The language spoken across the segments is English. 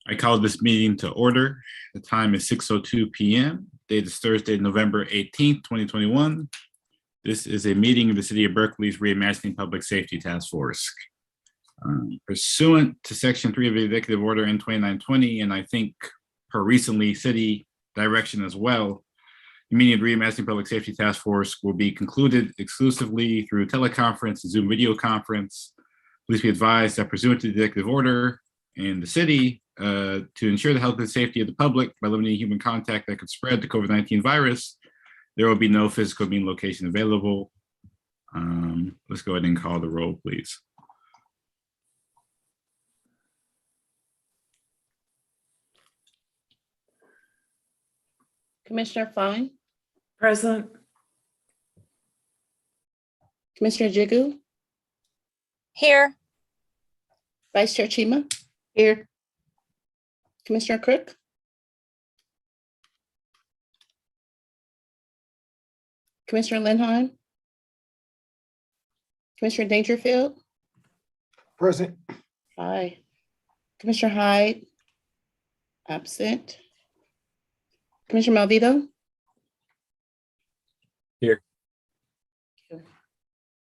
I call this meeting to order. The time is 6:02 p.m. Date is Thursday, November 18th, 2021. This is a meeting of the City of Berkeley's Reimagining Public Safety Task Force. Pursuant to Section 3 of the Executive Order N2920, and I think per recently city direction as well, the meeting of the Reimagining Public Safety Task Force will be concluded exclusively through teleconference and Zoom video conference. Please be advised that pursuant to the Executive Order in the city, to ensure the health and safety of the public by limiting human contact that could spread the COVID-19 virus, there will be no physical meeting location available. Let's go ahead and call the roll, please. Commissioner Fine. Present. Commissioner Jigu. Here. Vice Chair Chima. Here. Commissioner Crook. Commissioner Lindheim. Commissioner Dangerfield. Present. Aye. Commissioner Hyde. Absent. Commissioner Malvito. Here.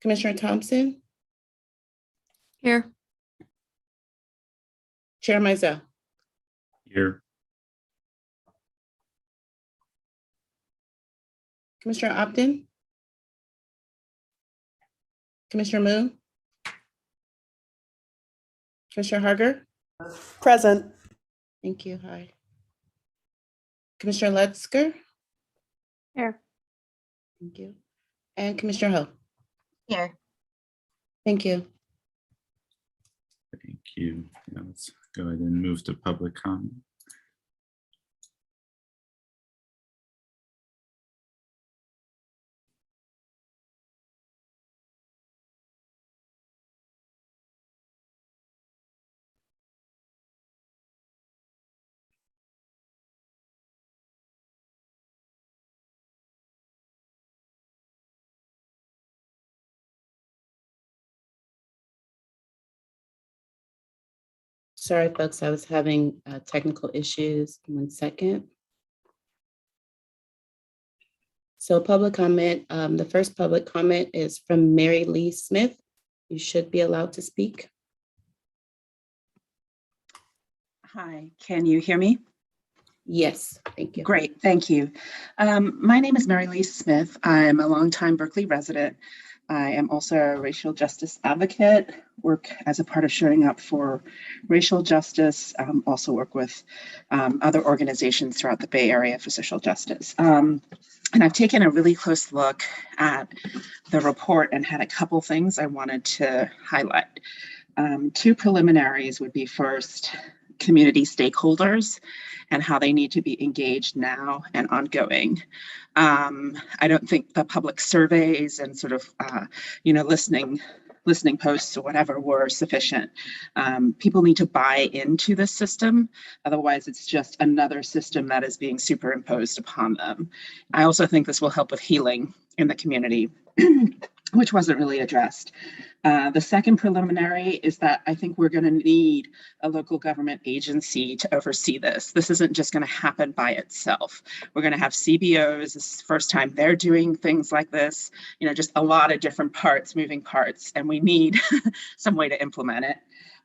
Commissioner Thompson. Here. Chair Mizell. Here. Commissioner Opton. Commissioner Moon. Commissioner Harger. Present. Thank you. Hi. Commissioner Lutzker. Here. Thank you. And Commissioner Ho. Here. Thank you. Thank you. Yeah, let's go ahead and move to public comment. Sorry, folks, I was having technical issues. 1 second. So public comment, the first public comment is from Mary Lee Smith. You should be allowed to speak. Hi, can you hear me? Yes, thank you. Great, thank you. My name is Mary Lee Smith. I'm a longtime Berkeley resident. I am also a racial justice advocate, work as a part of showing up for racial justice, also work with other organizations throughout the Bay Area for social justice. And I've taken a really close look at the report and had a couple things I wanted to highlight. Two preliminaries would be first, community stakeholders and how they need to be engaged now and ongoing. I don't think the public surveys and sort of, listening posts or whatever were sufficient. People need to buy into this system. Otherwise, it's just another system that is being superimposed upon them. I also think this will help with healing in the community, which wasn't really addressed. The second preliminary is that I think we're going to need a local government agency to oversee this. This isn't just going to happen by itself. We're going to have CBOs. This is the first time they're doing things like this. Just a lot of different parts, moving parts, and we need some way to implement it.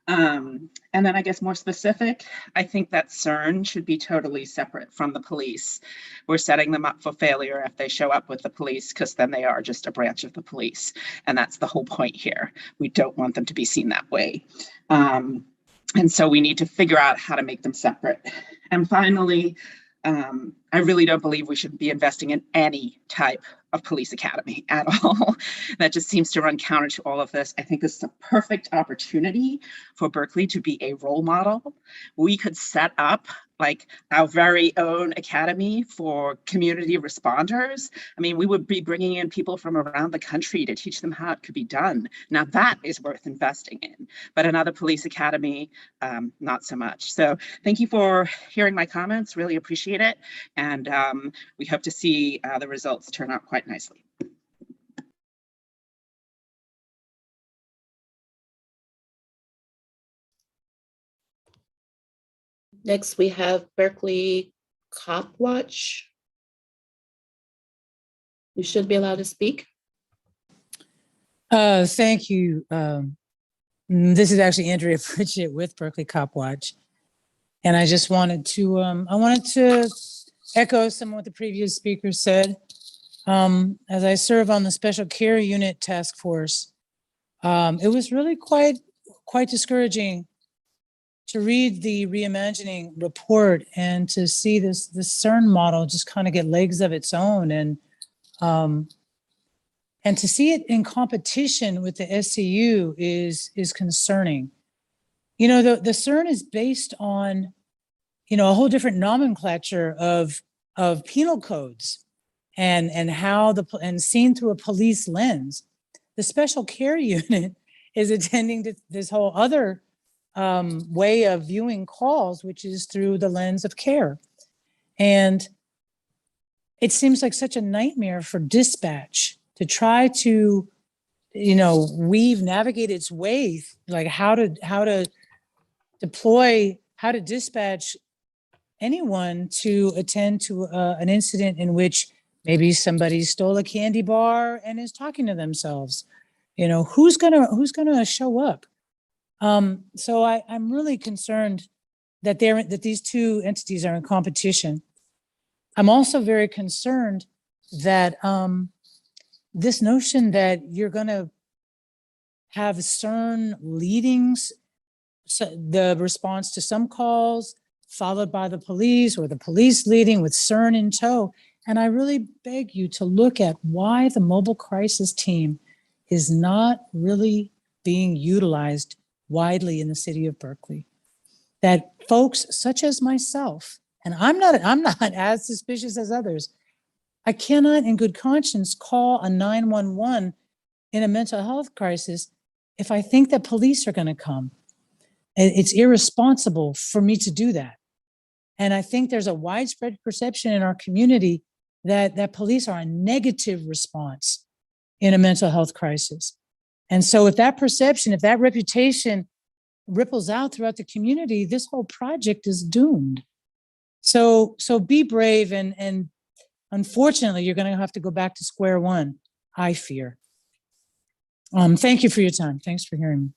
And then I guess more specific, I think that CERN should be totally separate from the police. We're setting them up for failure if they show up with the police, because then they are just a branch of the police. And that's the whole point here. We don't want them to be seen that way. And so we need to figure out how to make them separate. And finally, I really don't believe we should be investing in any type of police academy at all. That just seems to run counter to all of this. I think this is a perfect opportunity for Berkeley to be a role model. We could set up like our very own academy for community responders. I mean, we would be bringing in people from around the country to teach them how it could be done. Now that is worth investing in, but another police academy, not so much. So thank you for hearing my comments, really appreciate it. And we hope to see the results turn out quite nicely. Next, we have Berkeley Cop Watch. You should be allowed to speak. Thank you. This is actually Andrea Pritchett with Berkeley Cop Watch. And I just wanted to, echo some of what the previous speaker said. As I serve on the Special Care Unit Task Force, it was really quite discouraging to read the Reimagining report and to see this CERN model just kind of get legs of its own, and to see it in competition with the SCU is concerning. You know, the CERN is based on, you know, a whole different nomenclature of penal codes and how and seen through a police lens. The Special Care Unit is attending to this whole other way of viewing calls, which is through the lens of care. And it seems like such a nightmare for dispatch to try to, you know, navigate its way, like how to deploy, how to dispatch anyone to attend to an incident in which maybe somebody stole a candy bar and is talking to themselves. You know, who's gonna show up? So I'm really concerned that these two entities are in competition. I'm also very concerned that this notion that you're going to have CERN leading the response to some calls, followed by the police, or the police leading with CERN in tow. And I really beg you to look at why the mobile crisis team is not really being utilized widely in the city of Berkeley. That folks such as myself, and I'm not as suspicious as others, I cannot in good conscience call a 911 in a mental health crisis if I think that police are going to come. It's irresponsible for me to do that. And I think there's a widespread perception in our community that police are a negative response in a mental health crisis. And so if that perception, if that reputation ripples out throughout the community, this whole project is doomed. So be brave, and unfortunately, you're going to have to go back to square one, I fear. Thank you for your time. Thanks for hearing me.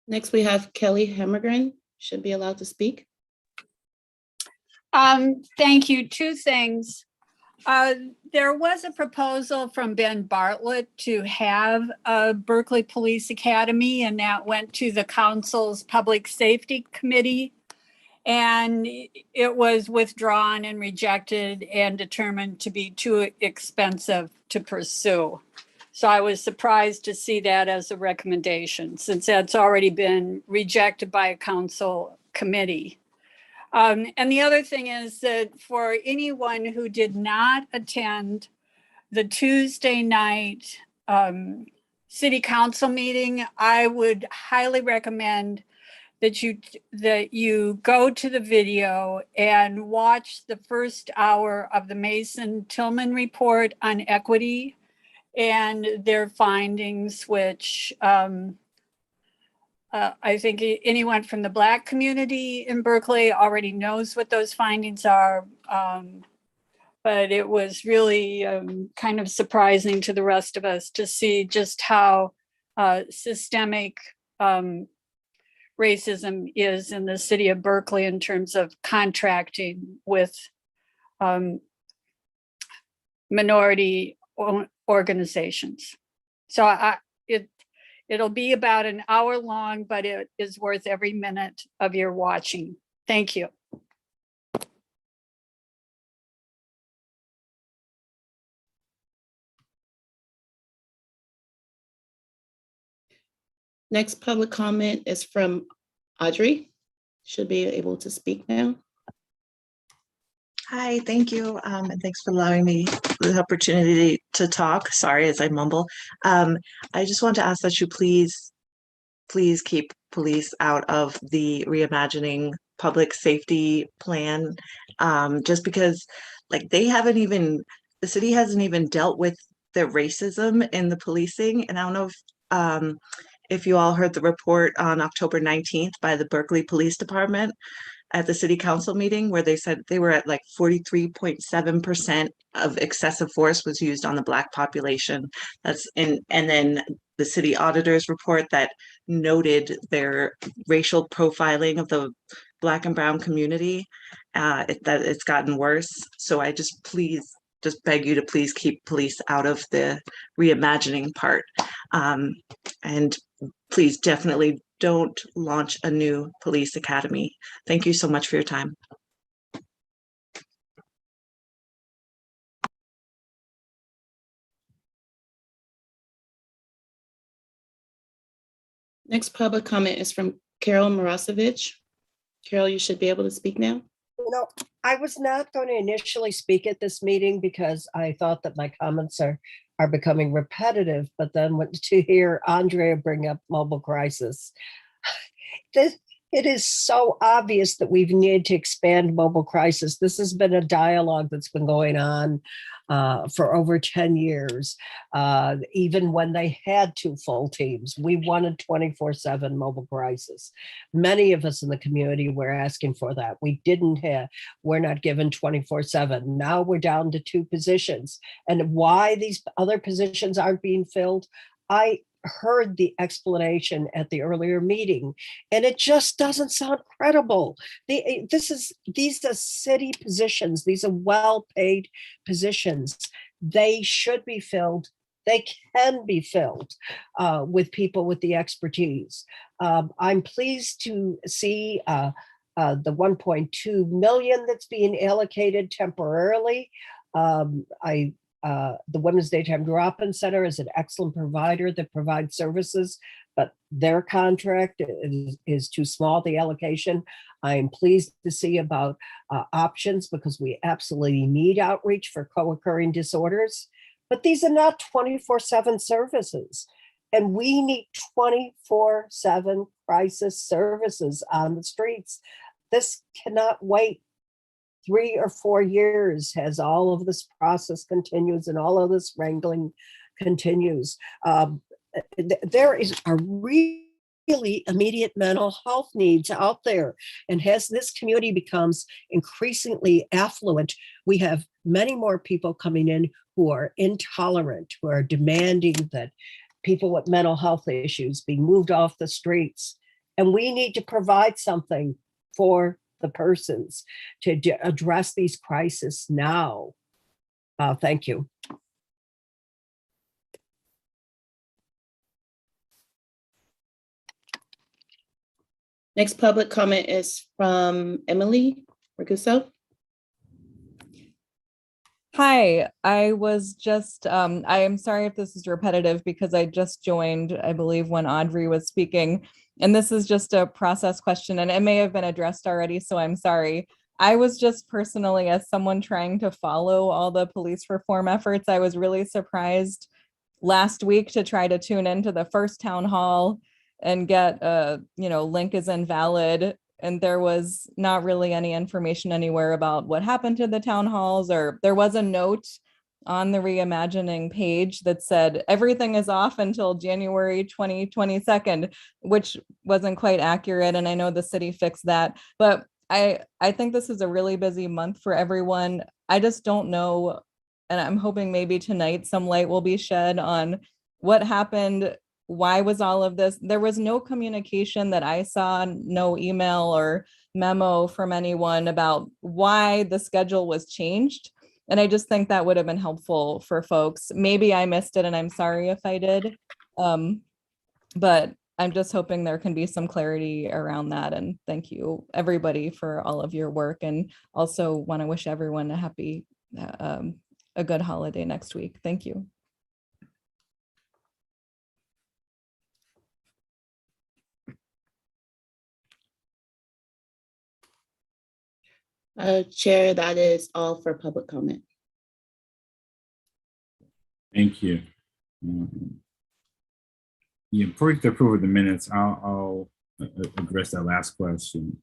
Next, we have Kelly Hammergren. Should be allowed to speak. Thank you. Two things. There was a proposal from Ben Bartlett to have a Berkeley Police Academy, and that went to the council's Public Safety Committee. And it was withdrawn and rejected and determined to be too expensive to pursue. So I was surprised to see that as a recommendation, since that's already been rejected by a council committee. And the other thing is that for anyone who did not attend the Tuesday night city council meeting, I would highly recommend that you go to the video and watch the first hour of the Mason Tillman report on equity and their findings, which I think anyone from the Black community in Berkeley already knows what those findings are. But it was really kind of surprising to the rest of us to see just how systemic racism is in the city of Berkeley in terms of contracting with minority organizations. So it'll be about an hour long, but it is worth every minute of your watching. Thank you. Next public comment is from Audrey. Should be able to speak now. Hi, thank you. And thanks for allowing me the opportunity to talk. Sorry, as I mumble. I just want to ask that you please keep police out of the Reimagining public safety plan, just because like the city hasn't even dealt with the racism in the policing. And I don't know if you all heard the report on October 19th by the Berkeley Police Department at the city council meeting, where they said they were at like 43.7% of excessive force was used on the Black population. And then the city auditor's report that noted their racial profiling of the Black and Brown community, that it's gotten worse. So I just beg you to please keep police out of the reimagining part. And please definitely don't launch a new police academy. Thank you so much for your time. Next public comment is from Carol Marasevich. Carol, you should be able to speak now. No, I was not going to initially speak at this meeting because I thought that my comments are becoming repetitive, but then to hear Andrea bring up mobile crisis, it is so obvious that we've needed to expand mobile crisis. This has been a dialogue that's been going on for over 10 years. Even when they had 2 full teams, we wanted 24/7 mobile crisis. Many of us in the community were asking for that. We're not given 24/7. Now we're down to 2 positions. And why these other positions aren't being filled, I heard the explanation at the earlier meeting, and it just doesn't sound credible. These are city positions. These are well-paid positions. They should be filled. They can be filled with people with the expertise. I'm pleased to see the 1.2 million that's being allocated temporarily. The Women's Daytime Drop-In Center is an excellent provider that provides services, but their contract is too small, the allocation. I am pleased to see about options because we absolutely need outreach for co-occurring disorders, but these are not 24/7 services. And we need 24/7 crisis services on the streets. This cannot wait 3 or 4 years as all of this process continues and all of this wrangling continues. There are really immediate mental health needs out there. And as this community becomes increasingly affluent, we have many more people coming in who are intolerant, who are demanding that people with mental health issues be moved off the streets. And we need to provide something for the persons to address these crises now. Thank you. Next public comment is from Emily Raguso. Hi, I was just, I am sorry if this is repetitive because I just joined, I believe, when Audrey was speaking. And this is just a process question, and it may have been addressed already, so I'm sorry. I was just personally, as someone trying to follow all the police reform efforts, I was really surprised last week to try to tune into the first town hall and get link is invalid. And there was not really any information anywhere about what happened to the town halls, or there was a note on the Reimagining page that said everything is off until January 2022, which wasn't quite accurate. And I know the city fixed that, but I think this is a really busy month for everyone. I just don't know. And I'm hoping maybe tonight some light will be shed on what happened. Why was all of this? There was no communication that I saw, no email or memo from anyone about why the schedule was changed. And I just think that would have been helpful for folks. Maybe I missed it and I'm sorry if I did. But I'm just hoping there can be some clarity around that. And thank you everybody for all of your work. And also want to wish everyone a happy, a good holiday next week. Thank you. Chair, that is all for public comment. Thank you. Yeah, before we approve of the minutes, I'll address that last question.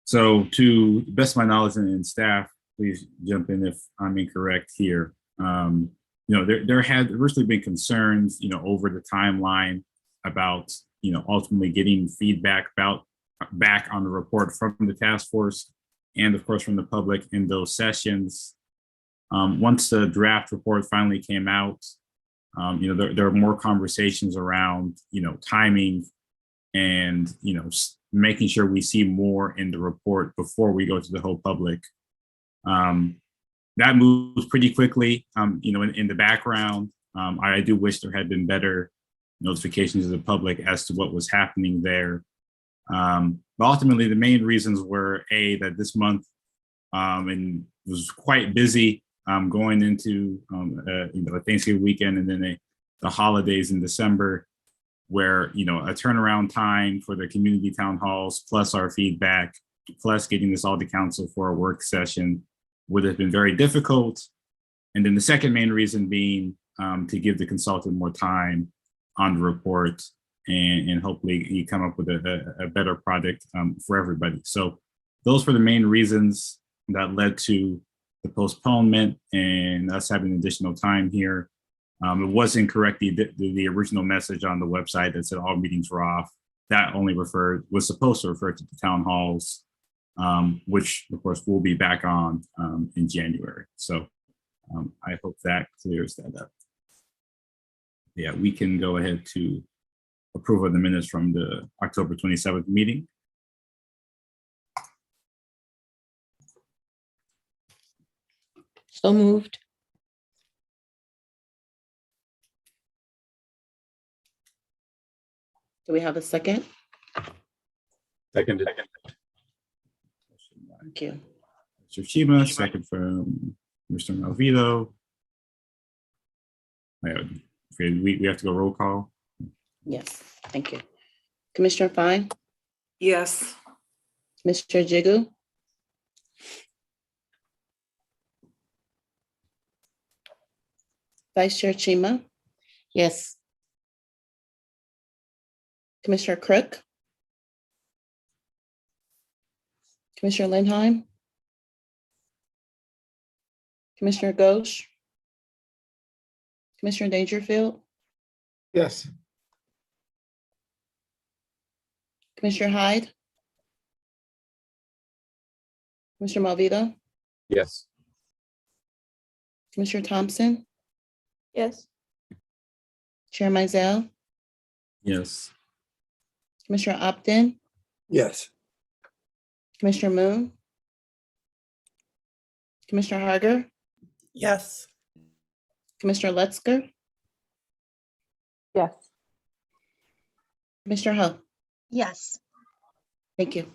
So to the best of my knowledge and staff, please jump in if I'm incorrect here. There had originally been concerns, over the timeline about, ultimately getting feedback back on the report from the task force and of course from the public in those sessions. Once the draft report finally came out, there are more conversations around, timing and, making sure we see more in the report before we go to the whole public. That moves pretty quickly, in the background. I do wish there had been better notifications to the public as to what was happening there. But ultimately, the main reasons were that this month and was quite busy going into a Thanksgiving weekend and then the holidays in December, where a turnaround time for the community town halls plus our feedback plus getting this all to council for a work session would have been very difficult. And then the second main reason being to give the consultant more time on the report and hopefully you come up with a better product for everybody. So those were the main reasons that led to the postponement and us having additional time here. It was incorrect, the original message on the website that said all meetings were off. That only was supposed to refer to the town halls, which of course we'll be back on in January. So I hope that clears that up. Yeah, we can go ahead to approve of the minutes from the October 27th meeting. So moved. Do we have a second? Seconded. Thank you. Mr. Shima, second from Mr. Malvito. We have to go roll call. Yes, thank you. Commissioner Fine, Yes. Mr. Jigu, Vice Chair Chima, Yes. Commissioner Crook, Commissioner Lindheim, Commissioner Ghosh, Commissioner Dangerfield, Yes. Commissioner Hyde, Commissioner Malvito, Yes. Commissioner Thompson, Yes. Chair Mizell, Yes. Commissioner Optin, Yes. Commissioner Moon, Commissioner Harger, Yes. Commissioner Lutzker, Yes. Commissioner Ho. Yes. Thank you.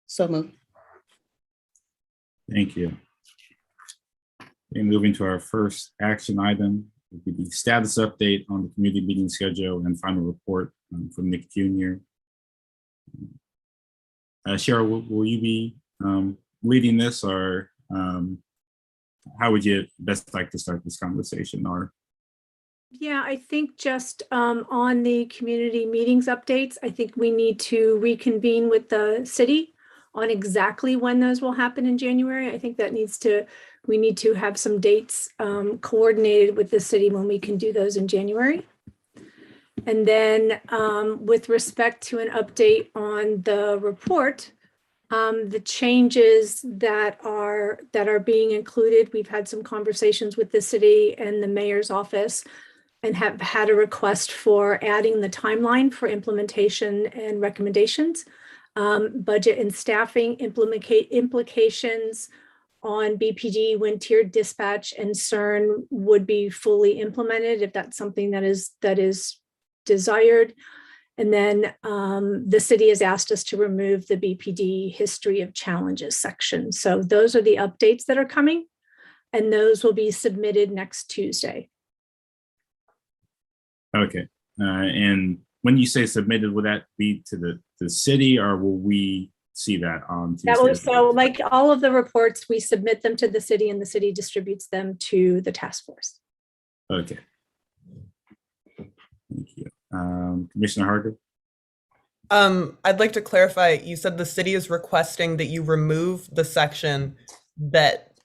So moved. Thank you. Okay, moving to our first action item, would be the status update on the community meeting schedule and final report from Nick Jr. Cheryl, will you be leading this, or how would you best like to start this conversation? Or yeah, I think just on the community meetings updates, I think we need to reconvene with the city on exactly when those will happen in January. I think that we need to have some dates coordinated with the city when we can do those in January. And then with respect to an update on the report, the changes that are being included, we've had some conversations with the city and the mayor's office and have had a request for adding the timeline for implementation and recommendations, budget and staffing implications on BPD when tiered dispatch and CERN would be fully implemented, if that's something that is desired. And then the city has asked us to remove the BPD history of challenges section. So those are the updates that are coming, and those will be submitted next Tuesday. okay, and when you say submitted, will that be to the city, or will we see that on Tuesday? That was, so like all of the reports, we submit them to the city and the city distributes them to the task force. Okay. Thank you. Commissioner Harder? I'd like to clarify, you said the city is requesting that you remove the section that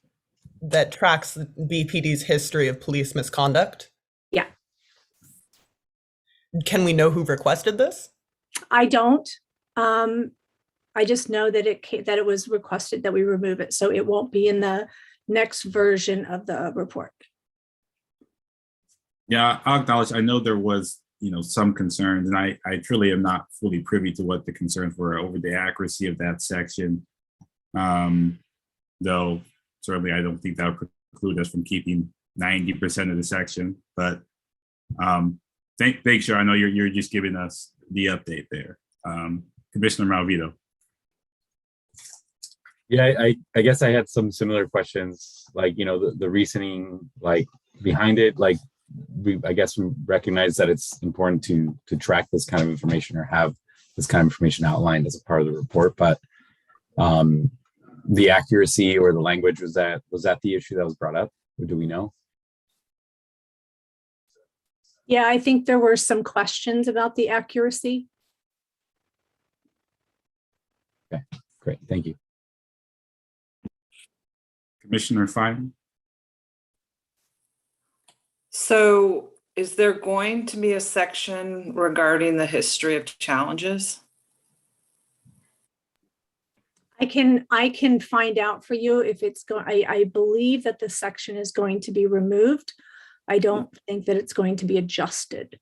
that tracks BPD's history of police misconduct? Yeah. Can we know who requested this? I don't. I just know that it was requested that we remove it, so it won't be in the next version of the report. Yeah, I'll acknowledge, I know there was, some concerns, and I truly am not fully privy to what the concerns were over the accuracy of that section. Though certainly I don't think that would preclude us from keeping 90% of the section, but thanks, sure. I know you're just giving us the update there. Commissioner Malvito. Yeah, I guess I had some similar questions, like, the reasoning, like, behind it. Like, I guess we recognize that it's important to track this kind of information or have this kind of information outlined as a part of the report. But the accuracy or the language, was that the issue that was brought up, or do we know? Yeah, I think there were some questions about the accuracy. Okay, great, thank you. Commissioner Fine. So is there going to be a section regarding the history of challenges? I can find out for you if it's going. I believe that the section is going to be removed. I don't think that it's going to be adjusted.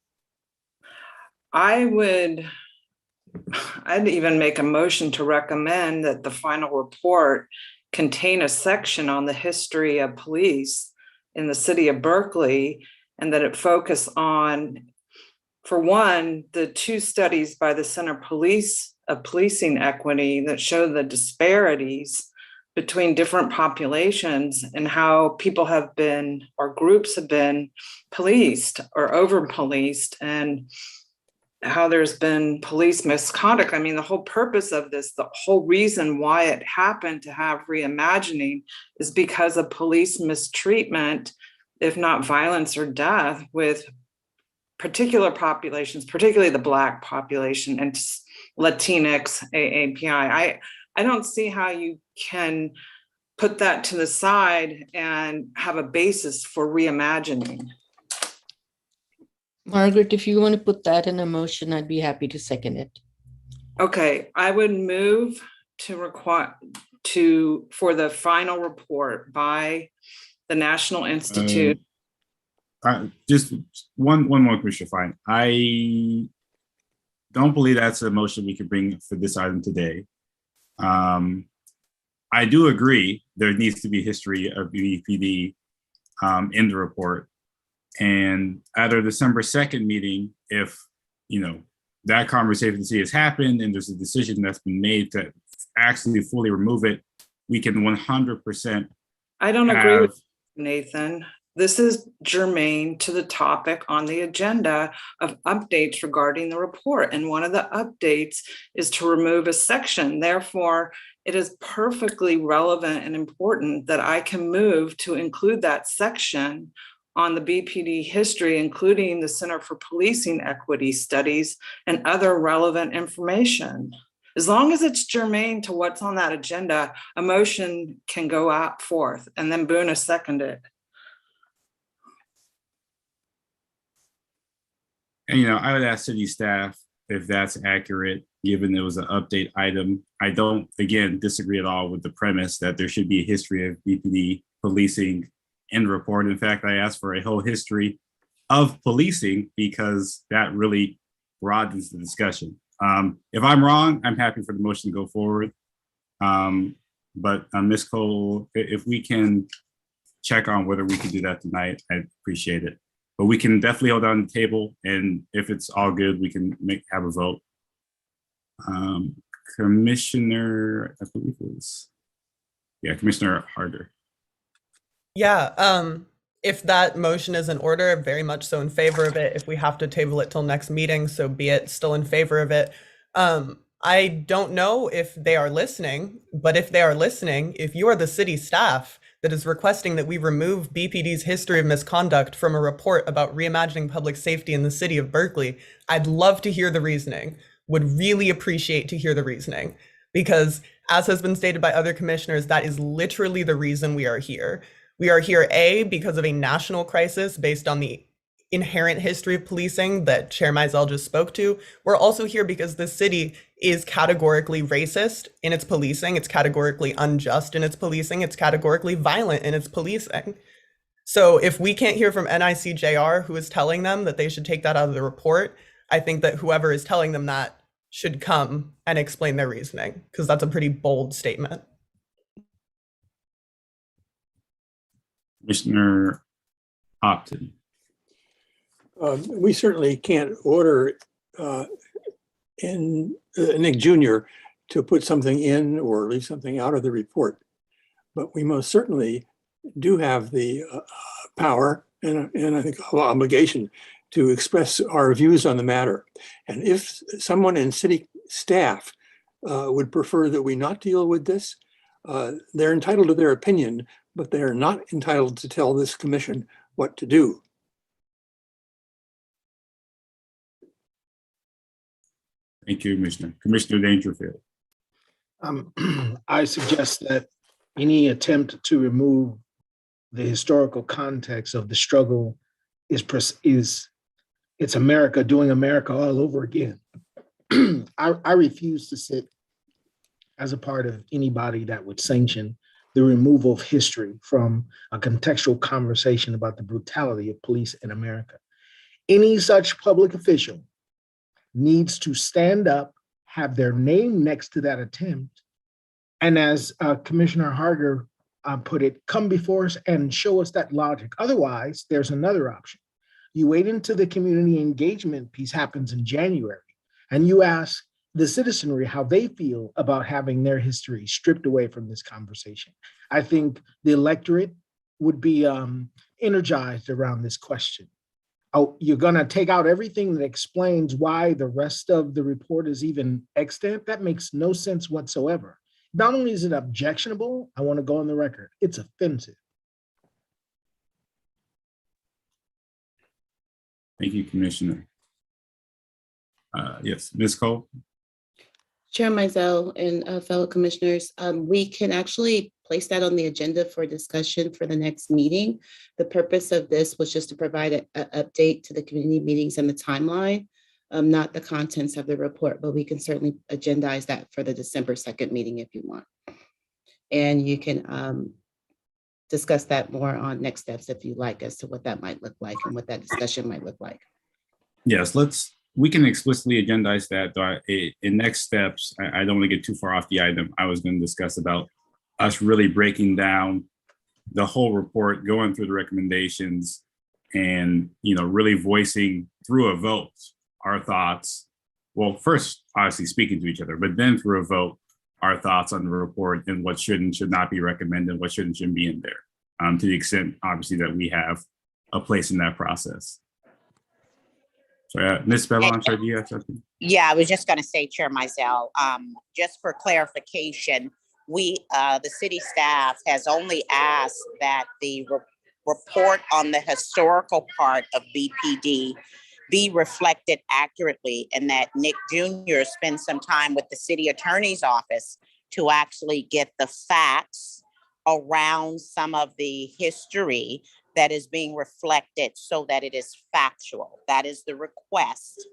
I'd even make a motion to recommend that the final report contain a section on the history of police in the city of Berkeley, and that it focus on, for one, the 2 studies by the Center of Policing Equity that show the disparities between different populations and how people have been, or groups have been, policed or over-policed, and how there's been police misconduct. I mean, the whole purpose of this, the whole reason why it happened to have Reimagining is because of police mistreatment, if not violence or death, with particular populations, particularly the Black population and Latinx, AAPI. I don't see how you can put that to the side and have a basis for reimagining. Margaret, if you want to put that in a motion, I'd be happy to second it. Okay, I would move to for the final report by the National Institute. Just one more, Commissioner Fine. I don't believe that's a motion we could bring for this item today. I do agree there needs to be history of BPD in the report. And at our December 2nd meeting, if that conversation has happened and there's a decision that's been made to actually fully remove it, we can 100%. I don't agree with Nathan. This is germane to the topic on the agenda of updates regarding the report. And one of the updates is to remove a section. Therefore, it is perfectly relevant and important that I can move to include that section on the BPD history, including the Center for Policing Equity studies and other relevant information. As long as it's germane to what's on that agenda, a motion can go out forth, and then Boona seconded it. And, I would ask city staff if that's accurate, given it was an update item. I don't, again, disagree at all with the premise that there should be a history of BPD policing in the report. In fact, I asked for a whole history of policing because that really broadens the discussion. If I'm wrong, I'm happy for the motion to go forward. But Ms. Cole, if we can check on whether we can do that tonight, I'd appreciate it. But we can definitely hold on the table, and if it's all good, we can have a vote. Commissioner, I believe it was, Commissioner Harder. Yeah, if that motion is in order, very much so in favor of it. If we have to table it till next meeting, so be it, still in favor of it. I don't know if they are listening, but if they are listening, if you are the city staff that is requesting that we remove BPD's history of misconduct from a report about reimagining public safety in the city of Berkeley, I'd love to hear the reasoning, would really appreciate to hear the reasoning, because as has been stated by other commissioners, that is literally the reason we are here. We are here, A, because of a national crisis based on the inherent history of policing that Chair Mizell just spoke to. We're also here because the city is categorically racist in its policing. It's categorically unjust in its policing. It's categorically violent in its policing. So if we can't hear from NICJR, who is telling them that they should take that out of the report, I think that whoever is telling them that should come and explain their reasoning, because that's a pretty bold statement. Commissioner Hopton. We certainly can't order Nick Jr. to put something in or leave something out of the report, but we most certainly do have the power and I think obligation to express our views on the matter. And if someone in city staff would prefer that we not deal with this, they're entitled to their opinion, but they are not entitled to tell this commission what to do. Thank you, Commissioner. Commissioner Dangerfield. I suggest that any attempt to remove the historical context of the struggle is it's America doing America all over again. I refuse to sit as a part of anybody that would sanction the removal of history from a contextual conversation about the brutality of police in America. Any such public official needs to stand up, have their name next to that attempt, and as Commissioner Harger put it, come before us and show us that logic. Otherwise, there's another option. You wait until the community engagement piece happens in January, and you ask the citizenry how they feel about having their history stripped away from this conversation. I think the electorate would be energized around this question. Oh, you're going to take out everything that explains why the rest of the report is even extant? That makes no sense whatsoever. Not only is it objectionable, I want to go on the record, it's offensive. Thank you, Commissioner. Yes, Ms. Cole. Chair Mizell and fellow commissioners, we can actually place that on the agenda for discussion for the next meeting. The purpose of this was just to provide an update to the community meetings and the timeline, not the contents of the report, but we can certainly agendize that for the December 2nd meeting if you want. And you can discuss that more on next steps if you like as to what that might look like and what that discussion might look like. Yes, we can explicitly agendize that. Though in next steps, I don't want to get too far off the item. I was going to discuss about us really breaking down the whole report, going through the recommendations, and really voicing through a vote our thoughts. Well, first, obviously speaking to each other, but then through a vote, our thoughts on the report and what should and should not be recommended, what should and shouldn't be in there, to the extent, obviously, that we have a place in that process. So, Ms. Belancher, do you have something? Yeah, I was just going to say, Chair Mizell, just for clarification, the city staff has only asked that the report on the historical part of BPD be reflected accurately, and that Nick Jr. spend some time with the city attorney's office to actually get the facts around some of the history that is being reflected so that it is factual. That is the request.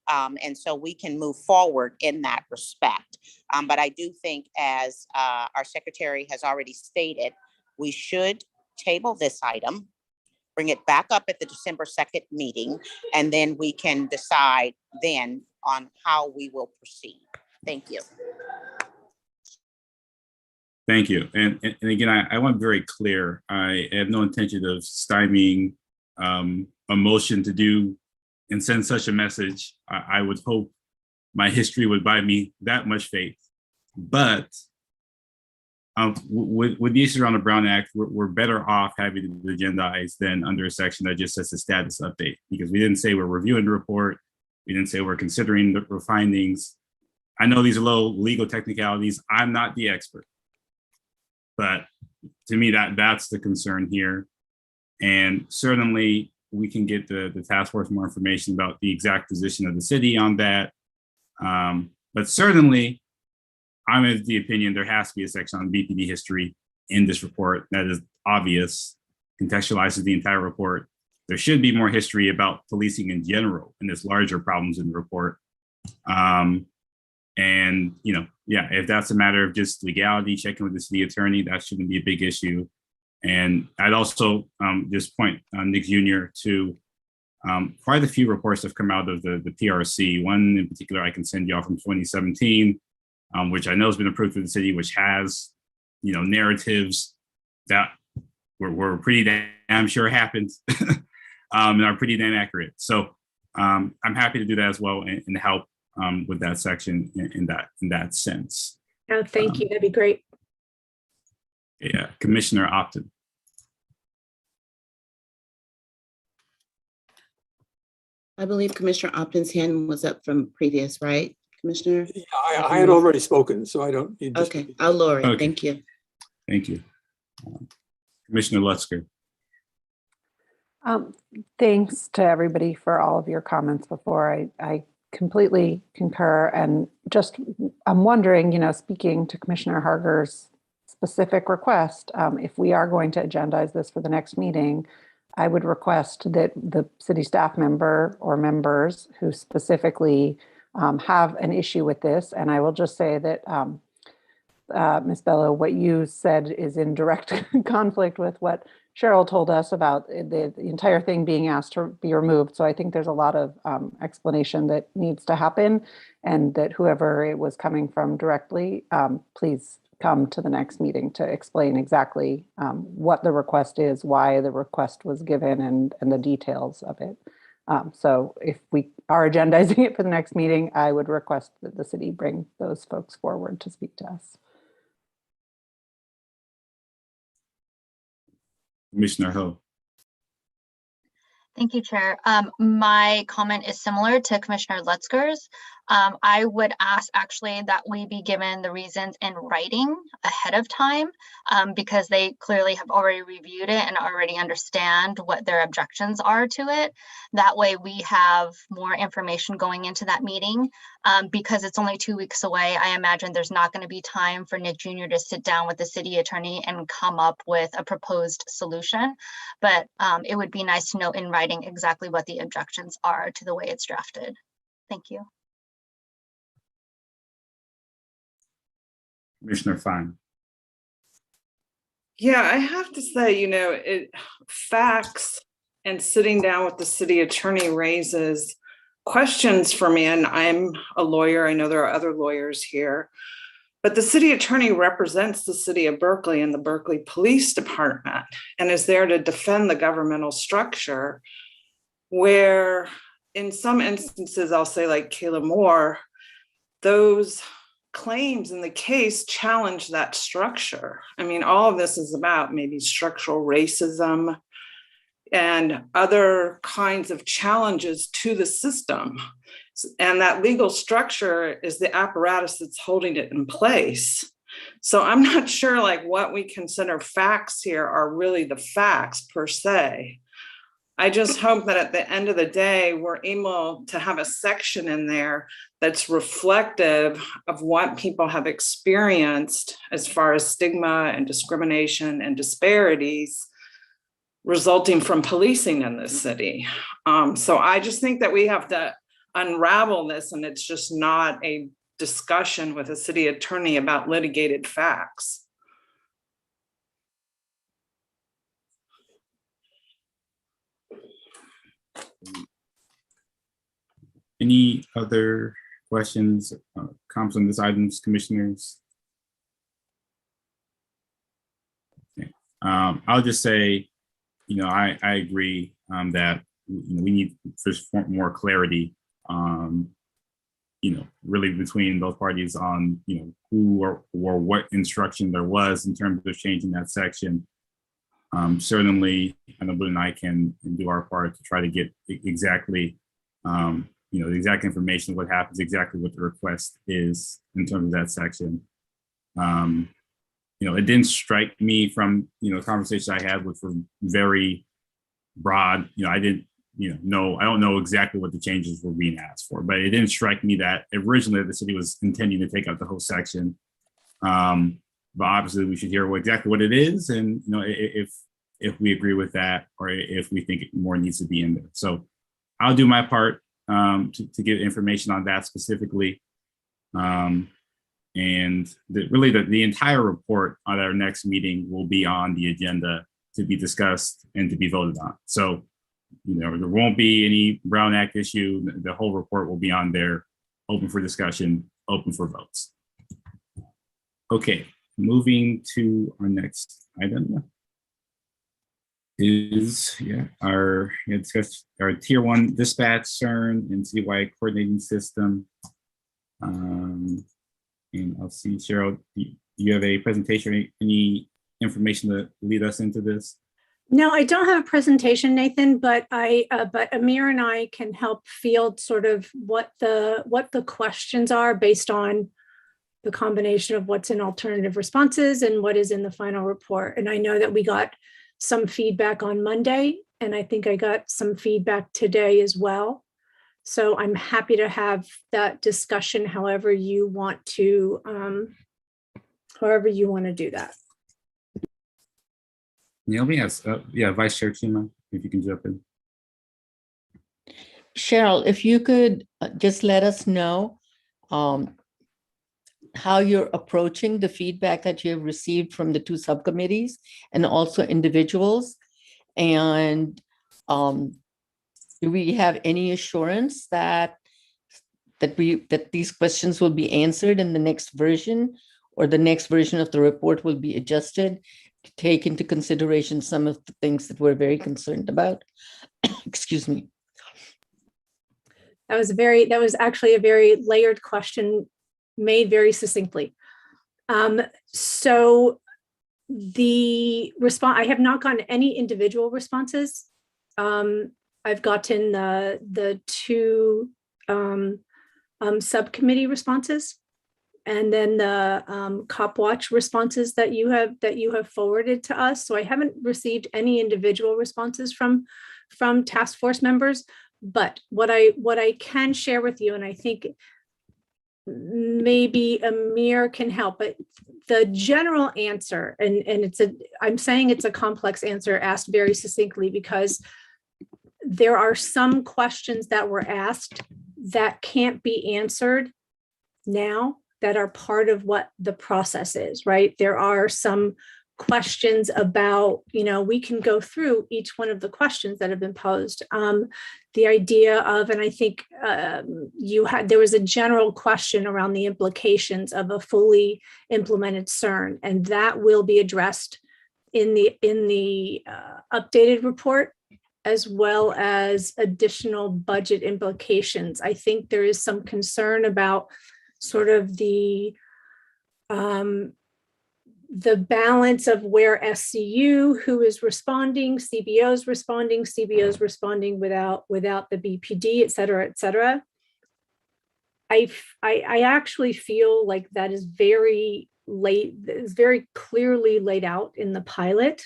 And so we can move forward in that respect. But I do think, as our secretary has already stated, we should table this item, bring it back up at the December 2nd meeting, and then we can decide then on how we will proceed. Thank you. Thank you. And again, I want very clear, I have no intention of stymieing a motion to do and send such a message. I would hope my history would buy me that much faith. But with the issues around the Brown Act, we're better off having it agendized than under a section that just says a status update, because we didn't say we're reviewing the report. We didn't say we're considering the findings. I know these are low legal technicalities. I'm not the expert. But to me, that's the concern here. And certainly we can get the task force more information about the exact position of the city on that. But certainly I'm of the opinion there has to be a section on BPD history in this report. That is obvious, contextualizes the entire report. There should be more history about policing in general and its larger problems in the report. And, yeah, if that's a matter of just legality, checking with the city attorney, that shouldn't be a big issue. And I'd also just point Nick Jr. to quite a few reports have come out of the PRC. One in particular I can send y'all from 2017, which I know has been approved through the city, which has, narratives that were pretty damn sure happened and are pretty damn accurate. So I'm happy to do that as well and help with that section in that sense. Oh, thank you. That'd be great. Yeah, Commissioner Opton. I believe Commissioner Opton's hand was up from previous, right, Commissioner? Yeah, I had already spoken, so I don't need to. Okay, I'll lower it. Okay. Thank you. Thank you. Commissioner Lutzker. Thanks to everybody for all of your comments before. I completely concur, and just I'm wondering, speaking to Commissioner Harger's specific request, if we are going to agendize this for the next meeting, I would request that the city staff member or members who specifically have an issue with this, and I will just say that Ms. Bello, what you said is in direct conflict with what Cheryl told us about the entire thing being asked to be removed. So I think there's a lot of explanation that needs to happen, and that whoever it was coming from directly, please come to the next meeting to explain exactly what the request is, why the request was given, and the details of it. So if we are agendizing it for the next meeting, I would request that the city bring those folks forward to speak to us. Commissioner Ho. Thank you, Chair. My comment is similar to Commissioner Lutzker's. I would ask actually that we be given the reasons in writing ahead of time, because they clearly have already reviewed it and already understand what their objections are to it. That way we have more information going into that meeting. Because it's only 2 weeks away, I imagine there's not going to be time for Nick Jr. to sit down with the city attorney and come up with a proposed solution. But it would be nice to know in writing exactly what the objections are to the way it's drafted. Thank you. Commissioner Fine. Yeah, I have to say, facts and sitting down with the city attorney raises questions for me. And I'm a lawyer. I know there are other lawyers here, but the city attorney represents the city of Berkeley and the Berkeley Police Department and is there to defend the governmental structure, where in some instances, I'll say like Kayla Moore, those claims in the case challenge that structure. I mean, all of this is about maybe structural racism and other kinds of challenges to the system. And that legal structure is the apparatus that's holding it in place. So I'm not sure like what we consider facts here are really the facts per se. I just hope that at the end of the day, we're able to have a section in there that's reflective of what people have experienced as far as stigma and discrimination and disparities resulting from policing in this city. So I just think that we have to unravel this, and it's just not a discussion with a city attorney about litigated facts. Any other questions, comments on this items, commissioners? Okay. I'll just say, I agree that we need first more clarity, really between both parties on, who or what instruction there was in terms of changing that section. Certainly, I know Blue and I can do our part to try to get exactly, the exact information of what happens, exactly what the request is in terms of that section. It didn't strike me from, conversations I had, which were very broad. I didn't, I don't know exactly what the changes were being asked for, but it didn't strike me that originally the city was intending to take out the whole section. but obviously we should hear exactly what it is, and if we agree with that, or if we think more needs to be in there. So I'll do my part to get information on that specifically. And really the entire report on our next meeting will be on the agenda to be discussed and to be voted on. So, there won't be any Brown Act issue. The whole report will be on there, open for discussion, open for votes. Okay, moving to our next item is our tier 1 dispatch CERN and Citywide coordinating system. And I'll see, Cheryl, do you have a presentation or any information to lead us into this? No, I don't have a presentation, Nathan, but Amir and I can help field sort of what the questions are based on the combination of what's in alternative responses and what is in the final report. And I know that we got some feedback on Monday, and I think I got some feedback today as well. So I'm happy to have that discussion however you want to do that. Naomi has, Vice Chair Chima, if you can jump in. Cheryl, if you could just let us know how you're approaching the feedback that you have received from the 2 subcommittees and also individuals. And do we have any assurance that these questions will be answered in the next version, or the next version of the report will be adjusted to take into consideration some of the things that we're very concerned about? Excuse me. That was actually a very layered question made very succinctly. So the response, I have not gotten any individual responses. I've gotten the 2 subcommittee responses, and then the Cop Watch responses that you have forwarded to us. So I haven't received any individual responses from task force members. But what I can share with you, and I think maybe Amir can help, but the general answer, and I'm saying it's a complex answer asked very succinctly, because there are some questions that were asked that can't be answered now, that are part of what the process is, right? There are some questions about, we can go through each one of the questions that have been posed. The idea of, and I think there was a general question around the implications of a fully implemented CERN, and that will be addressed in the updated report, as well as additional budget implications. I think there is some concern about sort of the balance of where SCU, who is responding, CBO's responding without the BPD, et cetera, et cetera. I actually feel like that is very clearly laid out in the pilot,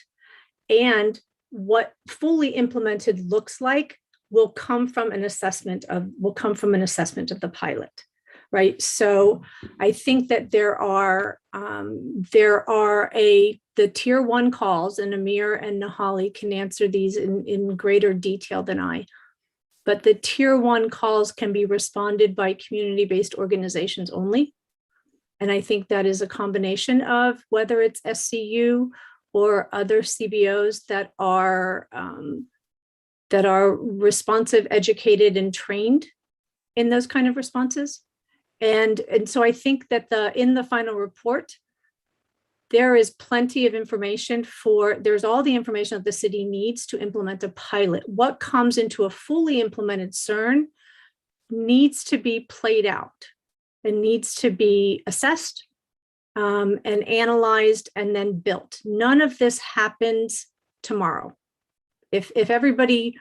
and what fully implemented looks like will come from an assessment of the pilot. Right. So I think that there are the tier 1 calls, and Amir and Nahali can answer these in greater detail than I, but the tier 1 calls can be responded by community-based organizations only. And I think that is a combination of whether it's SCU or other CBOs that are responsive, educated, and trained in those kind of responses. And so I think that in the final report, there is plenty of information there's all the information that the city needs to implement a pilot. What comes into a fully implemented CERN needs to be played out and needs to be assessed and analyzed and then built. None of this happens tomorrow. If everybody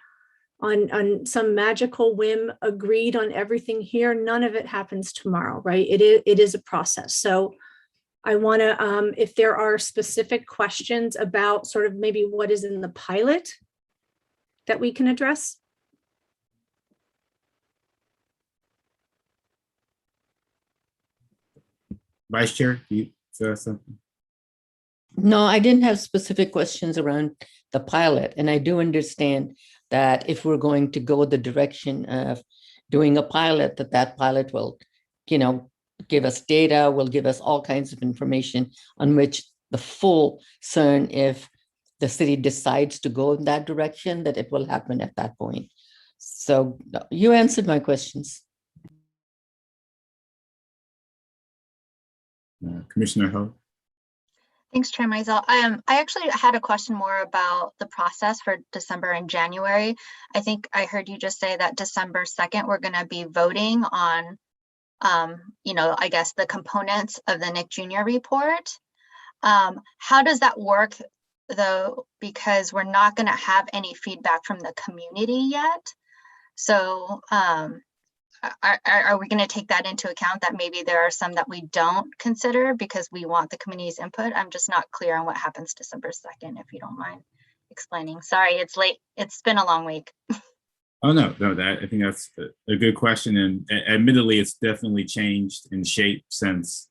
on some magical whim agreed on everything here, none of it happens tomorrow, right? It is a process. So I want to, if there are specific questions about sort of maybe what is in the pilot that we can address. Vice Chair, do you say something? No, I didn't have specific questions around the pilot. And I do understand that if we're going to go the direction of doing a pilot, that pilot will, give us data, will give us all kinds of information on which the full CERN, if the city decides to go in that direction, that it will happen at that point. So you answered my questions. Commissioner Ho. Thanks, Chair Mizell. I actually had a question more about the process for December and January. I think I heard you just say that December 2nd, we're going to be voting on, I guess the components of the Nick Jr. report. How does that work though? Because we're not going to have any feedback from the community yet. So are we going to take that into account, that maybe there are some that we don't consider because we want the community's input? I'm just not clear on what happens December 2nd, if you don't mind explaining. Sorry, it's late. It's been a long week. Oh, no, I think that's a good question. And admittedly, it's definitely changed in shape since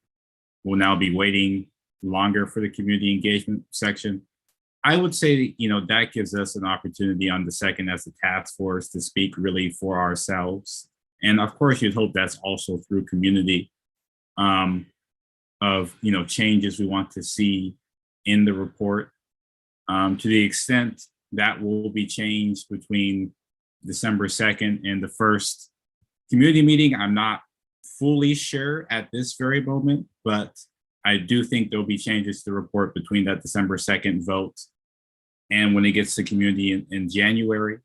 we'll now be waiting longer for the community engagement section. I would say, that gives us an opportunity on the 2nd as a task force to speak really for ourselves. And of course, you'd hope that's also through community of, changes we want to see in the report. To the extent that will be changed between December 2nd and the first community meeting, I'm not fully sure at this very moment, but I do think there'll be changes to the report between that December 2nd vote and when it gets to community in January.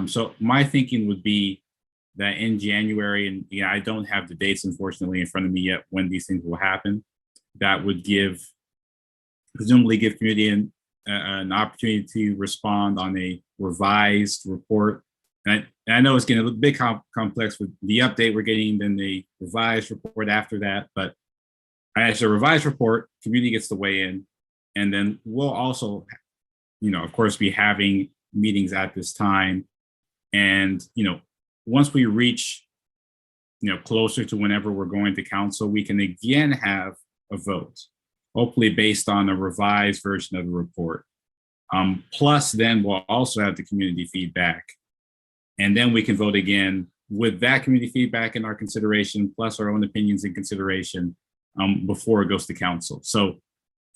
So my thinking would be that in January, and I don't have the dates, unfortunately, in front of me yet when these things will happen, that would presumably give community an opportunity to respond on a revised report. And I know it's getting a bit complex with the update we're getting, then the revised report after that, but as a revised report, community gets to weigh in, and then we'll also, of course, be having meetings at this time. And, once we reach, closer to whenever we're going to council, we can again have a vote, hopefully based on a revised version of the report. Plus, then we'll also have the community feedback. And then we can vote again with that community feedback in our consideration, plus our own opinions in consideration before it goes to council. So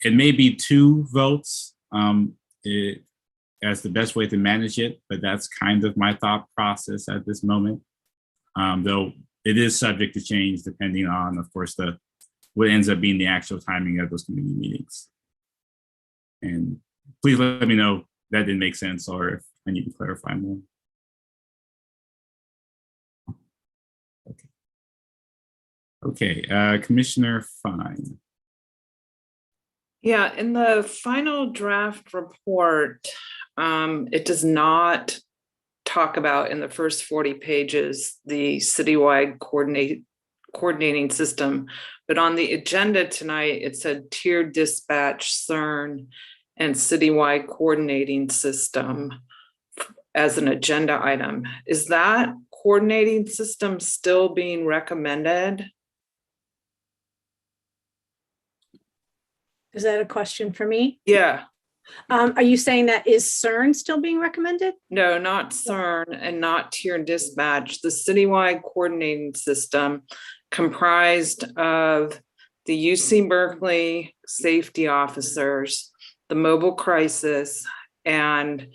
it may be 2 votes as the best way to manage it, but that's kind of my thought process at this moment. Though it is subject to change depending on, of course, what ends up being the actual timing of those community meetings. And please let me know if that didn't make sense or if I need to clarify more. Okay, Commissioner Fine. Yeah, in the final draft report, it does not talk about in the first 40 pages the citywide coordinating system, but on the agenda tonight, it said tiered dispatch, CERN, and citywide coordinating system as an agenda item. Is that coordinating system still being recommended? Is that a question for me? Yeah. Are you saying that is CERN still being recommended? No, not CERN and not tiered dispatch. The citywide coordinating system comprised of the UC Berkeley safety officers, the mobile crisis, and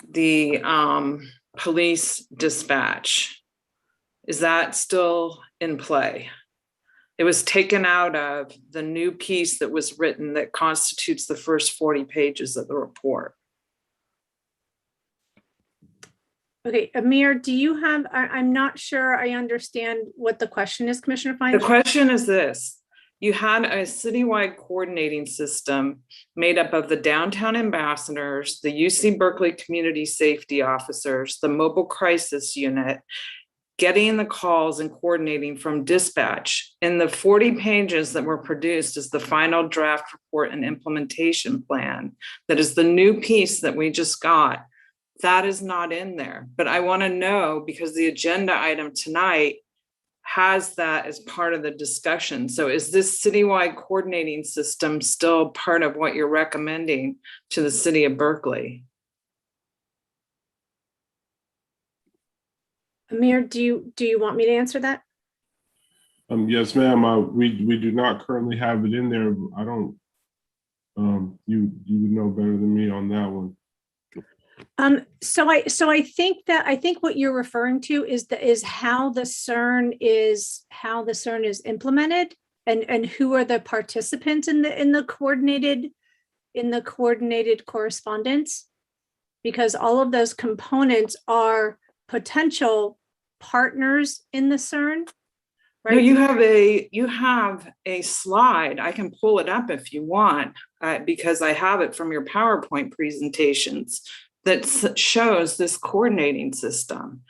the police dispatch. Is that still in play? It was taken out of the new piece that was written that constitutes the first 40 pages of the report. Okay, Amir, do you have, I'm not sure I understand what the question is, Commissioner Fine. The question is this: you had a citywide coordinating system made up of the downtown ambassadors, the UC Berkeley community safety officers, the mobile crisis unit, getting the calls and coordinating from dispatch. In the 40 pages that were produced is the final draft report and implementation plan. That is the new piece that we just got. That is not in there, but I want to know, because the agenda item tonight has that as part of the discussion. So is this citywide coordinating system still part of what you're recommending to the city of Berkeley? Amir, do you want me to answer that? Yes, ma'am. We do not currently have it in there. I don't. You would know better than me on that one. So I think what you're referring to is how the CERN is implemented and who are the participants in the coordinated correspondence, because all of those components are potential partners in the CERN. Right. No, you have a slide. I can pull it up if you want, because I have it from your PowerPoint presentations that shows this coordinating system.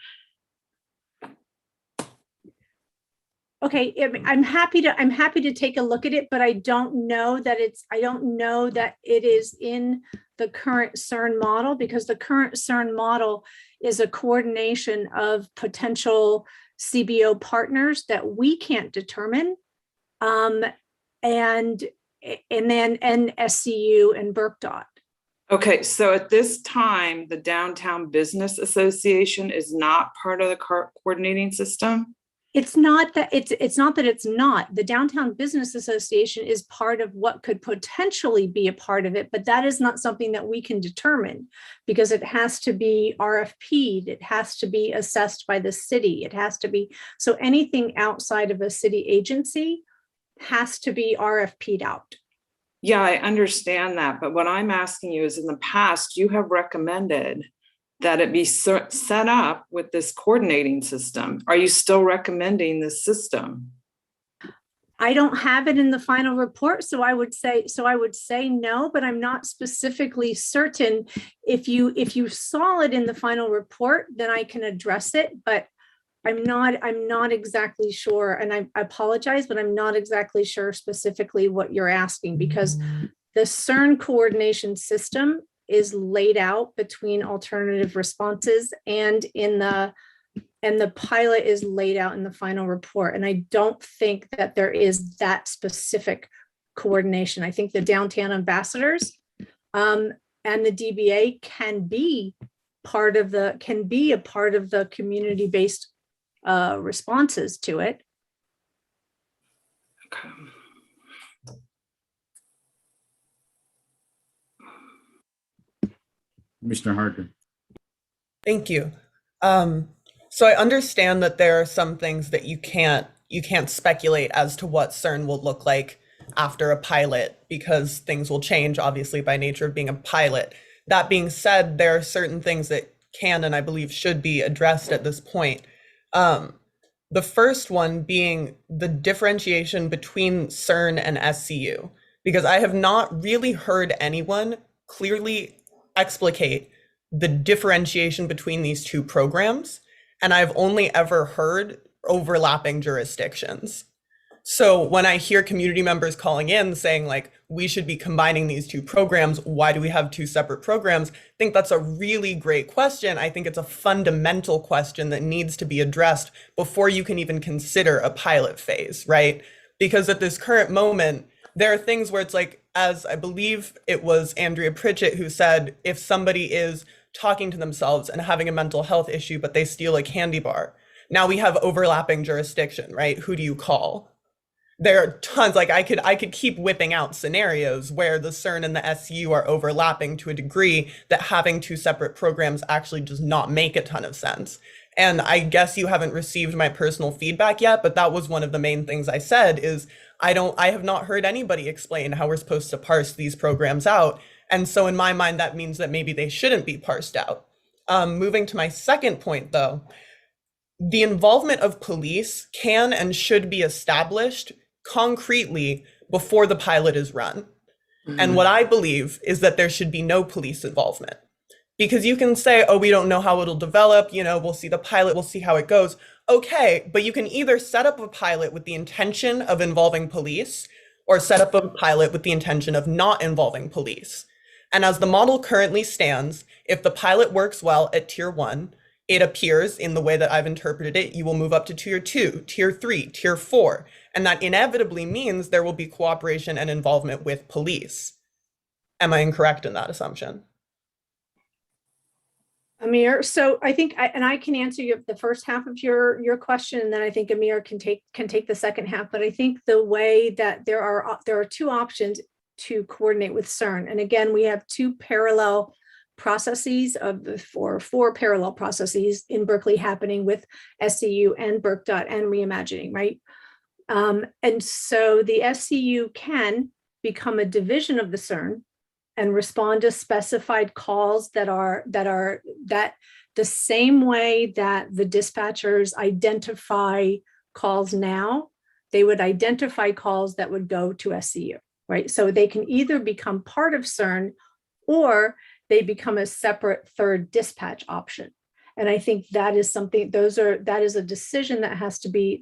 Okay, I'm happy to take a look at it, but I don't know that it is in the current CERN model, because the current CERN model is a coordination of potential CBO partners that we can't determine, and SCU and BerkDOT. Okay, so at this time, the Downtown Business Association is not part of the coordinating system? It's not that it's not. The Downtown Business Association is part of what could potentially be a part of it, but that is not something that we can determine, because it has to be RFP'd, it has to be assessed by the city, it has to be, so anything outside of a city agency has to be RFP'd out. Yeah, I understand that, but what I'm asking you is, in the past, you have recommended that it be set up with this coordinating system. Are you still recommending this system? I don't have it in the final report, so I would say no, but I'm not specifically certain. If you saw it in the final report, then I can address it, but I'm not exactly sure, and I apologize, but I'm not exactly sure specifically what you're asking, because the CERN coordination system is laid out between alternative responses and the pilot is laid out in the final report. And I don't think that there is that specific coordination. I think the downtown ambassadors and the DBA can be a part of the community-based responses to it. Okay. Commissioner Harker. Thank you. So I understand that there are some things that you can't speculate as to what CERN will look like after a pilot, because things will change, obviously, by nature of being a pilot. That being said, there are certain things that can, and I believe should be addressed at this point. The first one being the differentiation between CERN and SCU, because I have not really heard anyone clearly explicate the differentiation between these two programs, and I've only ever heard overlapping jurisdictions. So when I hear community members calling in saying, like, we should be combining these two programs, why do we have two separate programs? I think that's a really great question. I think it's a fundamental question that needs to be addressed before you can even consider a pilot phase, right? Because at this current moment, there are things where it's like, as I believe it was Andrea Pritchett who said, if somebody is talking to themselves and having a mental health issue, but they steal a candy bar, now we have overlapping jurisdiction, right? Who do you call? There are tons, like I could keep whipping out scenarios where the CERN and the SCU are overlapping to a degree that having two separate programs actually does not make a ton of sense. And I guess you haven't received my personal feedback yet, but that was one of the main things I said is I have not heard anybody explain how we're supposed to parse these programs out. And so in my mind, that means that maybe they shouldn't be parsed out. Moving to my second point though, the involvement of police can and should be established concretely before the pilot is run. And what I believe is that there should be no police involvement. Because you can say, oh, we don't know how it'll develop, we'll see the pilot, we'll see how it goes. Okay, but you can either set up a pilot with the intention of involving police or set up a pilot with the intention of not involving police. And as the model currently stands, if the pilot works well at tier 1, it appears in the way that I've interpreted it, you will move up to tier 2, tier 3, tier 4, and that inevitably means there will be cooperation and involvement with police. Am I incorrect in that assumption? Amir, so I think, I can answer the first half of your question, and then I think Amir can take the second half. But I think the way that there are two options to coordinate with CERN, and again, we have two parallel processes four parallel processes in Berkeley happening with SCU and BerkDOT and Reimagining, right? And so the SCU can become a division of the CERN and respond to specified calls that the same way that the dispatchers identify calls now, they would identify calls that would go to SCU, right? So they can either become part of CERN or they become a separate third dispatch option. And I think that is something, that is a decision that has to be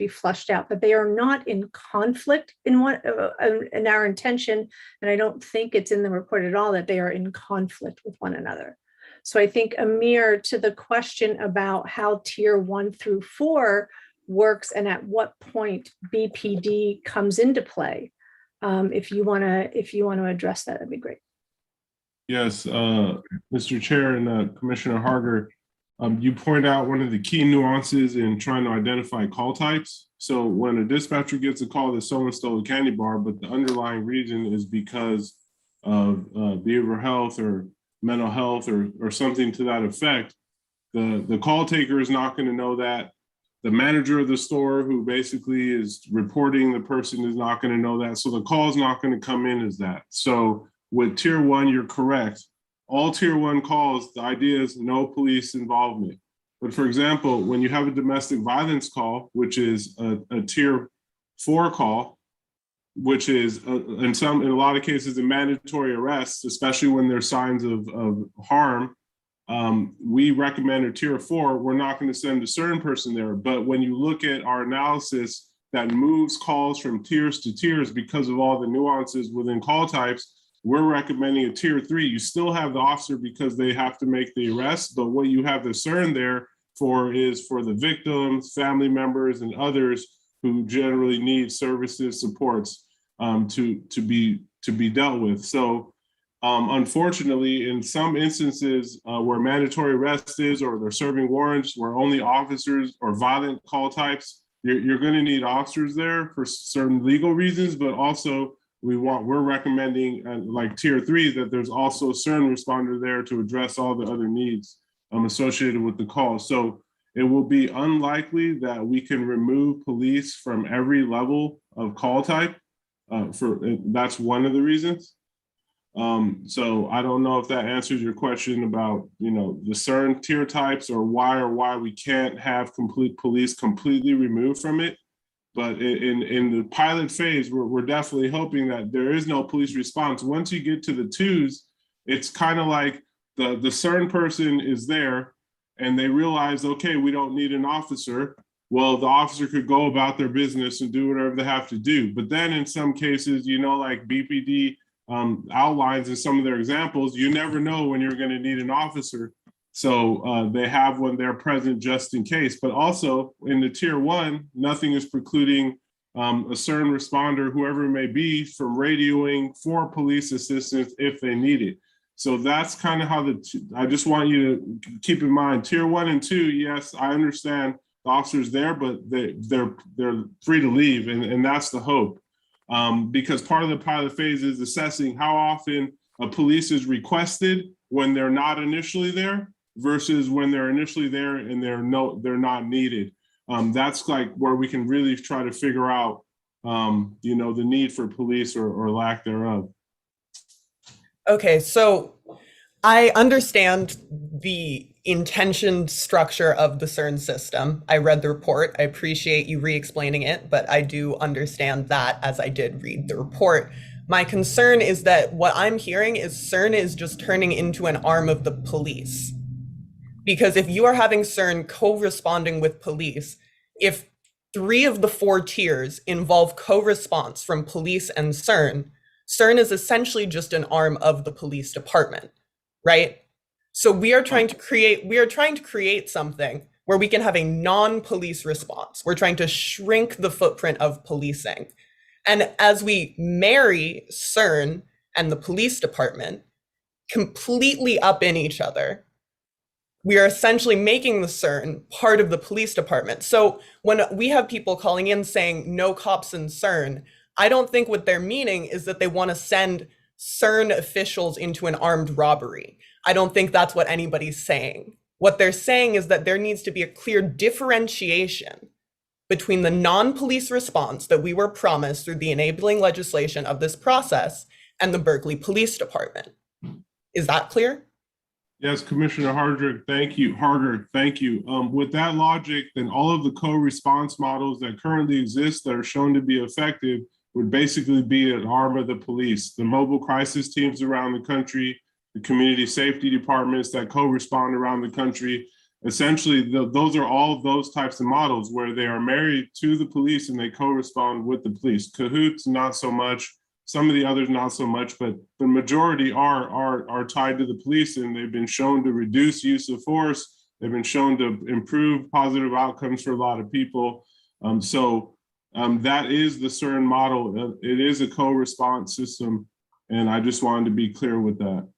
flushed out, but they are not in conflict in our intention. And I don't think it's in the report at all that they are in conflict with one another. So I think, Amir, to the question about how tier 1 through 4 works and at what point BPD comes into play, if you want to address that, that'd be great. Yes, Mr. Chair and Commissioner Harger, you point out one of the key nuances in trying to identify call types. So when a dispatcher gets a call that someone stole a candy bar, but the underlying reason is because of behavioral health or mental health or something to that effect, the call taker is not going to know that. The manager of the store who basically is reporting the person is not going to know that. So the call is not going to come in as that. So with tier 1, you're correct. All tier 1 calls, the idea is no police involvement. But for example, when you have a domestic violence call, which is a tier 4 call, which is in a lot of cases a mandatory arrest, especially when there's signs of harm, we recommend a tier 4. We're not going to send a CERN person there. But when you look at our analysis that moves calls from tiers to tiers because of all the nuances within call types, we're recommending a tier 3. You still have the officer because they have to make the arrest, but what you have the CERN there for is for the victims, family members, and others who generally need services, supports to be dealt with. So unfortunately, in some instances where mandatory arrest is, or they're serving warrants where only officers or violent call types, you're going to need officers there for certain legal reasons, but also we're recommending like tier 3 that there's also a CERN responder there to address all the other needs associated with the call. So it will be unlikely that we can remove police from every level of call type. That's one of the reasons. So I don't know if that answers your question about, the CERN tier types or why we can't have complete police completely removed from it. But in the pilot phase, we're definitely hoping that there is no police response. Once you get to the 2s, it's kind of like the CERN person is there and they realize, okay, we don't need an officer. Well, the officer could go about their business and do whatever they have to do. But then in some cases, like BPD outlines in some of their examples, you never know when you're going to need an officer. So they have one there present just in case. But also in the tier 1, nothing is precluding a CERN responder, whoever it may be, from radioing for police assistance if they need it. So that's kind of how I just want you to keep in mind, tier 1 and 2, yes, I understand the officers there, but they're free to leave, and that's the hope. Because part of the pilot phase is assessing how often a police is requested when they're not initially there versus when they're initially there and they're not needed. That's like where we can really try to figure out, the need for police or lack thereof. Okay, so I understand the intentioned structure of the CERN system. I read the report. I appreciate you re-explaining it, but I do understand that as I did read the report. My concern is that what I'm hearing is CERN is just turning into an arm of the police. Because if you are having CERN co-responding with police, if 3 of the 4 tiers involve co-response from police and CERN, CERN is essentially just an arm of the police department, right? So we are trying to create something where we can have a non-police response. We're trying to shrink the footprint of policing. And as we marry CERN and the police department completely up in each other, we are essentially making the CERN part of the police department. So when we have people calling in saying no cops in CERN, I don't think what they're meaning is that they want to send CERN officials into an armed robbery. I don't think that's what anybody's saying. What they're saying is that there needs to be a clear differentiation between the non-police response that we were promised through the enabling legislation of this process and the Berkeley Police Department. Is that clear? Yes, Commissioner Harder, thank you. With that logic, then all of the co-response models that currently exist that are shown to be effective would basically be an arm of the police. The mobile crisis teams around the country, the community safety departments that co-respond around the country. Essentially, those are all of those types of models where they are married to the police and they co-respond with the police. Cahoots, not so much. Some of the others, not so much, but the majority are tied to the police, and they've been shown to reduce use of force. They've been shown to improve positive outcomes for a lot of people. That is the CERN model. It is a co-response system, and I just wanted to be clear with that.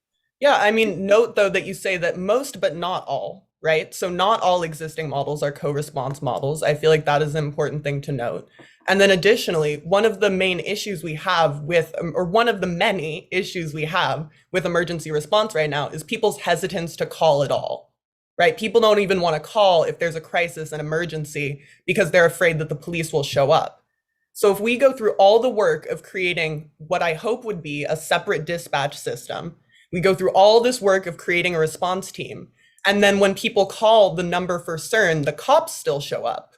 Yeah, I mean, note though that you say that most, but not all, right? So not all existing models are co-response models. I feel like that is an important thing to note. And then additionally, one of the main issues we have with, or one of the many issues we have with emergency response right now is people's hesitance to call at all, right? People don't even want to call if there's a crisis, an emergency, because they're afraid that the police will show up. So if we go through all the work of creating what I hope would be a separate dispatch system, we go through all this work of creating a response team, and then when people call the number for CERN, the cops still show up.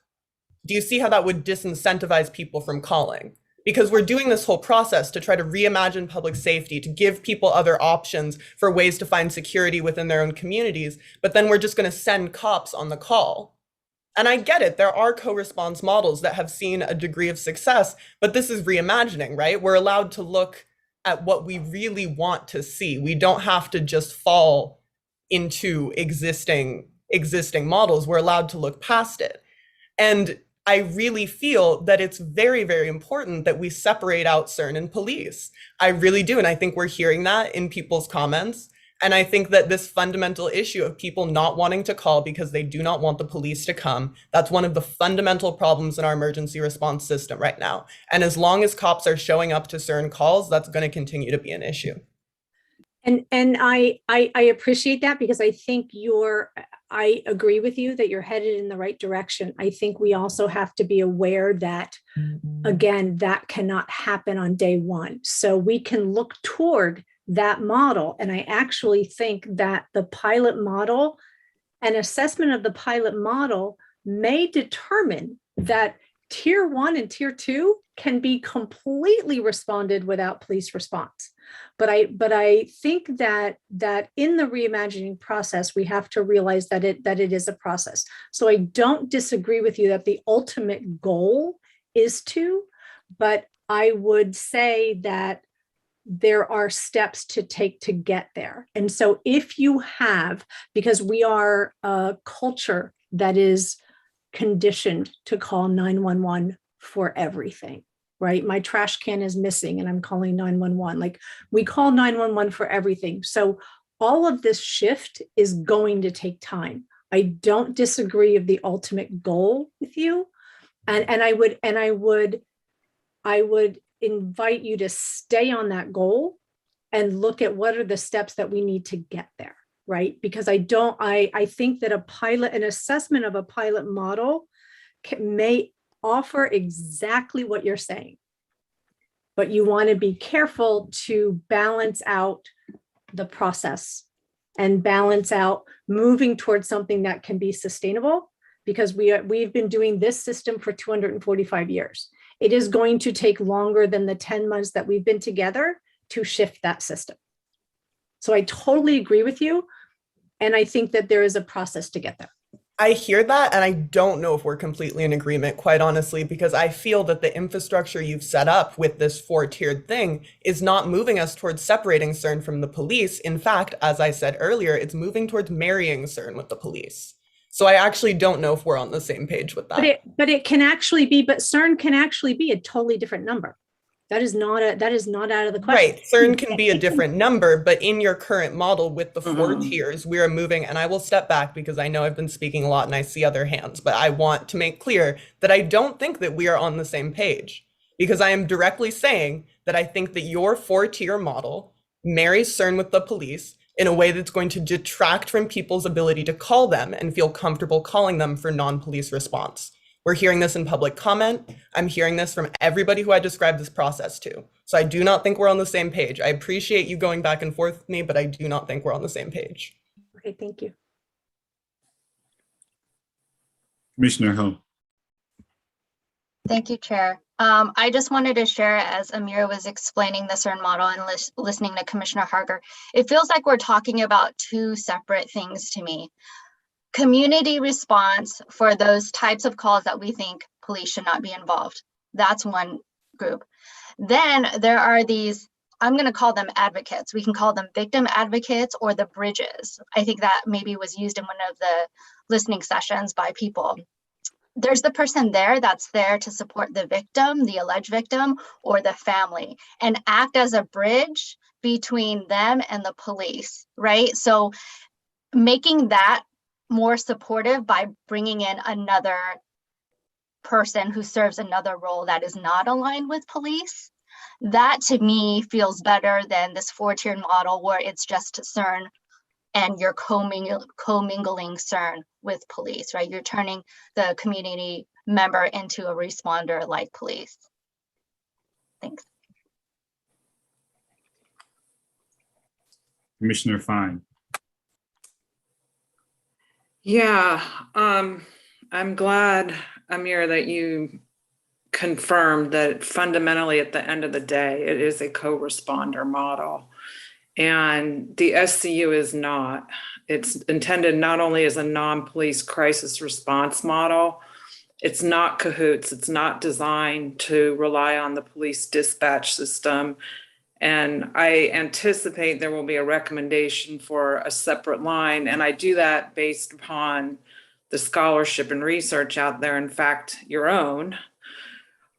Do you see how that would disincentivize people from calling? Because we're doing this whole process to try to reimagine public safety, to give people other options for ways to find security within their own communities, but then we're just going to send cops on the call. And I get it, there are co-response models that have seen a degree of success, but this is reimagining, right? We're allowed to look at what we really want to see. We don't have to just fall into existing models. We're allowed to look past it. And I really feel that it's very, very important that we separate out CERN and police. I really do. And I think we're hearing that in people's comments. And I think that this fundamental issue of people not wanting to call because they do not want the police to come, that's one of the fundamental problems in our emergency response system right now. And as long as cops are showing up to CERN calls, that's going to continue to be an issue. And I appreciate that, because I think I agree with you that you're headed in the right direction. I think we also have to be aware that, again, that cannot happen on day one. So we can look toward that model. And I actually think that the pilot model, an assessment of the pilot model, may determine that tier 1 and tier 2 can be completely responded without police response. But I think that in the reimagining process, we have to realize that it is a process. So I don't disagree with you that the ultimate goal is to, but I would say that there are steps to take to get there. And so if you have, because we are a culture that is conditioned to call 911 for everything, right? My trash can is missing and I'm calling 911. Like, we call 911 for everything. So all of this shift is going to take time. I don't disagree of the ultimate goal with you. And I would invite you to stay on that goal and look at what are the steps that we need to get there, right? Because I think that an assessment of a pilot model may offer exactly what you're saying, but you want to be careful to balance out the process and balance out moving towards something that can be sustainable, because we've been doing this system for 245 years. It is going to take longer than the 10 months that we've been together to shift that system. So I totally agree with you. And I think that there is a process to get there. I hear that, and I don't know if we're completely in agreement, quite honestly, because I feel that the infrastructure you've set up with this four-tiered thing is not moving us towards separating CERN from the police. In fact, as I said earlier, it's moving towards marrying CERN with the police. So I actually don't know if we're on the same page with that. But CERN can actually be a totally different number. That is not out of the question. Right, CERN can be a different number, but in your current model with the four Mhm. tiers, we are moving, and I will step back because I know I've been speaking a lot and I see other hands, but I want to make clear that I don't think that we are on the same page, because I am directly saying that I think that your four-tier model marries CERN with the police in a way that's going to detract from people's ability to call them and feel comfortable calling them for non-police response. We're hearing this in public comment. I'm hearing this from everybody who I described this process to. So I do not think we're on the same page. I appreciate you going back and forth with me, but I do not think we're on the same page. Okay, thank you. Commissioner Ho. Thank you, Chair. I just wanted to share, as Amir was explaining the CERN model and listening to Commissioner Harger, it feels like we're talking about two separate things to me. Community response for those types of calls that we think police should not be involved. That's one group. Then there are these, I'm going to call them advocates. We can call them victim advocates or the bridges. I think that maybe was used in one of the listening sessions by people. There's the person there that's there to support the victim, the alleged victim, or the family, and act as a bridge between them and the police, right? So making that more supportive by bringing in another person who serves another role that is not aligned with police, that to me feels better than this four-tiered model where it's just CERN and you're commingling CERN with police, right? You're turning the community member into a responder like police. Thanks. Commissioner Fine. Yeah, I'm glad, Amir, that you confirmed that fundamentally at the end of the day, it is a co-responder model. And the SCU is not. It's intended not only as a non-police crisis response model, it's not cahoots. It's not designed to rely on the police dispatch system. And I anticipate there will be a recommendation for a separate line. And I do that based upon the scholarship and research out there, in fact, your own.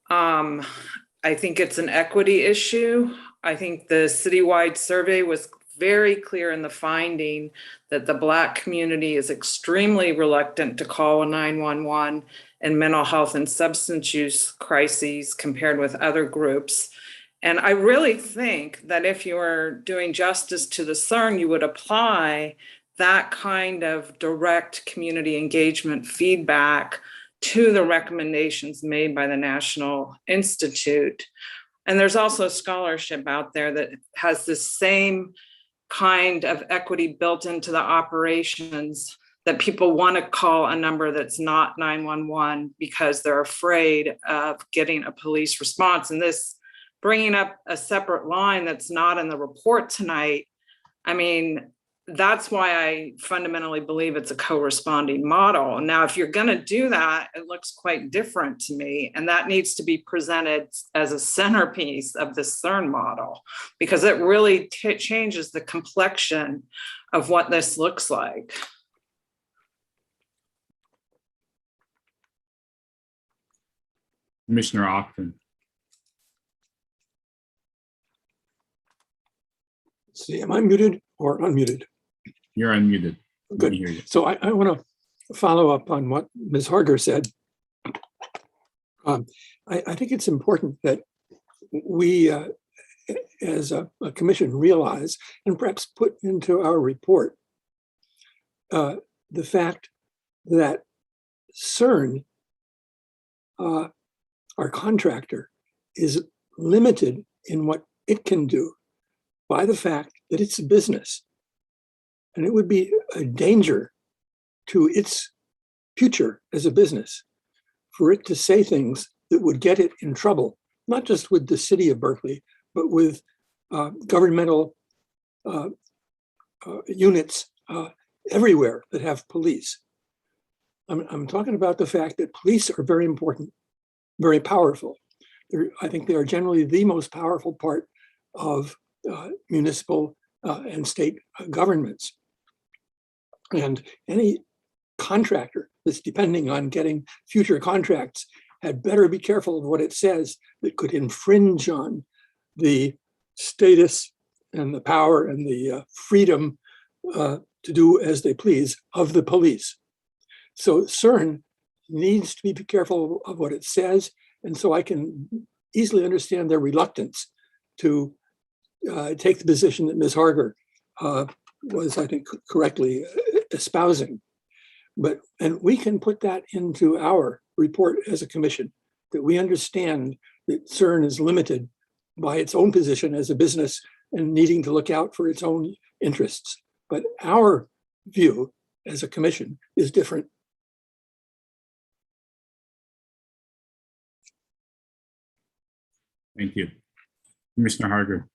I think it's an equity issue. I think the Citywide survey was very clear in the finding that the Black community is extremely reluctant to call a 911 in mental health and substance use crises compared with other groups. And I really think that if you were doing justice to the CERN, you would apply that kind of direct community engagement feedback to the recommendations made by the National Institute. And there's also scholarship out there that has the same kind of equity built into the operations, that people want to call a number that's not 911 because they're afraid of getting a police response. And this bringing up a separate line that's not in the report tonight, I mean, that's why I fundamentally believe it's a co-responding model. Now, if you're going to do that, it looks quite different to me. And that needs to be presented as a centerpiece of the CERN model, because it really changes the complexion of what this looks like. Commissioner Ogden. See, am I muted or unmuted? You're unmuted. Good. We hear you. So I want to follow up on what Ms. Harger said. I think it's important that we, as a commission, realize and perhaps put into our report the fact that CERN, our contractor, is limited in what it can do by the fact that it's a business. And it would be a danger to its future as a business for it to say things that would get it in trouble, not just with the city of Berkeley, but with governmental units everywhere that have police. I'm talking about the fact that police are very important, very powerful. I think they are generally the most powerful part of municipal and state governments. And any contractor that's depending on getting future contracts had better be careful of what it says that could infringe on the status and the power and the freedom to do as they please of the police. So CERN needs to be careful of what it says. And so I can easily understand their reluctance to take the position that Ms. Harger was, I think, correctly espousing. And we can put that into our report as a commission, that we understand that CERN is limited by its own position as a business and needing to look out for its own interests. But our view as a commission is different. Thank you. Commissioner Harger.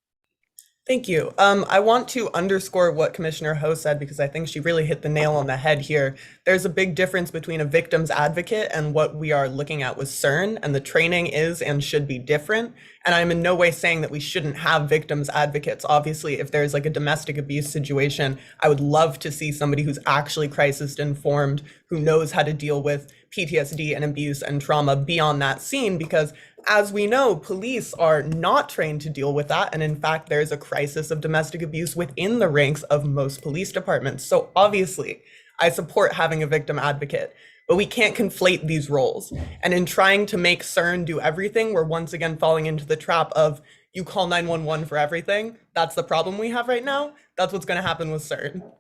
Thank you. I want to underscore what Commissioner Ho said, because I think she really hit the nail on the head here. There's a big difference between a victim's advocate and what we are looking at with CERN, and the training is and should be different. And I'm in no way saying that we shouldn't have victims advocates. Obviously, if there's like a domestic abuse situation, I would love to see somebody who's actually crisis informed, who knows how to deal with PTSD and abuse and trauma be on that scene, because as we know, police are not trained to deal with that. And in fact, there's a crisis of domestic abuse within the ranks of most police departments. So obviously, I support having a victim advocate, but we can't conflate these roles. And in trying to make CERN do everything, we're once again falling into the trap of you call 911 for everything. That's the problem we have right now. That's what's going to happen with CERN,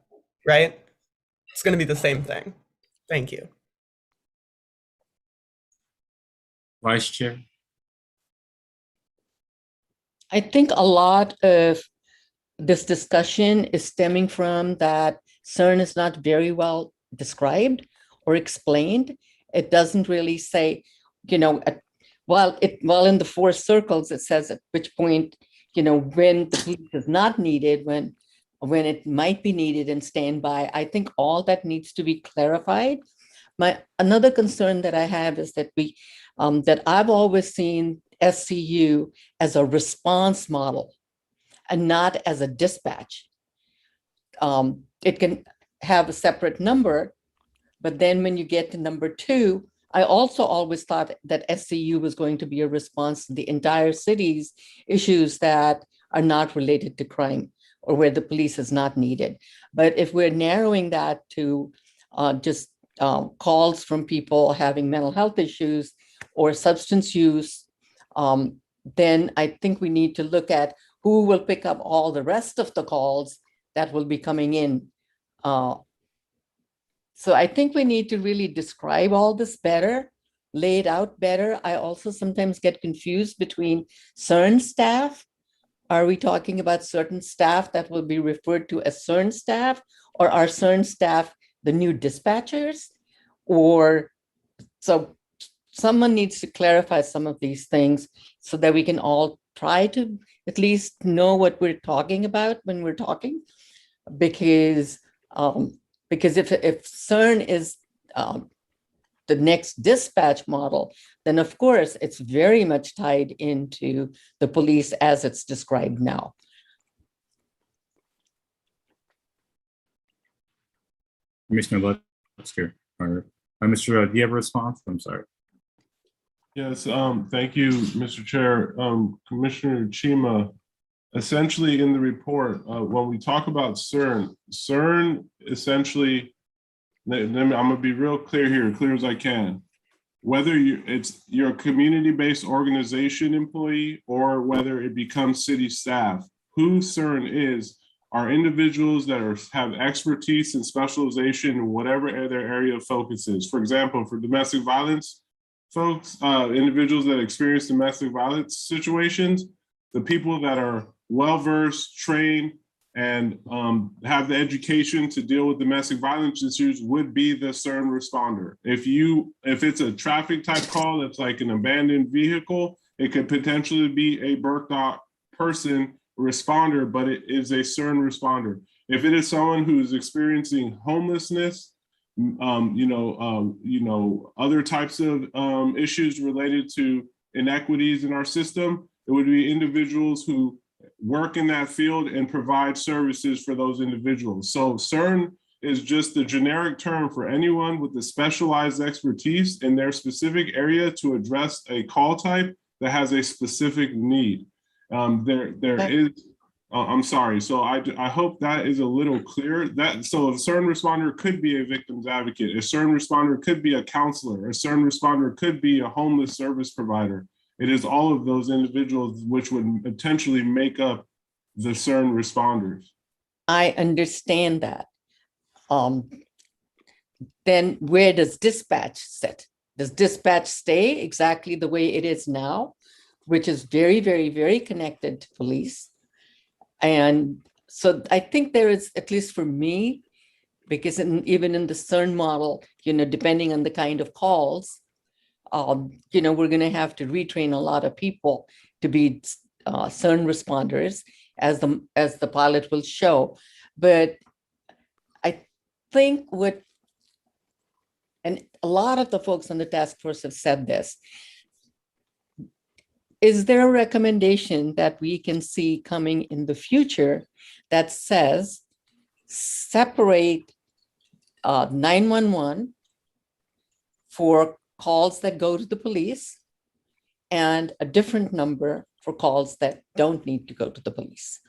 right? It's going to be the same thing. Thank you. Vice Chair. I think a lot of this discussion is stemming from that CERN is not very well described or explained. It doesn't really say, while in the 4 circles, it says at which point, when the police is not needed, when it might be needed and standby. I think all that needs to be clarified. Another concern that I have is that that I've always seen SCU as a response model and not as a dispatch. It can have a separate number, but then when you get to number 2, I also always thought that SCU was going to be a response to the entire city's issues that are not related to crime or where the police is not needed. But if we're narrowing that to just calls from people having mental health issues or substance use, then I think we need to look at who will pick up all the rest of the calls that will be coming in. So I think we need to really describe all this better, lay it out better. I also sometimes get confused between CERN staff. Are we talking about certain staff that will be referred to as CERN staff, or are CERN staff the new dispatchers? So someone needs to clarify some of these things so that we can all try to at least know what we're talking about when we're talking. Because if CERN is the next dispatch model, then of course it's very much tied into the police as it's described now. Commissioner Lutzker, Mr. Do you have a response? I'm sorry. Yes, thank you, Mr. Chair. Commissioner Chima, essentially in the report, when we talk about CERN essentially, I'm gonna be real clear here, clear as I can. Whether you're a community-based organization employee or whether it becomes city staff, who CERN is are individuals that have expertise and specialization in whatever their area of focus is. For example, for domestic violence folks, individuals that experience domestic violence situations, the people that are well-versed, trained, and have the education to deal with domestic violence issues would be the CERN responder. If it's a traffic type call, it's like an abandoned vehicle, it could potentially be a Burke person responder, but it is a CERN responder. If it is someone who's experiencing homelessness, other types of issues related to inequities in our system. It would be individuals who work in that field and provide services for those individuals. So CERN is just the generic term for anyone with the specialized expertise in their specific area to address a call type that has a specific need. I'm sorry. So I hope that is a little clear. So a CERN responder could be a victim's advocate. A CERN responder could be a counselor. A CERN responder could be a homeless service provider. It is all of those individuals which would potentially make up the CERN responders. I understand that. Then where does dispatch sit? Does dispatch stay exactly the way it is now, which is very, very, very connected to police? And so I think there is, at least for me, because even in the CERN model, depending on the kind of calls, we're going to have to retrain a lot of people to be CERN responders, as the pilot will show. But I think and a lot of the folks on the task force have said this, is there a recommendation that we can see coming in the future that says separate 911 for calls that go to the police and a different number for calls that don't need to go to the police?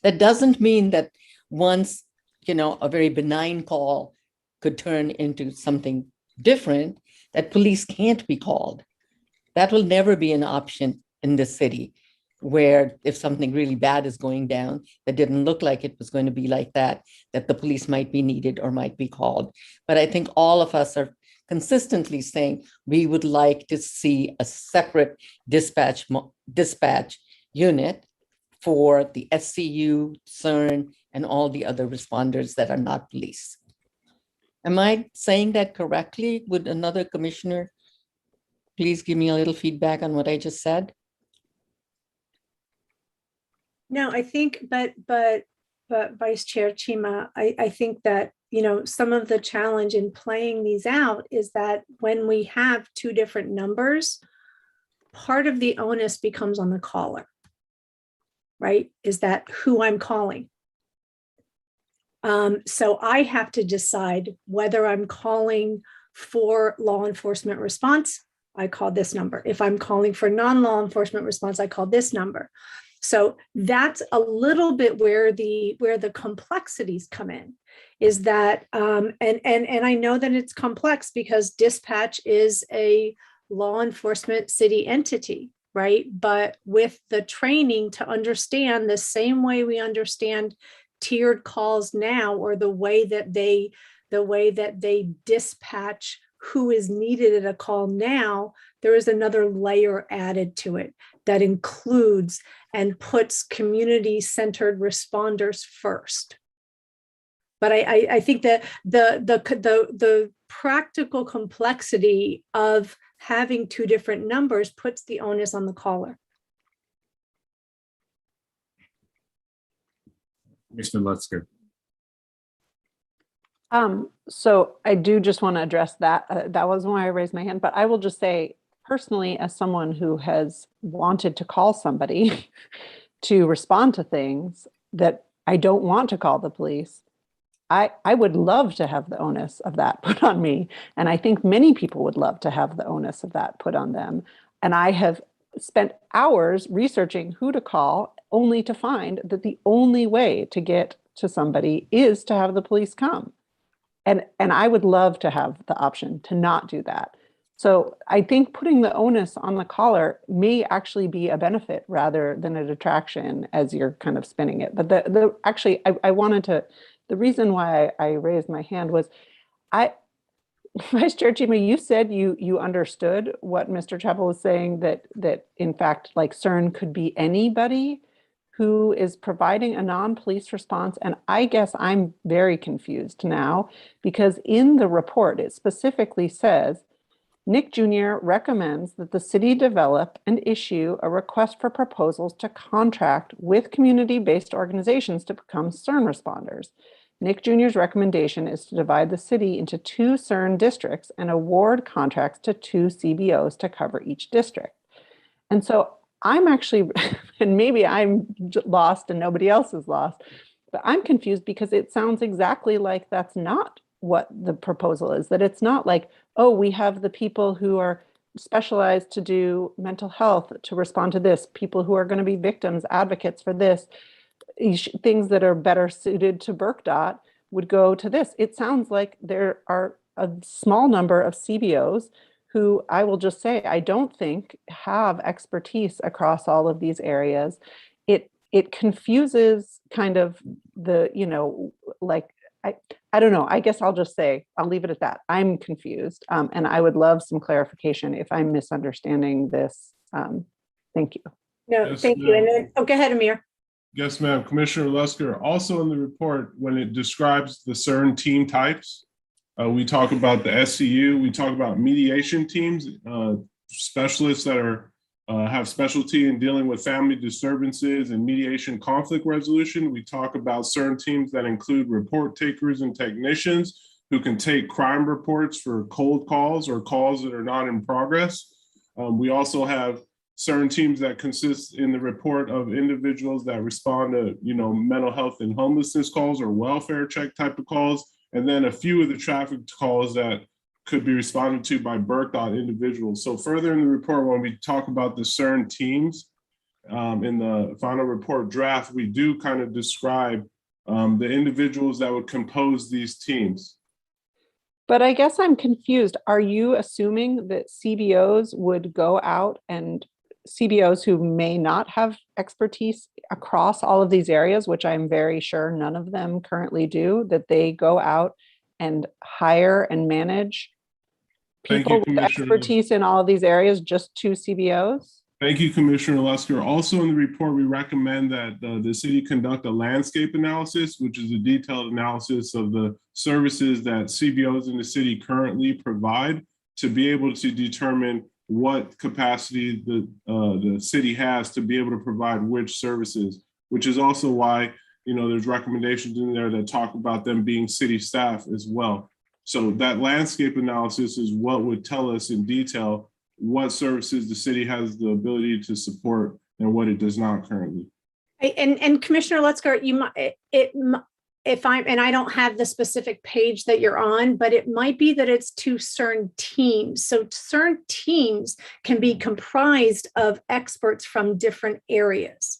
That doesn't mean that once, a very benign call could turn into something different, that police can't be called. That will never be an option in this city, where if something really bad is going down that didn't look like it was going to be like that the police might be needed or might be called. But I think all of us are consistently saying we would like to see a separate dispatch unit for the SCU, CERN, and all the other responders that are not police. Am I saying that correctly? Would another commissioner please give me a little feedback on what I just said? No, I think, but Vice Chair Chima, I think that, some of the challenge in playing these out is that when we have two different numbers, part of the onus becomes on the caller, right? Is that who I'm calling? So I have to decide whether I'm calling for law enforcement response, I call this number. If I'm calling for non-law enforcement response, I call this number. So that's a little bit where the complexities come in, is that, and I know that it's complex because dispatch is a law enforcement city entity, right? But with the training to understand the same way we understand tiered calls now, or the way that they dispatch who is needed at a call now, there is another layer added to it that includes and puts community-centered responders first. But I think that the practical complexity of having two different numbers puts the onus on the caller. Mr. Lutzker. So I do just want to address that. That wasn't why I raised my hand, but I will just say, personally, as someone who has wanted to call somebody to respond to things that I don't want to call the police, I would love to have the onus of that put on me. And I think many people would love to have the onus of that put on them. And I have spent hours researching who to call, only to find that the only way to get to somebody is to have the police come. And I would love to have the option to not do that. So I think putting the onus on the caller may actually be a benefit rather than a detraction, as you're kind of spinning it. But I wanted to, the reason why I raised my hand was, Vice Chair Chima, you said you understood what Mr. Chappell was saying, that in fact, like CERN could be anybody who is providing a non-police response. And I guess I'm very confused now, because in the report, it specifically says, Nick Jr. recommends that the city develop and issue a request for proposals to contract with community-based organizations to become CERN responders. Nick Jr.'s recommendation is to divide the city into 2 CERN districts and award contracts to 2 CBOs to cover each district. And so I'm actually, and maybe I'm lost and nobody else is lost, but I'm confused because it sounds exactly like that's not what the proposal is, that it's not like, oh, we have the people who are specialized to do mental health to respond to this, people who are going to be victims, advocates for this, things that are better suited to BERCDOT would go to this. It sounds like there are a small number of CBOs who, I will just say, I don't think have expertise across all of these areas. It confuses kind of the, like, I don't know. I guess I'll just say, I'll leave it at that. I'm confused. And I would love some clarification if I'm misunderstanding this. Thank you. No, Yes, thank you. And then, go ahead, Amir. Yes, ma'am. Commissioner Lusker, also in the report, when it describes the CERN team types, we talk about the SCU, we talk about mediation teams, specialists that are have specialty in dealing with family disturbances and mediation conflict resolution. We talk about CERN teams that include report takers and technicians who can take crime reports for cold calls or calls that are not in progress. We also have CERN teams that consist in the report of individuals that respond to, mental health and homelessness calls or welfare check type of calls, and then a few of the traffic calls that could be responded to by BERCDOT individuals. So further in the report, when we talk about the CERN teams, in the final report draft, we do kind of describe the individuals that would compose these teams. But I guess I'm confused. Are you assuming that CBOs would go out, and CBOs who may not have expertise across all of these areas, which I'm very sure none of them currently do, that they go out and hire and manage people with expertise in all of these areas, just 2 CBOs? Thank you, Commissioner Lusker. Also in the report, we recommend that the city conduct a landscape analysis, which is a detailed analysis of the services that CBOs in the city currently provide, to be able to determine what capacity the city has to be able to provide which services, which is also why, there's recommendations in there that talk about them being city staff as well. So that landscape analysis is what would tell us in detail what services the city has the ability to support and what it does not currently. And Commissioner Lutzker, I don't have the specific page that you're on, but it might be that it's 2 CERN teams. So CERN teams can be comprised of experts from different areas,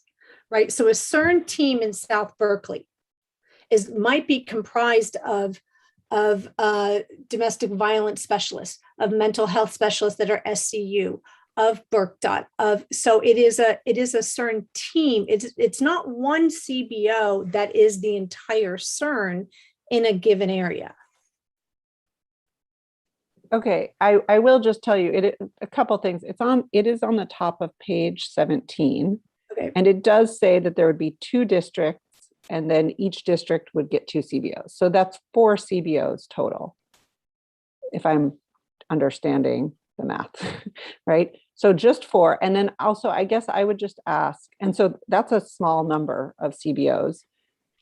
right? So a CERN team in South Berkeley might be comprised of domestic violence specialists, of mental health specialists that are SCU, of BERCDOT, so it is a CERN team. It's not one CBO that is the entire CERN in a given area. Okay, I will just tell you a couple things. It is on the top of page 17. Okay. And it does say that there would be 2 districts, and then each district would get 2 CBOs. So that's 4 CBOs total, if I'm understanding the math, right? So just 4. And then also, I guess I would just ask, and so that's a small number of CBOs.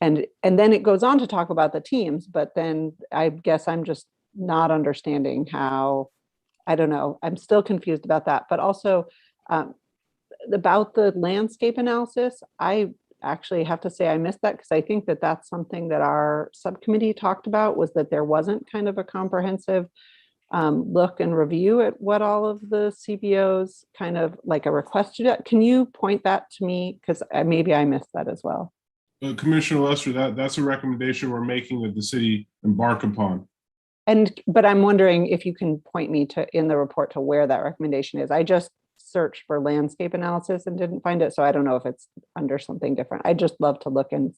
And then it goes on to talk about the teams, but then I guess I'm just not understanding how, I don't know, I'm still confused about that. But also about the landscape analysis, I actually have to say I missed that, because I think that that's something that our subcommittee talked about, was that there wasn't kind of a comprehensive look and review at what all of the CBOs kind of like a request to do. Can you point that to me? Because maybe I missed that as well. Commissioner Lester, that's a recommendation we're making that the city embark upon. But I'm wondering if you can point me to in the report to where that recommendation is. I just searched for landscape analysis and didn't find it. So I don't know if it's under something different. I'd just love to look and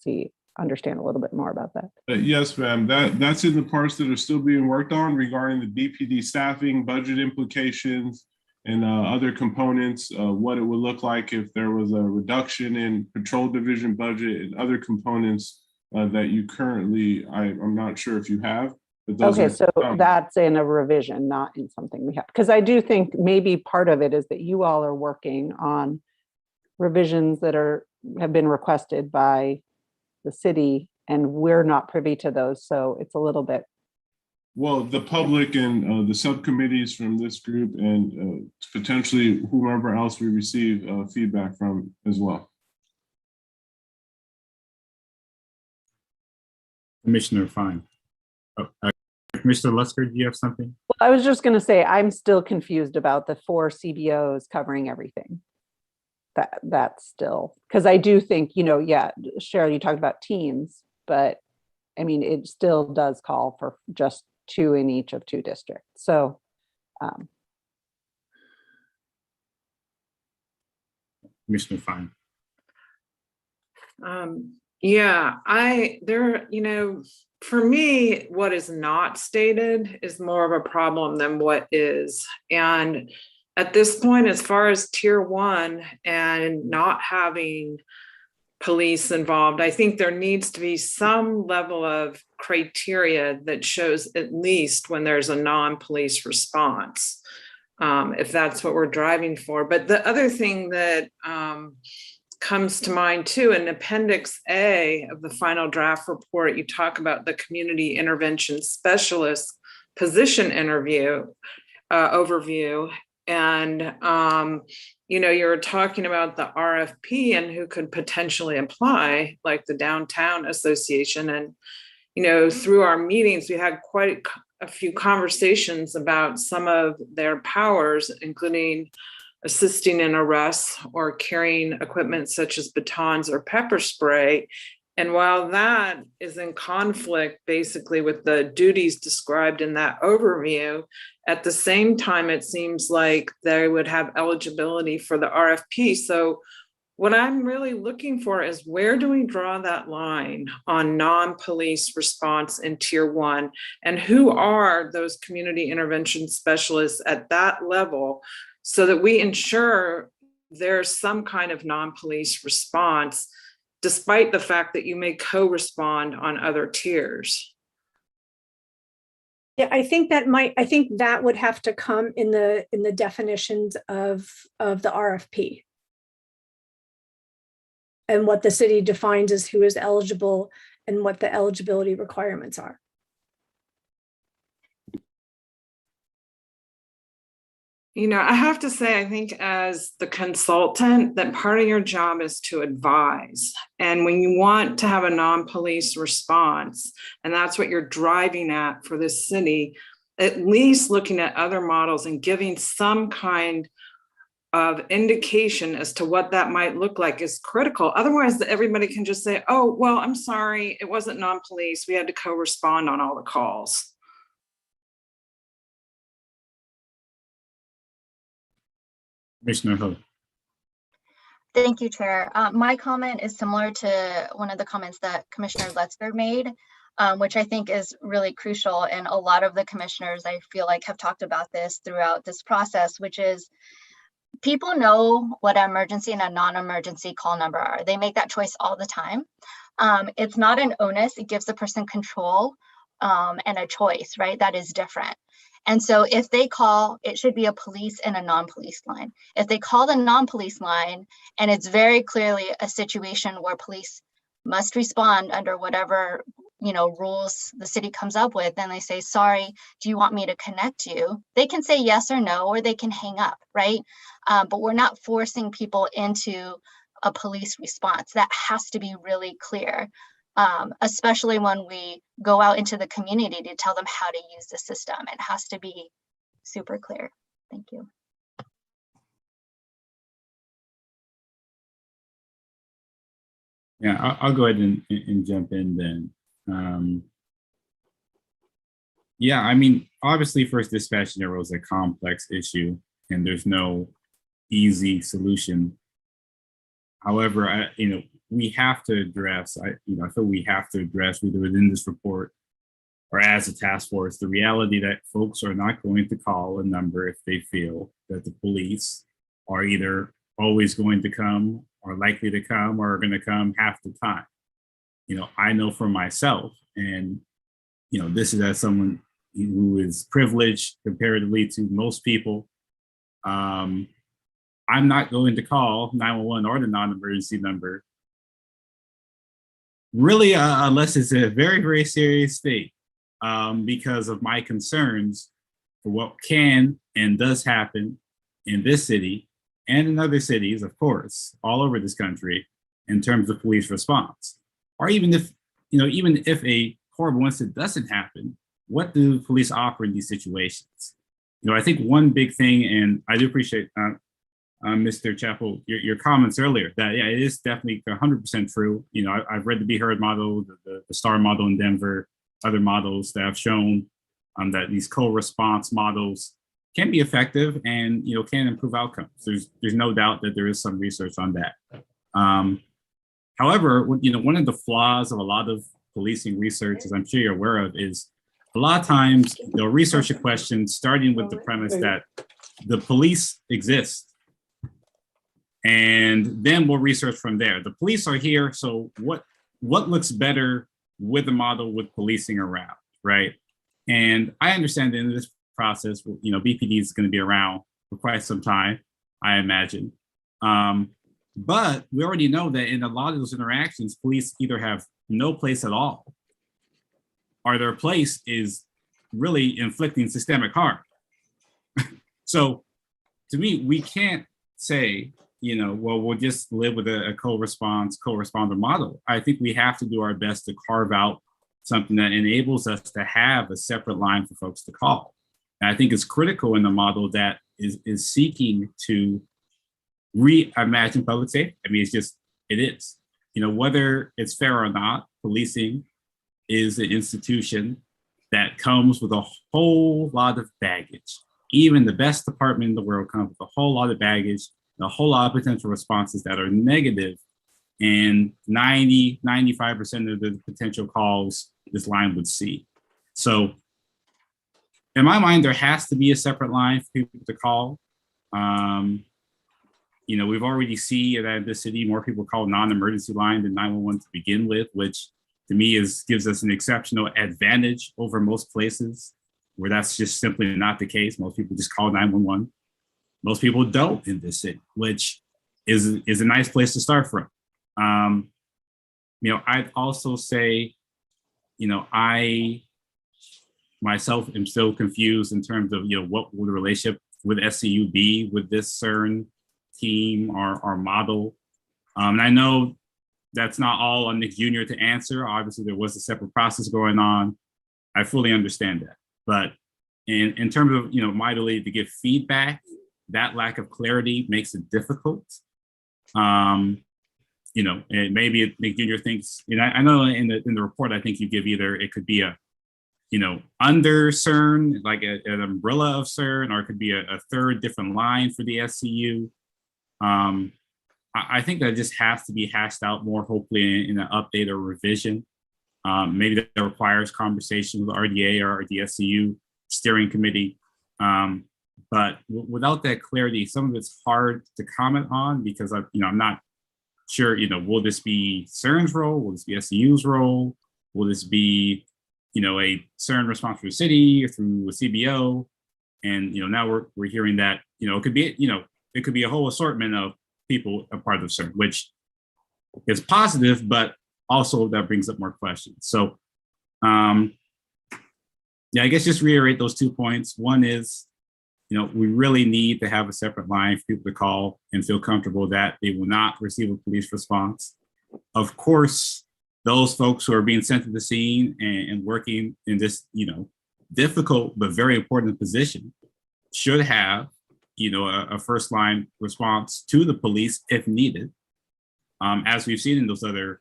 understand a little bit more about that. Yes, ma'am. That's in the parts that are still being worked on regarding the BPD staffing, budget implications, and other components, what it would look like if there was a reduction in patrol division budget and other components that you currently, I'm not sure if you have. Okay, so that's in a revision, not in something we have. Because I do think maybe part of it is that you all are working on revisions that have been requested by the city and we're not privy to those. So it's a little bit. Well, the public and the subcommittees from this group and potentially whomever else we receive feedback from as well. Commissioner Fine. Commissioner Lusker, do you have something? Well, I was just going to say, I'm still confused about the 4 CBOs covering everything. That's still, because I do think, yeah, Cheryl, you talked about teams, but I mean, it still does call for just 2 in each of 2 districts. So, Commissioner Fine. For me, what is not stated is more of a problem than what is. And at this point, as far as tier 1 and not having police involved, I think there needs to be some level of criteria that shows at least when there's a non-police response, if that's what we're driving for. But the other thing that comes to mind too, in Appendix A of the final draft report, you talk about the community intervention specialist position overview. And, you're talking about the RFP and who could potentially apply, like the Downtown Association. And, through our meetings, we had quite a few conversations about some of their powers, including assisting in arrests or carrying equipment such as batons or pepper spray. And while that is in conflict basically with the duties described in that overview, at the same time, it seems like they would have eligibility for the RFP. So what I'm really looking for is, where do we draw that line on non-police response in tier 1? And who are those community intervention specialists at that level, so that we ensure there's some kind of non-police response, despite the fact that you may co-respond on other tiers? Yeah, I think that would have to come in the definitions of the RFP. And what the city defines as who is eligible and what the eligibility requirements are. I have to say, I think as the consultant, that part of your job is to advise. And when you want to have a non-police response, and that's what you're driving at for this city, at least looking at other models and giving some kind of indication as to what that might look like is critical. Otherwise, everybody can just say, oh, well, I'm sorry, it wasn't non-police. We had to co-respond on all the calls. Commissioner Hill. Thank you, Chair. My comment is similar to one of the comments that Commissioner Letzger made, which I think is really crucial. And a lot of the commissioners, I feel like, have talked about this throughout this process, which is people know what an emergency and a non-emergency call number are. They make that choice all the time. It's not an onus. It gives the person control and a choice, right? That is different. And so if they call, it should be a police and a non-police line. If they call the non-police line and it's very clearly a situation where police must respond under whatever rules the city comes up with, and they say, sorry, do you want me to connect you? They can say yes or no, or they can hang up, right? But we're not forcing people into a police response. That has to be really clear. Especially when we go out into the community to tell them how to use the system. It has to be super clear. Thank you. Yeah, I'll go ahead and jump in then. Yeah, I mean, obviously first dispatch narrow is a complex issue and there's no easy solution. However, we have to address, I feel we have to address either within this report or as a task force, the reality that folks are not going to call a number if they feel that the police are either always going to come or likely to come or are going to come half the time. I know for myself, and this is as someone who is privileged comparatively to most people, I'm not going to call 911 or the non-emergency number really, unless it's a very, very serious thing, because of my concerns for what can and does happen in this city and in other cities, of course, all over this country in terms of police response. Or even if, even if a horrible incident doesn't happen, what do police offer in these situations? I think one big thing, and I do appreciate Mr. Chappell, your comments earlier, that yeah, it is definitely 100% true. I've read the Be Heard model, the STAR model in Denver, other models that have shown that these co-response models can be effective and can improve outcomes. There's no doubt that there is some research on that. However, one of the flaws of a lot of policing research, as I'm sure you're aware of, is a lot of times they'll research a question starting with the premise that the police exist, and then we'll research from there. The police are here, so what looks better with the model with policing around, right? And I understand that in this process, BPD is going to be around for quite some time, I imagine. But we already know that in a lot of those interactions, police either have no place at all, or their place is really inflicting systemic harm. So to me, we can't say, well, we'll just live with a co-responder model. I think we have to do our best to carve out something that enables us to have a separate line for folks to call. And I think it's critical in the model that is seeking to reimagine public safety. I mean, it is. Whether it's fair or not, policing is an institution that comes with a whole lot of baggage. Even the best department in the world comes with a whole lot of baggage, and a whole lot of potential responses that are negative, and 95% of the potential calls this line would see. So in my mind, there has to be a separate line for people to call. We've already seen that in the city, more people call non-emergency line than 911 to begin with, which to me gives us an exceptional advantage over most places where that's just simply not the case. Most people just call 911. Most people don't in this city, which is a nice place to start from. I'd also say, I myself am still confused in terms of, what will the relationship with SCU be with this CERN team or model. And I know that's not all on Nick Jr. to answer. Obviously, there was a separate process going on. I fully understand that. But in terms of, my ability to give feedback, that lack of clarity makes it difficult. And maybe Nick Jr. thinks, I know in the report, I think you give either, it could be a, under CERN, like an umbrella of CERN, or it could be a third different line for the SCU. I think that just has to be hashed out more, hopefully in an update or revision. Maybe that requires conversation with RDA or the SCU steering committee. But without that clarity, some of it's hard to comment on because I'm not sure, will this be CERN's role? Will this be SCU's role? Will this be, a CERN response for the city or through a CBO? And, now we're hearing that, it could be, it could be a whole assortment of people a part of CERN, which is positive, but also that brings up more questions. So, I guess just reiterate those 2 points. One is, we really need to have a separate line for people to call and feel comfortable that they will not receive a police response. Of course, those folks who are being sent to the scene and working in this, difficult but very important position should have, a first line response to the police if needed, as we've seen in those other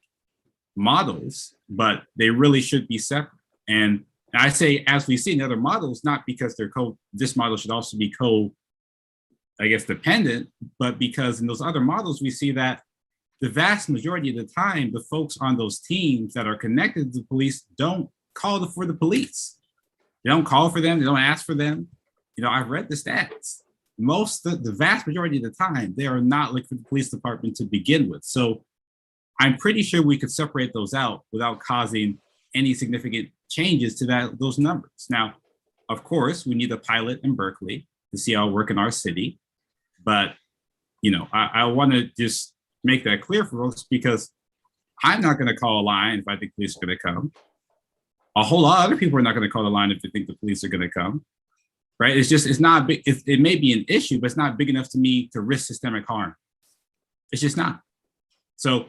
models, but they really should be separate. And I say, as we see in other models, not because this model should also be dependent, but because in those other models, we see that the vast majority of the time, the folks on those teams that are connected to the police don't call for the police. They don't call for them. They don't ask for them. I've read the stats. The vast majority of the time, they are not looking for the police department to begin with. So I'm pretty sure we could separate those out without causing any significant changes to those numbers. Now, of course, we need a pilot in Berkeley to see how it work in our city. But, I want to just make that clear for folks because I'm not going to call a line if I think police are going to come. A whole lot of other people are not going to call the line if they think the police are going to come. Right? It's not big. It may be an issue, but it's not big enough to me to risk systemic harm. It's just not. So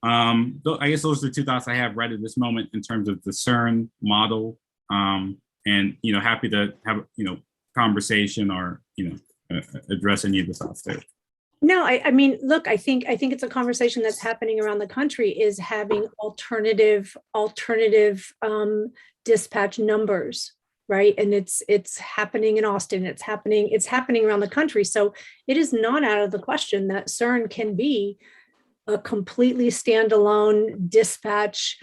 I guess those are the two thoughts I have right at this moment in terms of the CERN model. And, happy to have, conversation or, address any of the thoughts there. No, I mean, look, I think it's a conversation that's happening around the country, is having alternative dispatch numbers, right? And it's happening in Austin, it's happening around the country. So it is not out of the question that CERN can be a completely standalone dispatch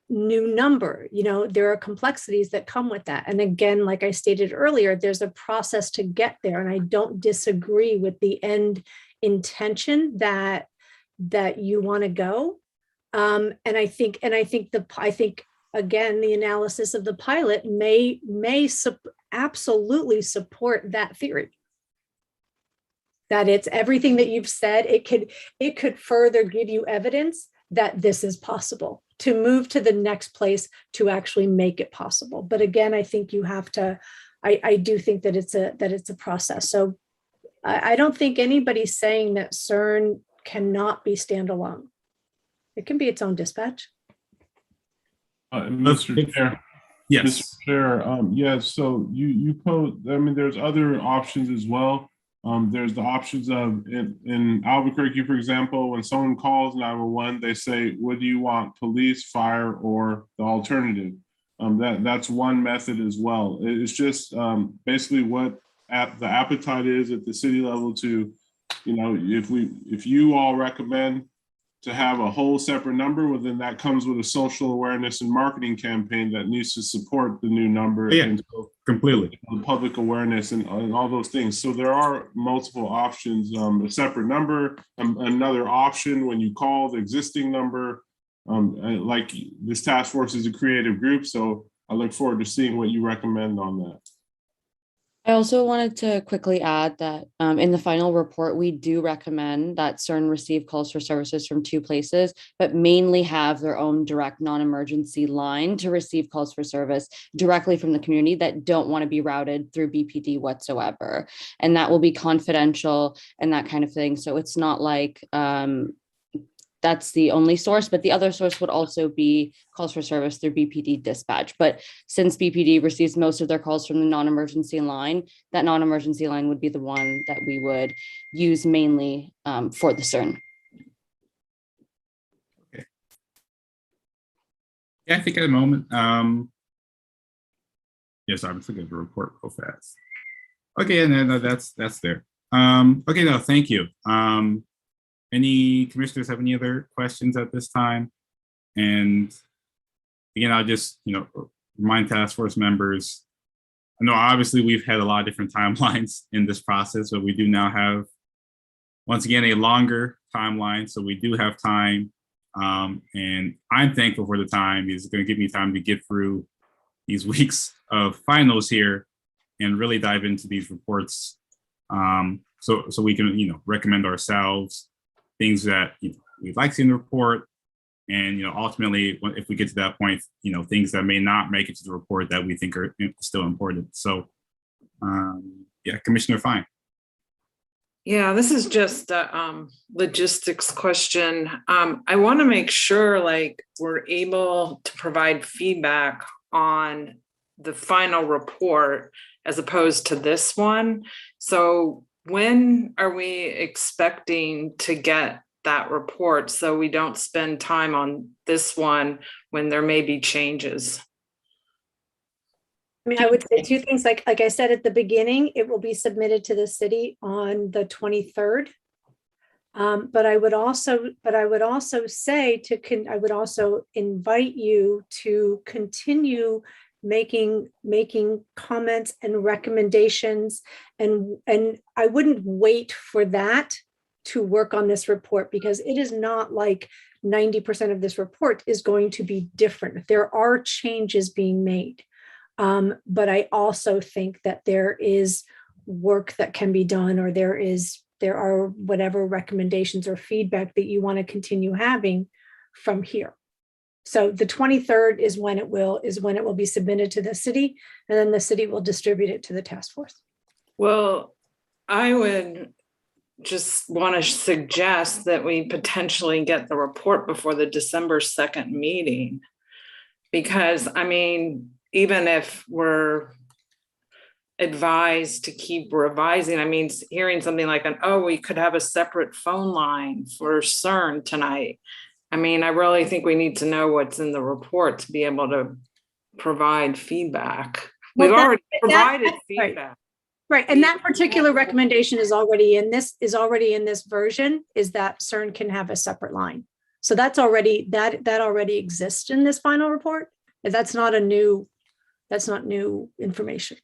new number. There are complexities that come with that. And again, like I stated earlier, there's a process to get there. And I don't disagree with the end intention that you want to go. And I think again, the analysis of the pilot may absolutely support that theory. That it's everything that you've said. It could further give you evidence that this is possible, to move to the next place to actually make it possible. But again, I think you have to. I do think that it's a process. So I don't think anybody's saying that CERN cannot be standalone. It can be its own dispatch. Mr. Chair. Yes. Mr. Chair. Yes. So you pose. I mean, there's other options as well. There's the options of in Albuquerque, for example, when someone calls 911, they say, "What do you want? Police, fire, or the alternative?" That's one method as well. It's just basically what the appetite is at the city level to, if you all recommend to have a whole separate number, well, then that comes with a social awareness and marketing campaign that needs to support the new number. Yeah, and so, completely. Public awareness and all those things. So there are multiple options, a separate number, another option when you call the existing number. Like this task force is a creative group, so I look forward to seeing what you recommend on that. I also wanted to quickly add that in the final report, we do recommend that CERN receive calls for services from two places, but mainly have their own direct non-emergency line to receive calls for service directly from the community that don't want to be routed through BPD whatsoever. And that will be confidential and that kind of thing. So it's not like that's the only source, but the other source would also be calls for service through BPD dispatch. But since BPD receives most of their calls from the non-emergency line, that non-emergency line would be the one that we would use mainly for the CERN. Okay. Yeah, I think at the moment, yes, I was looking at the report real fast. Okay, and then that's there. Okay, no, thank you. Any commissioners have any other questions at this time? And again, I'll just, remind task force members, I know obviously we've had a lot of different timelines in this process, but we do now have, once again, a longer timeline. So we do have time. And I'm thankful for the time. It's going to give me time to get through these weeks of finals here and really dive into these reports. So we can, recommend ourselves things that we'd like to see in the report, and ultimately, if we get to that point, things that may not make it to the report that we think are still important. So, yeah, Commissioner Fine. Yeah, this is just a logistics question. I want to make sure, we're able to provide feedback on the final report as opposed to this one. So, when are we expecting to get that report so we don't spend time on this one when there may be changes? I mean, I would say two things. Like I said at the beginning, it will be submitted to the city on the 23rd. But I would also say I would also invite you to continue making comments and recommendations, and I wouldn't wait for that to work on this report, because it is not like 90% of this report is going to be different. There are changes being made, but I also think that there is work that can be done, or there are whatever recommendations or feedback that you want to continue having from here. So the 23rd is when it will be submitted to the city, and then the city will distribute it to the task force. Well, I would just want to suggest that we potentially get the report before the December 2nd meeting. Because, I mean, even if we're advised to keep revising, I mean, hearing something like we could have a separate phone line for CERN tonight. I mean, I really think we need to know what's in the report to be able to provide feedback. We've already provided feedback. Right, and that particular recommendation is already in this version, is that CERN can have a separate line. So that's already, that already exists in this final report. That's not new information.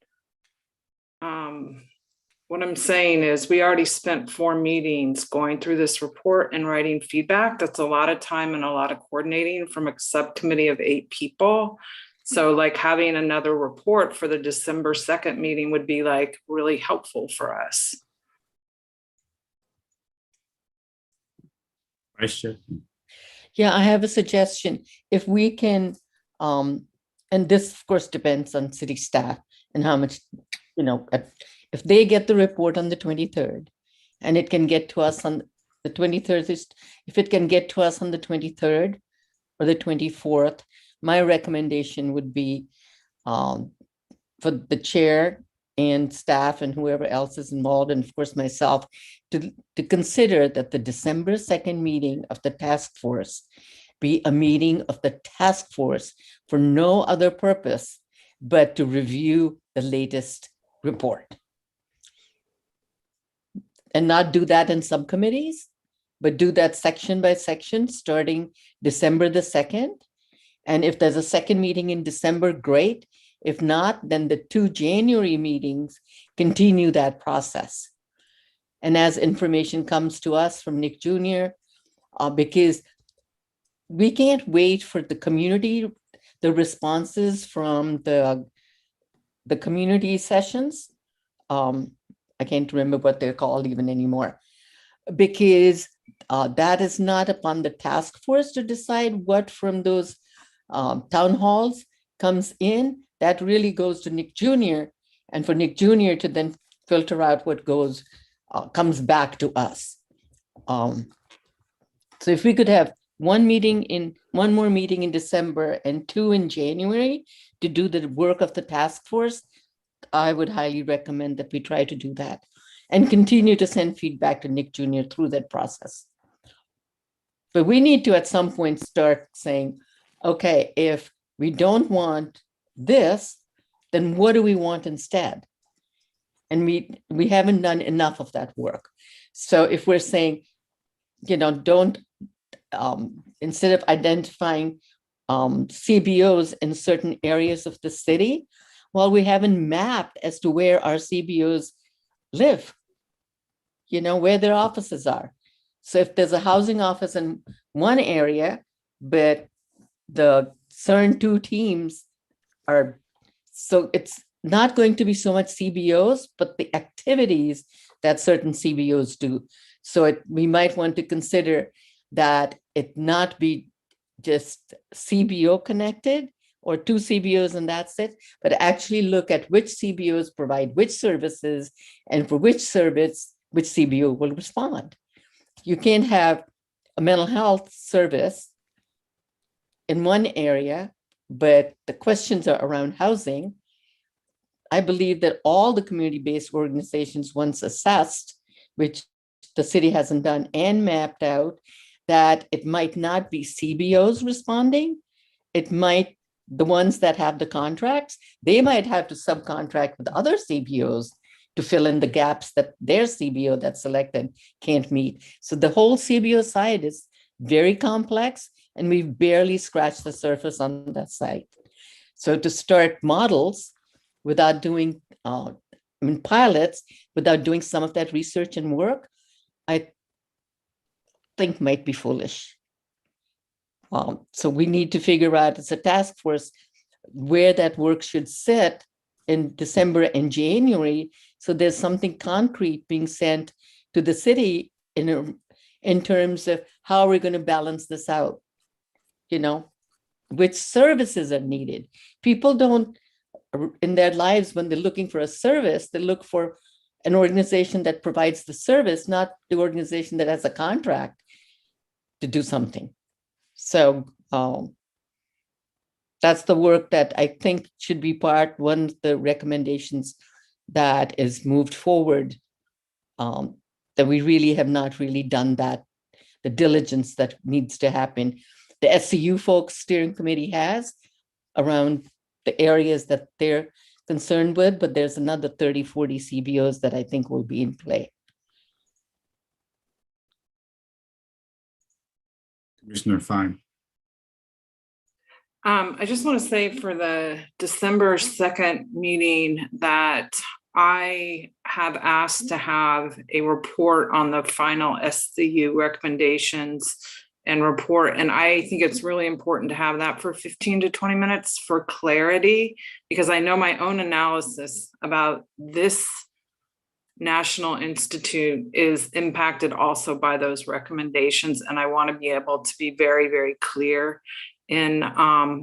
What I'm saying is we already spent 4 meetings going through this report and writing feedback. That's a lot of time and a lot of coordinating from a subcommittee of 8 people. So like having another report for the December 2nd meeting would be like really helpful for us. Vice Chair. Yeah, I have a suggestion. If we can, and this of course depends on city staff and how much, if they get the report on the 23rd and it can get to us on the 23rd, if it can get to us on the 23rd or the 24th, my recommendation would be for the chair and staff and whoever else is involved, and of course myself, to consider that the December 2nd meeting of the task force be a meeting of the task force for no other purpose but to review the latest report. And not do that in subcommittees, but do that section by section starting December the 2nd. And if there's a second meeting in December, great. If not, then the 2 January meetings continue that process. And as information comes to us from Nick Jr., because we can't wait for the community, the responses from the community sessions. I can't remember what they're called even anymore, because that is not upon the task force to decide what from those town halls comes in. That really goes to Nick Jr. and for Nick Jr. to then filter out what comes back to us. So if we could have one more meeting in December and 2 in January to do the work of the task force, I would highly recommend that we try to do that and continue to send feedback to Nick Jr. through that process. But we need to at some point start saying, okay, if we don't want this, then what do we want instead? And we haven't done enough of that work. So if we're saying, don't, instead of identifying CBOs in certain areas of the city, well, we haven't mapped as to where our CBOs live, where their offices are. So if there's a housing office in one area, but the CERN 2 teams are, so it's not going to be so much CBOs, but the activities that certain CBOs do. So we might want to consider that it not be just CBO connected or 2 CBOs and that's it, but actually look at which CBOs provide which services and for which service, which CBO will respond. You can't have a mental health service in one area, but the questions are around housing. I believe that all the community-based organizations once assessed, which the city hasn't done, and mapped out that it might not be CBOs responding. It might, the ones that have the contracts, they might have to subcontract with other CBOs to fill in the gaps that their CBO that's selected can't meet. So the whole CBO side is very complex, and we've barely scratched the surface on that side. So to start models without doing, pilots, without doing some of that research and work, I think might be foolish. So we need to figure out as a task force where that work should sit in December and January. So there's something concrete being sent to the city in terms of how we're going to balance this out. which services are needed. People don't, in their lives, when they're looking for a service, they look for an organization that provides the service, not the organization that has a contract to do something. So that's the work that I think should be one of the recommendations that is moved forward, that we really have not really done that, the diligence that needs to happen. The SCU folks steering committee has around the areas that they're concerned with, but there's another 30, 40 CBOs that I think will be in play. Commissioner Fine. I just want to say for the December 2nd meeting that I have asked to have a report on the final SCU recommendations and report. And I think it's really important to have that for 15 to 20 minutes for clarity, because I know my own analysis about this National Institute is impacted also by those recommendations. And I want to be able to be very, very clear in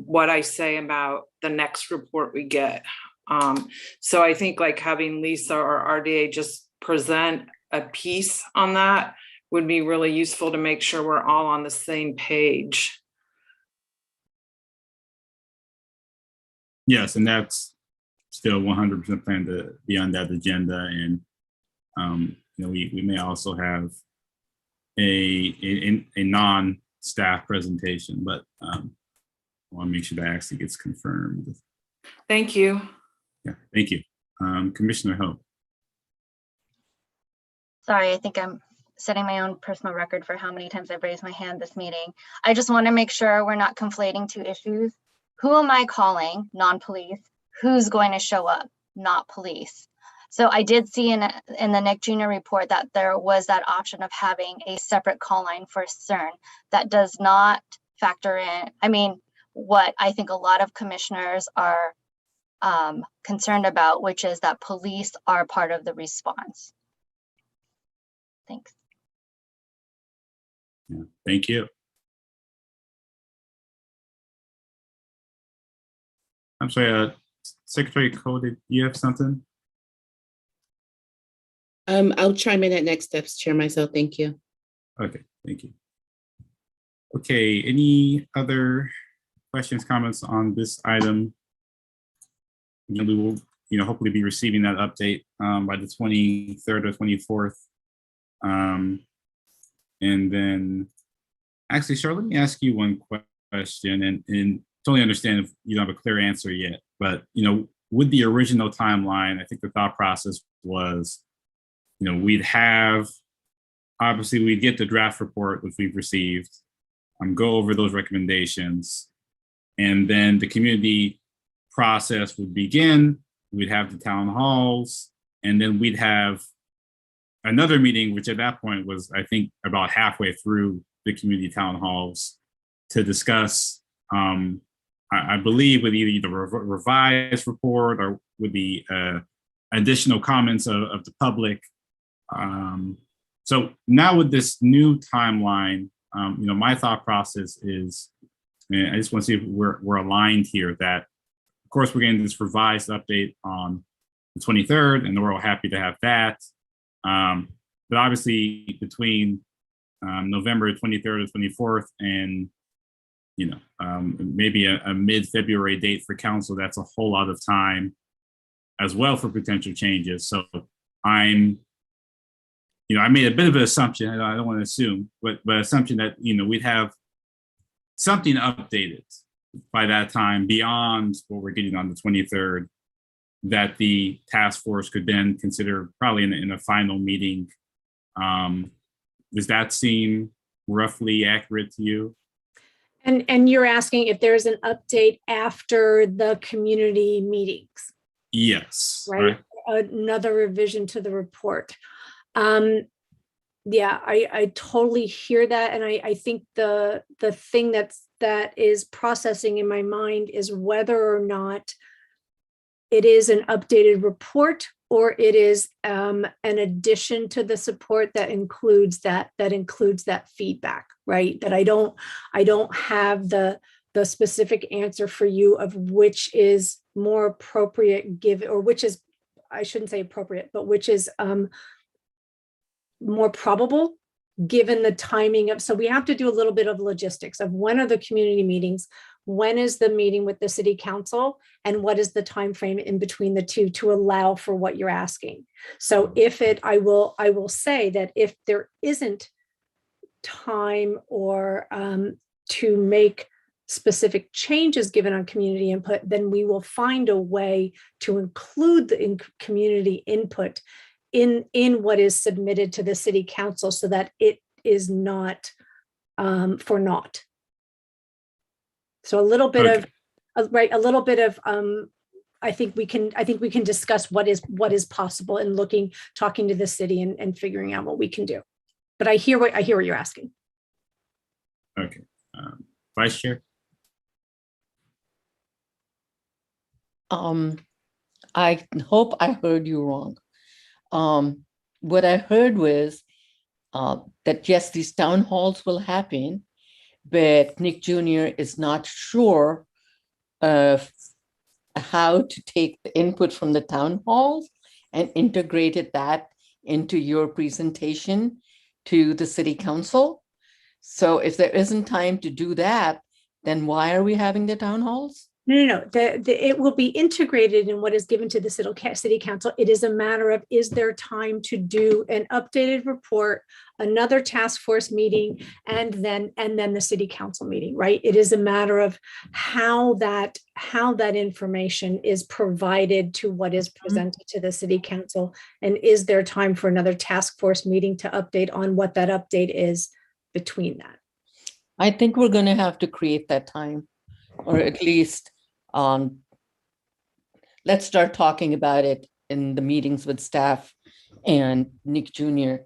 what I say about the next report we get. So I think like having Lisa or RDA just present a piece on that would be really useful to make sure we're all on the same page. Yes, and that's still 100% planned to be on that agenda. And we may also have a non-staff presentation, but I want to make sure that actually gets confirmed. Thank you. Yeah, thank you. Commissioner Hope. Sorry, I think I'm setting my own personal record for how many times I've raised my hand this meeting. I just want to make sure we're not conflating two issues. Who am I calling? Non-police. Who's going to show up? Not police. So I did see in the Nick Jr. report that there was that option of having a separate call line for CERN that does not factor in, I mean, what I think a lot of commissioners are concerned about, which is that police are part of the response. Thanks. Yeah, thank you. I'm sorry, Secretary Cole, did you have something? I'll chime in at next steps, Chair Mizell. Thank you. Okay, thank you. Okay, any other questions, comments on this item? We will, hopefully be receiving that update by the 23rd or 24th. And then, actually, Cheryl, let me ask you one question, and totally understand if you don't have a clear answer yet, but, with the original timeline, I think the thought process was, we'd get the draft report, which we've received, go over those recommendations, and then the community process would begin. We'd have the town halls, and then we'd have another meeting, which at that point was, I think, about halfway through the community town halls to discuss, I believe, with either the revised report or with the additional comments of the public. So now with this new timeline, my thought process is, and I just want to see if we're aligned here, that of course we're getting this revised update on the 23rd, and we're all happy to have that. But obviously between November 23rd or 24th and maybe a mid-February date for council, that's a whole lot of time as well for potential changes. So I made a bit of an assumption, I don't want to assume, but assumption that, we'd have something updated by that time beyond what we're getting on the 23rd, that the task force could then consider probably in a final meeting. Does that seem roughly accurate to you? And you're asking if there's an update after the community meetings? Yes. Right? Another revision to the report. Yeah, I totally hear that. And I think the thing that is processing in my mind is whether or not it is an updated report, or it is an addition to the support that includes that feedback, right? That I don't have the specific answer for you of which is more appropriate given, or which is, I shouldn't say appropriate, but which is more probable given the timing of, so we have to do a little bit of logistics of when are the community meetings, when is the meeting with the city council, and what is the time frame in between the two to allow for what you're asking. So I will say that if there isn't time or to make specific changes given on community input, then we will find a way to include the community input in what is submitted to the city council so that it is not for naught. So a little bit of, right, a little bit of, I think we can discuss what is possible in talking to the city and figuring out what we can do. But I hear what you're asking. Okay, Vice Chair. I hope I heard you wrong. What I heard was that yes, these town halls will happen, but Nick Jr. is not sure of how to take the input from the town halls and integrated that into your presentation to the city council. So if there isn't time to do that, then why are we having the town halls? No. It will be integrated in what is given to the city council. It is a matter of, is there time to do an updated report, another task force meeting, and then the city council meeting, right? It is a matter of how that information is provided to what is presented to the city council. And is there time for another task force meeting to update on what that update is between that? I think we're going to have to create that time, or at least let's start talking about it in the meetings with staff and Nick Jr.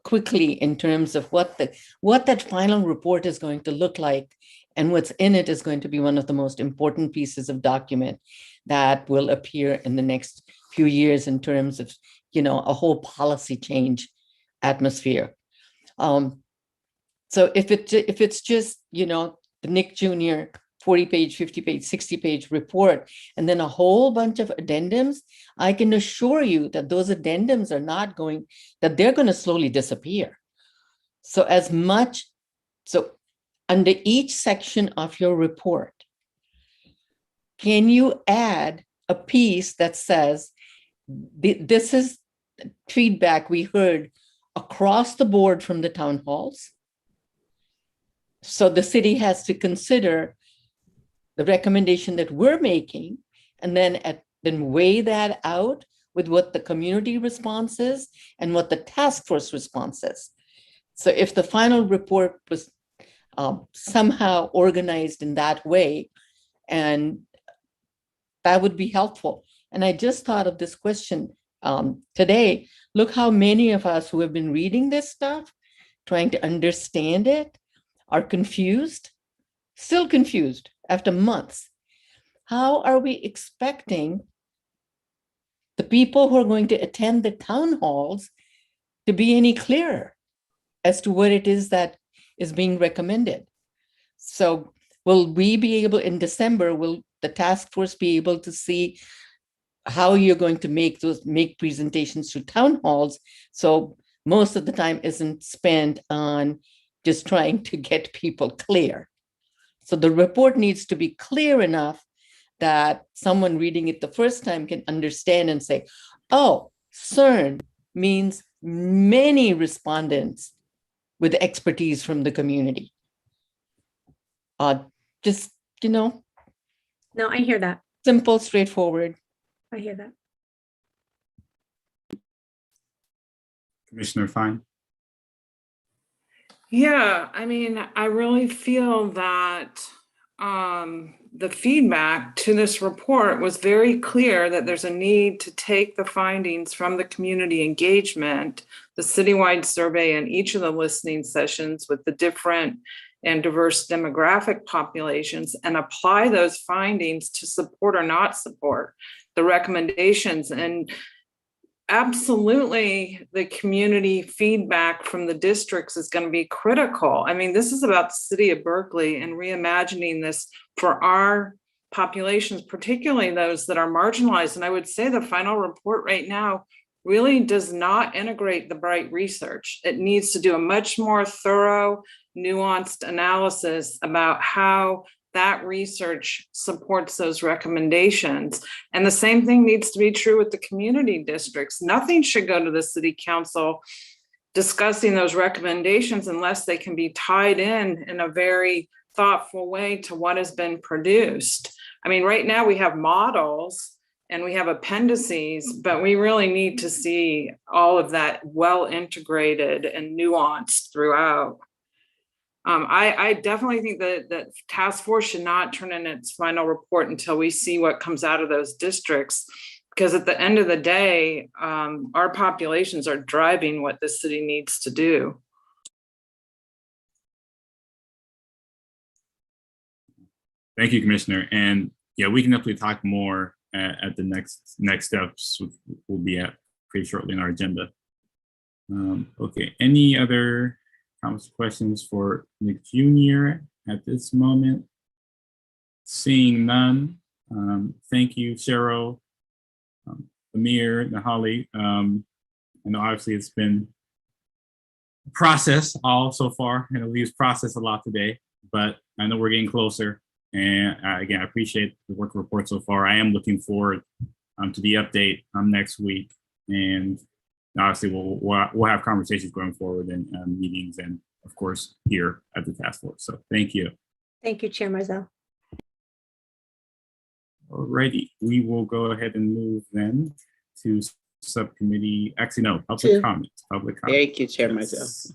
quickly in terms of what that final report is going to look like, and what's in it is going to be one of the most important pieces of document that will appear in the next few years in terms of, a whole policy change atmosphere. So if it's just, the Nick Jr. 40-page, 50-page, 60-page report, and then a whole bunch of addendums, I can assure you that those addendums are not going, that they're going to slowly disappear. So under each section of your report, can you add a piece that says, this is feedback we heard across the board from the town halls. So the city has to consider the recommendation that we're making, and then weigh that out with what the community response is and what the task force response is. So if the final report was somehow organized in that way, and that would be helpful. And I just thought of this question today. Look how many of us who have been reading this stuff, trying to understand it, are confused, still confused after months. How are we expecting the people who are going to attend the town halls to be any clearer as to what it is that is being recommended? So will we be able, in December, will the task force be able to see how you're going to make presentations to town halls? So most of the time isn't spent on just trying to get people clear. So the report needs to be clear enough that someone reading it the first time can understand and say, oh, CERN means many respondents with expertise from the community. Just, No, I hear that. Simple, straightforward. I hear that. Commissioner Fine. Yeah, I mean, I really feel that the feedback to this report was very clear that there's a need to take the findings from the community engagement, the citywide survey, and each of the listening sessions with the different and diverse demographic populations and apply those findings to support or not support the recommendations. And absolutely, the community feedback from the districts is going to be critical. I mean, this is about the city of Berkeley and reimagining this for our populations, particularly those that are marginalized. And I would say the final report right now really does not integrate the bright research. It needs to do a much more thorough, nuanced analysis about how that research supports those recommendations. And the same thing needs to be true with the community districts. Nothing should go to the city council discussing those recommendations unless they can be tied in a very thoughtful way to what has been produced. I mean, right now we have models and we have appendices, but we really need to see all of that well integrated and nuanced throughout. I definitely think that the task force should not turn in its final report until we see what comes out of those districts, because at the end of the day, our populations are driving what the city needs to do. Thank you, Commissioner. And yeah, we can definitely talk more at the next steps. We'll be at pretty shortly in our agenda. Okay, any other comments, questions for Nick Jr. at this moment? Seeing none. Thank you, Cheryl, Amir, Nahali. I know obviously it's been a process all so far, and we've processed a lot today, but I know we're getting closer. And again, I appreciate the work report so far. I am looking forward to the update next week, and obviously we'll have conversations going forward in meetings and of course here at the task force. So thank you. Thank you, Chair Mizell. Alrighty, we will go ahead and move then to subcommittee. Actually, no, public comments. Public comments. Thank you, Chair Mizell.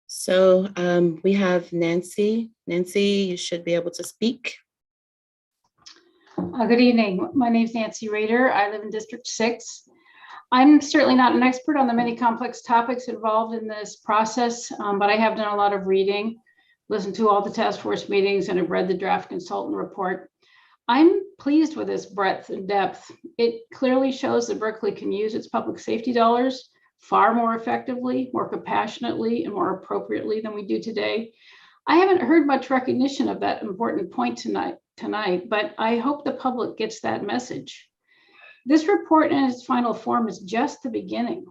So we have Nancy. Nancy, you should be able to speak. Good evening. My name is Nancy Rader. I live in District 6. I'm certainly not an expert on the many complex topics involved in this process, but I have done a lot of reading, listened to all the task force meetings, and have read the draft consultant report. I'm pleased with this breadth and depth. It clearly shows that Berkeley can use its public safety dollars far more effectively, more compassionately, and more appropriately than we do today. I haven't heard much recognition of that important point tonight, but I hope the public gets that message. This report in its final form is just the beginning.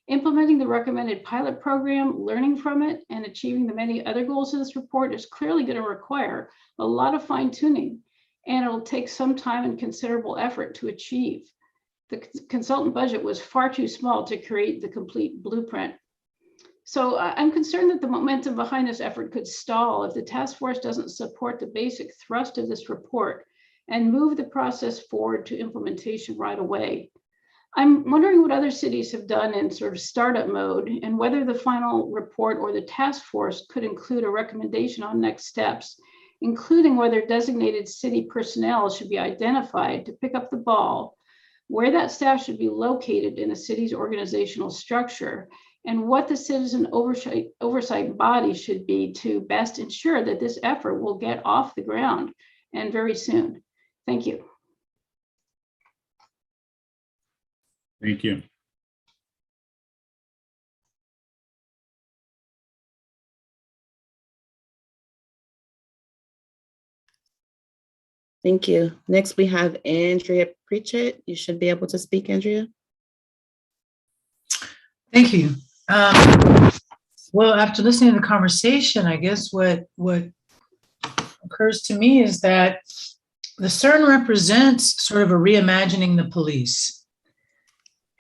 Implementing the recommended pilot program, learning from it, and achieving the many other goals of this report is clearly going to require a lot of fine tuning, and it'll take some time and considerable effort to achieve. The consultant budget was far too small to create the complete blueprint. So I'm concerned that the momentum behind this effort could stall if the task force doesn't support the basic thrust of this report and move the process forward to implementation right away. I'm wondering what other cities have done in sort of startup mode and whether the final report or the task force could include a recommendation on next steps, including whether designated city personnel should be identified to pick up the ball, where that staff should be located in a city's organizational structure, and what the citizen oversight body should be to best ensure that this effort will get off the ground and very soon. Thank you. Thank you. Thank you. Next, we have Andrea Pritchett. You should be able to speak, Andrea. Thank you. Well, after listening to the conversation, I guess what occurs to me is that the CERN represents sort of a reimagining the police.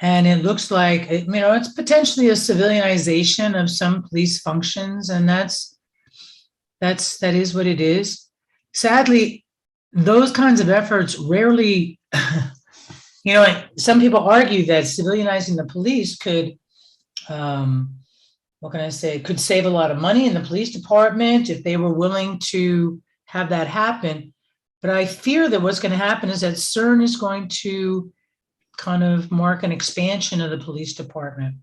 And it looks like, it's potentially a civilianization of some police functions, and that is what it is. Sadly, those kinds of efforts rarely You know, some people argue that civilianizing the police could, what can I say, could save a lot of money in the police department if they were willing to have that happen. But I fear that what's going to happen is that CERN is going to kind of mark an expansion of the police department.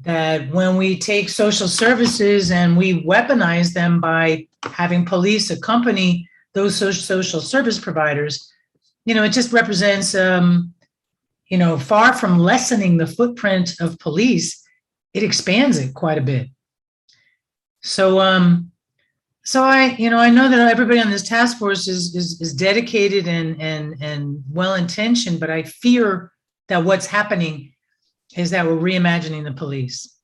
That when we take social services and we weaponize them by having police accompany those social service providers, you know, it just represents, you know, far from lessening the footprint of police, it expands it quite a bit. So, so I know that everybody on this task force is dedicated and well-intentioned, but I fear that what's happening is that we're reimagining the police.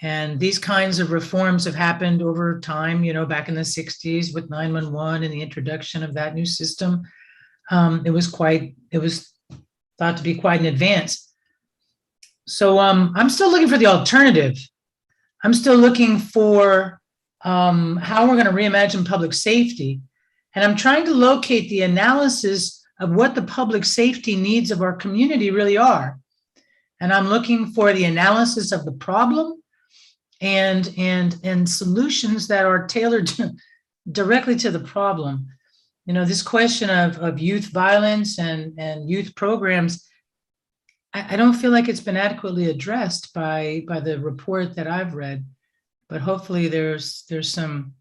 And these kinds of reforms have happened over time, you know, back in the 60s with 911 and the introduction of that new system. It was thought to be quite an advance. So I'm still looking for the alternative. I'm still looking for how we're going to reimagine public safety. And I'm trying to locate the analysis of what the public safety needs of our community really are. And I'm looking for the analysis of the problem and solutions that are tailored directly to the problem. You know, this question of youth violence and youth programs, I don't feel like it's been adequately addressed by the report that I've read, but hopefully there's some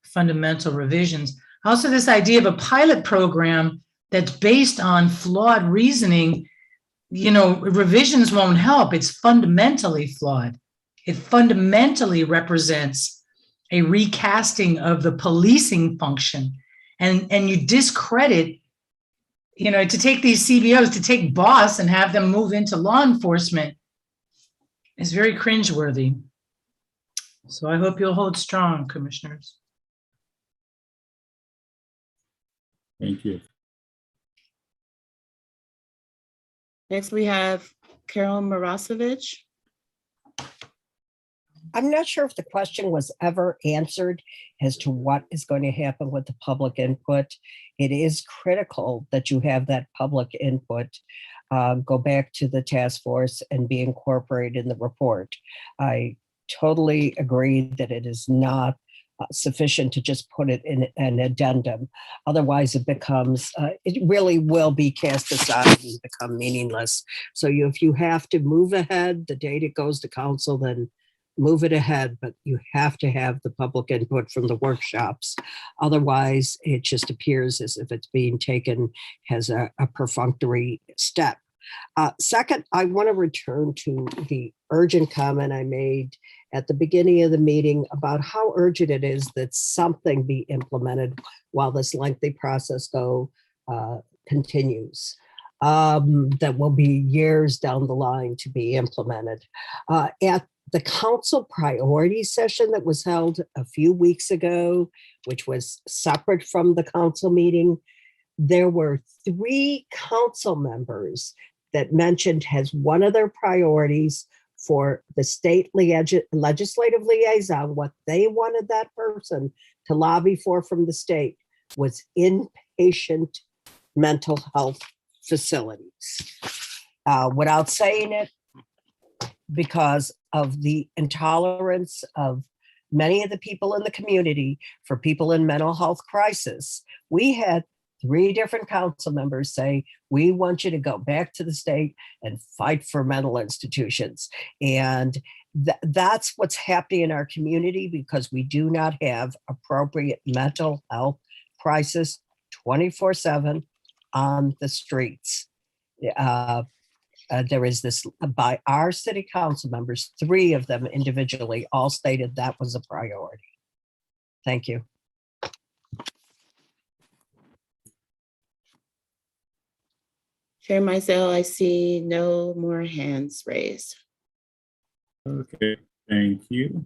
fundamental revisions. Also, this idea of a pilot program that's based on flawed reasoning, you know, revisions won't help. It's fundamentally flawed. It fundamentally represents a recasting of the policing function. And you discredit, you know, to take these CBOs, to take boss and have them move into law enforcement is very cringeworthy. So I hope you'll hold strong, commissioners. Thank you. Next, we have Carol Marasevich. I'm not sure if the question was ever answered as to what is going to happen with the public input. It is critical that you have that public input go back to the task force and be incorporated in the report. I totally agree that it is not sufficient to just put it in an addendum. Otherwise, it becomes, it really will be cast aside and become meaningless. So if you have to move ahead the date it goes to council, then move it ahead, but you have to have the public input from the workshops. Otherwise, it just appears as if it's being taken as a perfunctory step. Second, I want to return to the urgent comment I made at the beginning of the meeting about how urgent it is that something be implemented while this lengthy process continues. That will be years down the line to be implemented. At the council priority session that was held a few weeks ago, which was separate from the council meeting, there were 3 council members that mentioned as one of their priorities for the state legislative liaison, what they wanted that person to lobby for from the state was inpatient mental health facilities. Without saying it, because of the intolerance of many of the people in the community for people in mental health crisis, we had 3 different council members say, we want you to go back to the state and fight for mental institutions. And that's what's happening in our community because we do not have appropriate mental health crisis 24/7 on the streets. There is this by our city council members, 3 of them individually all stated that was a priority. Thank you. Chair Mizell, I see no more hands raised. Okay, thank you.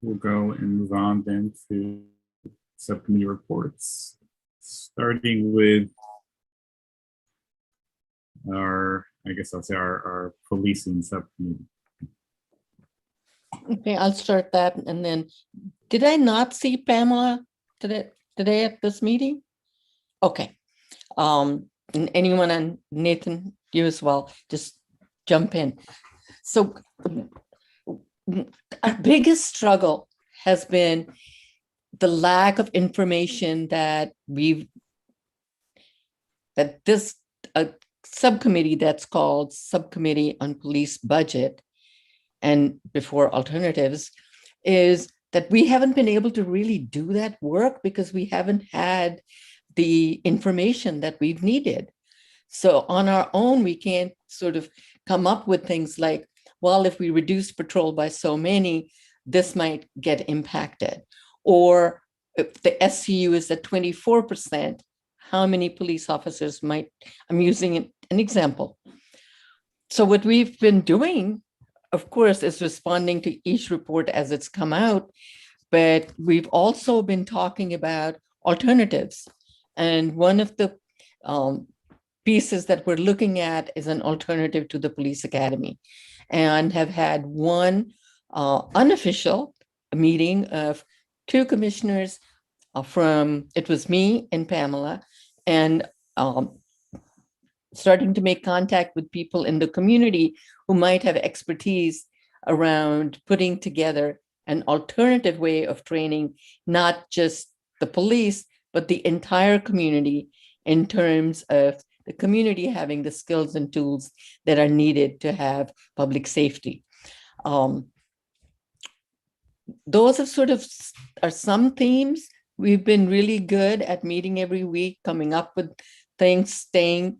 We'll go and move on then to subcommittee reports, starting with our, I guess I'll say our policing subcommittee. Okay, I'll start that. And then, did I not see Pamela today at this meeting? Okay. And anyone, on Nathan, you as well, just jump in. So our biggest struggle has been the lack of information that this subcommittee that's called Subcommittee on Police Budget and before alternatives, is that we haven't been able to really do that work because we haven't had the information that we've needed. So on our own, we can't sort of come up with things like, well, if we reduce patrol by so many, this might get impacted. Or if the SCU is at 24%, how many police officers might, I'm using an example. So what we've been doing, of course, is responding to each report as it's come out, but we've also been talking about alternatives. And one of the pieces that we're looking at is an alternative to the police academy, and have had one unofficial meeting of two commissioners from, it was me and Pamela, and starting to make contact with people in the community who might have expertise around putting together an alternative way of training, not just the police, but the entire community, in terms of the community having the skills and tools that are needed to have public safety. Those are sort of are some themes. We've been really good at meeting every week, coming up with things, staying,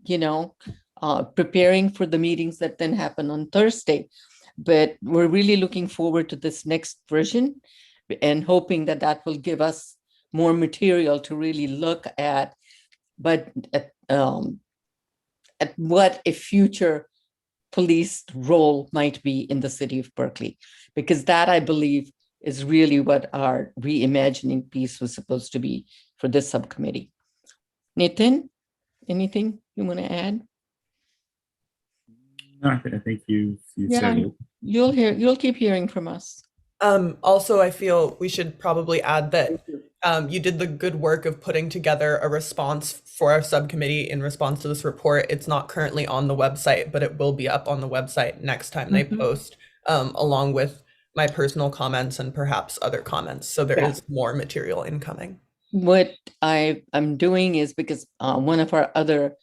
preparing for the meetings that then happen on Thursday. But we're really looking forward to this next version and hoping that that will give us more material to really look at, but at what a future police role might be in the city of Berkeley, because that, I believe, is really what our reimagining piece was supposed to be for this subcommittee. Nathan, anything you want to add? No, I think you said it. You'll keep hearing from us. Also, I feel we should probably add that you did the good work of putting together a response for our subcommittee in response to this report. It's not currently on the website, but it will be up on the website next time they post, along with my personal comments and perhaps other comments. So there is more material incoming. What I'm doing is, because one of our other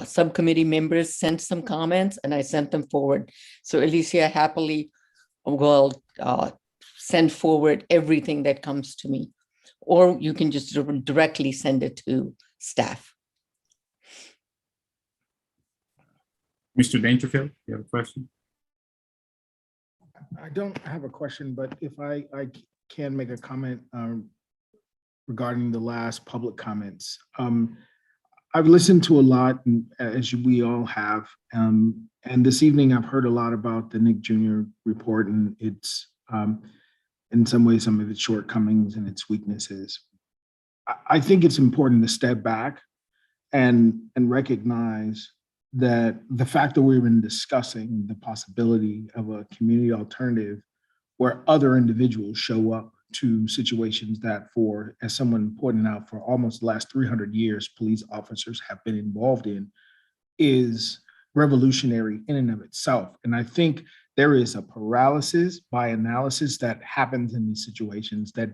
subcommittee members sent some comments and I sent them forward. So Alicia happily will send forward everything that comes to me, or you can just directly send it to staff. Mr. Dangerfield, you have a question? I don't have a question, but if I can make a comment regarding the last public comments. I've listened to a lot, as we all have, and this evening I've heard a lot about the Nick Jr. report and its, in some ways, some of its shortcomings and its weaknesses. I think it's important to step back and recognize that the fact that we've been discussing the possibility of a community alternative where other individuals show up to situations that, for, as someone pointed out, for almost the last 300 years, police officers have been involved in, is revolutionary in and of itself. And I think there is a paralysis by analysis that happens in these situations that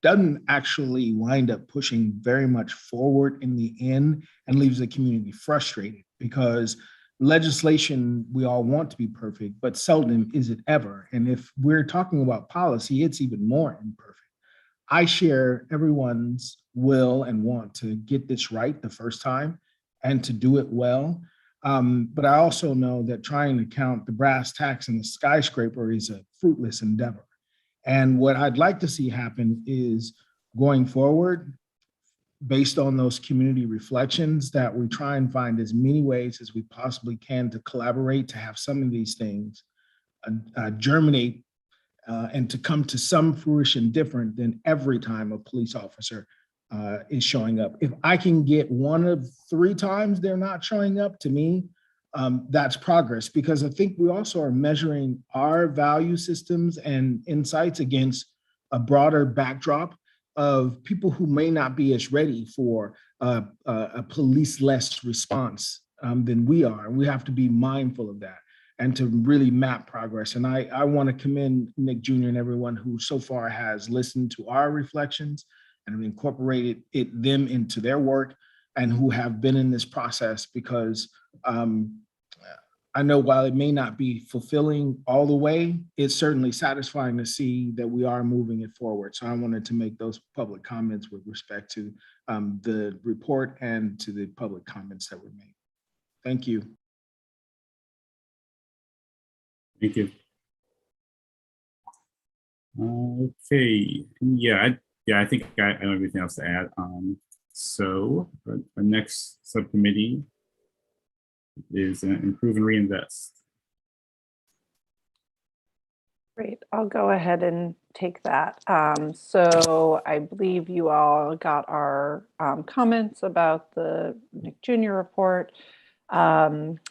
doesn't actually wind up pushing very much forward in the end, and leaves the community frustrated, because legislation, we all want to be perfect, but seldom is it ever. And if we're talking about policy, it's even more imperfect. I share everyone's will and want to get this right the first time and to do it well. But I also know that trying to count the brass tacks in the skyscraper is a fruitless endeavor. And what I'd like to see happen is, going forward, based on those community reflections, that we try and find as many ways as we possibly can to collaborate, to have some of these things germinate and to come to some fruition different than every time a police officer is showing up. If I can get one of 3 times they're not showing up, to me, that's progress, because I think we also are measuring our value systems and insights against a broader backdrop of people who may not be as ready for a police-less response than we are. And we have to be mindful of that and to really map progress. And I want to commend Nick Jr. and everyone who so far has listened to our reflections and have incorporated them into their work and who have been in this process, because I know while it may not be fulfilling all the way, it's certainly satisfying to see that we are moving it forward. So I wanted to make those public comments with respect to the report and to the public comments that were made. Thank you. Thank you. Okay, I think I don't have anything else to add. So our next subcommittee is improve and reinvest. Great, I'll go ahead and take that. So I believe you all got our comments about the Nick Jr. report.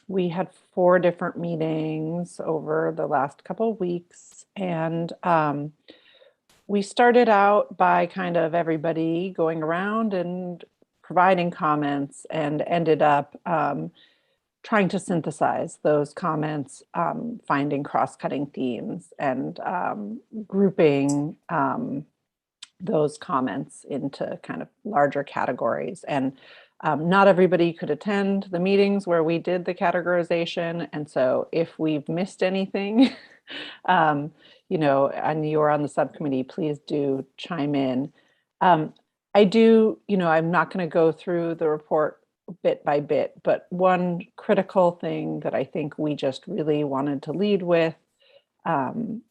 We had 4 different meetings over the last couple of weeks, and we started out by kind of everybody going around and providing comments, and ended up trying to synthesize those comments, finding cross-cutting themes, and grouping those comments into kind of larger categories. And not everybody could attend the meetings where we did the categorization. And so if we've missed anything, you know, and you're on the subcommittee, please do chime in. I do, you know, I'm not going to go through the report bit by bit, but one critical thing that I think we just really wanted to lead with, and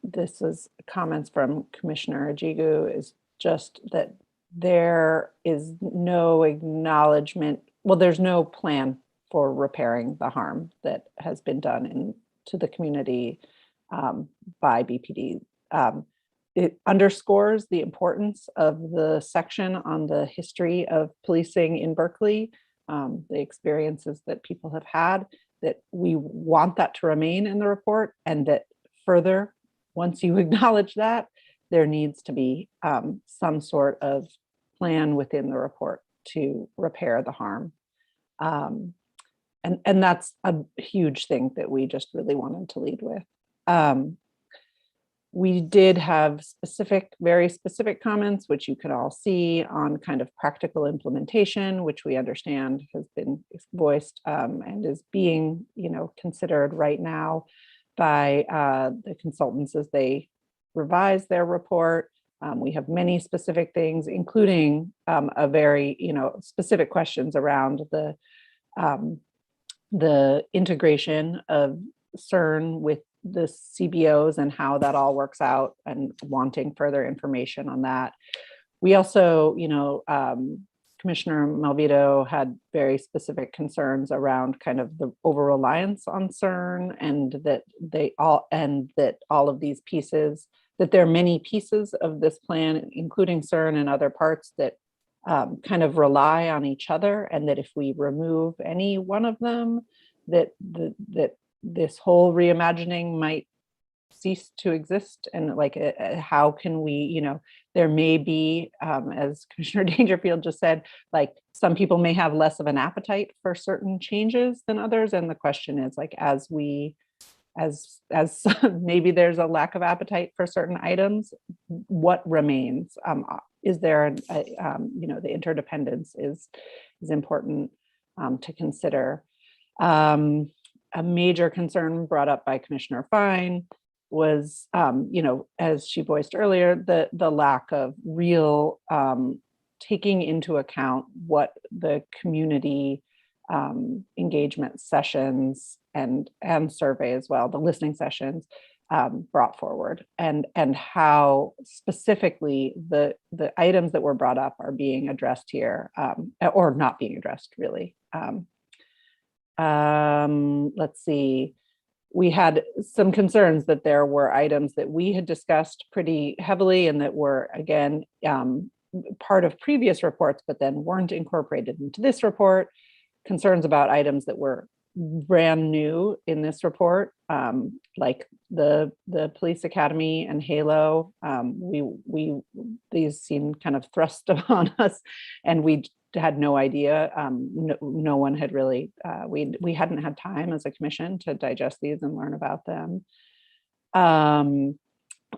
this is comments from Commissioner Ejigu, is just that there is no acknowledgement, well, there's no plan for repairing the harm that has been done to the community by BPD. It underscores the importance of the section on the history of policing in Berkeley, the experiences that people have had, that we want that to remain in the report, and that further, once you acknowledge that, there needs to be some sort of plan within the report to repair the harm. And that's a huge thing that we just really wanted to lead with. We did have very specific comments, which you can all see, on kind of practical implementation, which we understand has been voiced and is being, you know, considered right now by the consultants as they revise their report. We have many specific things, including a very, you know, specific questions around the integration of CERN with the CBOs and how that all works out, and wanting further information on that. We also, you know, Commissioner Malvito had very specific concerns around kind of the over-reliance on CERN, and that all of these pieces, that there are many pieces of this plan, including CERN and other parts, that kind of rely on each other, and that if we remove any one of them, that this whole reimagining might cease to exist. And like, how can we, you know, there may be, as Commissioner Dangerfield just said, like, some people may have less of an appetite for certain changes than others. And the question is, like, as maybe there's a lack of appetite for certain items, what remains? Is there, you know, the interdependence is important to consider. A major concern brought up by Commissioner Fine was, you know, as she voiced earlier, the lack of real taking into account what the community engagement sessions and survey as well, the listening sessions brought forward, and how specifically the items that were brought up are being addressed here, or not being addressed really. Let's see. We had some concerns that there were items that we had discussed pretty heavily and that were, again, part of previous reports, but then weren't incorporated into this report. Concerns about items that were brand new in this report, like the police academy and Halo. These seem kind of thrust upon us, and we had no idea. No one had really, we hadn't had time as a commission to digest these and learn about them.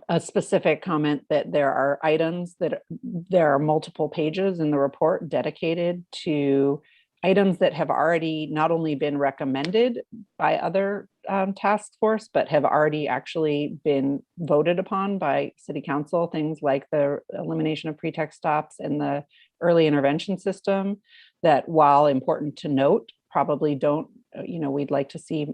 A specific comment that there are items that there are multiple pages in the report dedicated to items that have already not only been recommended by other task force, but have already actually been voted upon by city council, things like the elimination of pretext stops and the early intervention system, that while important to note, probably don't, we'd like to see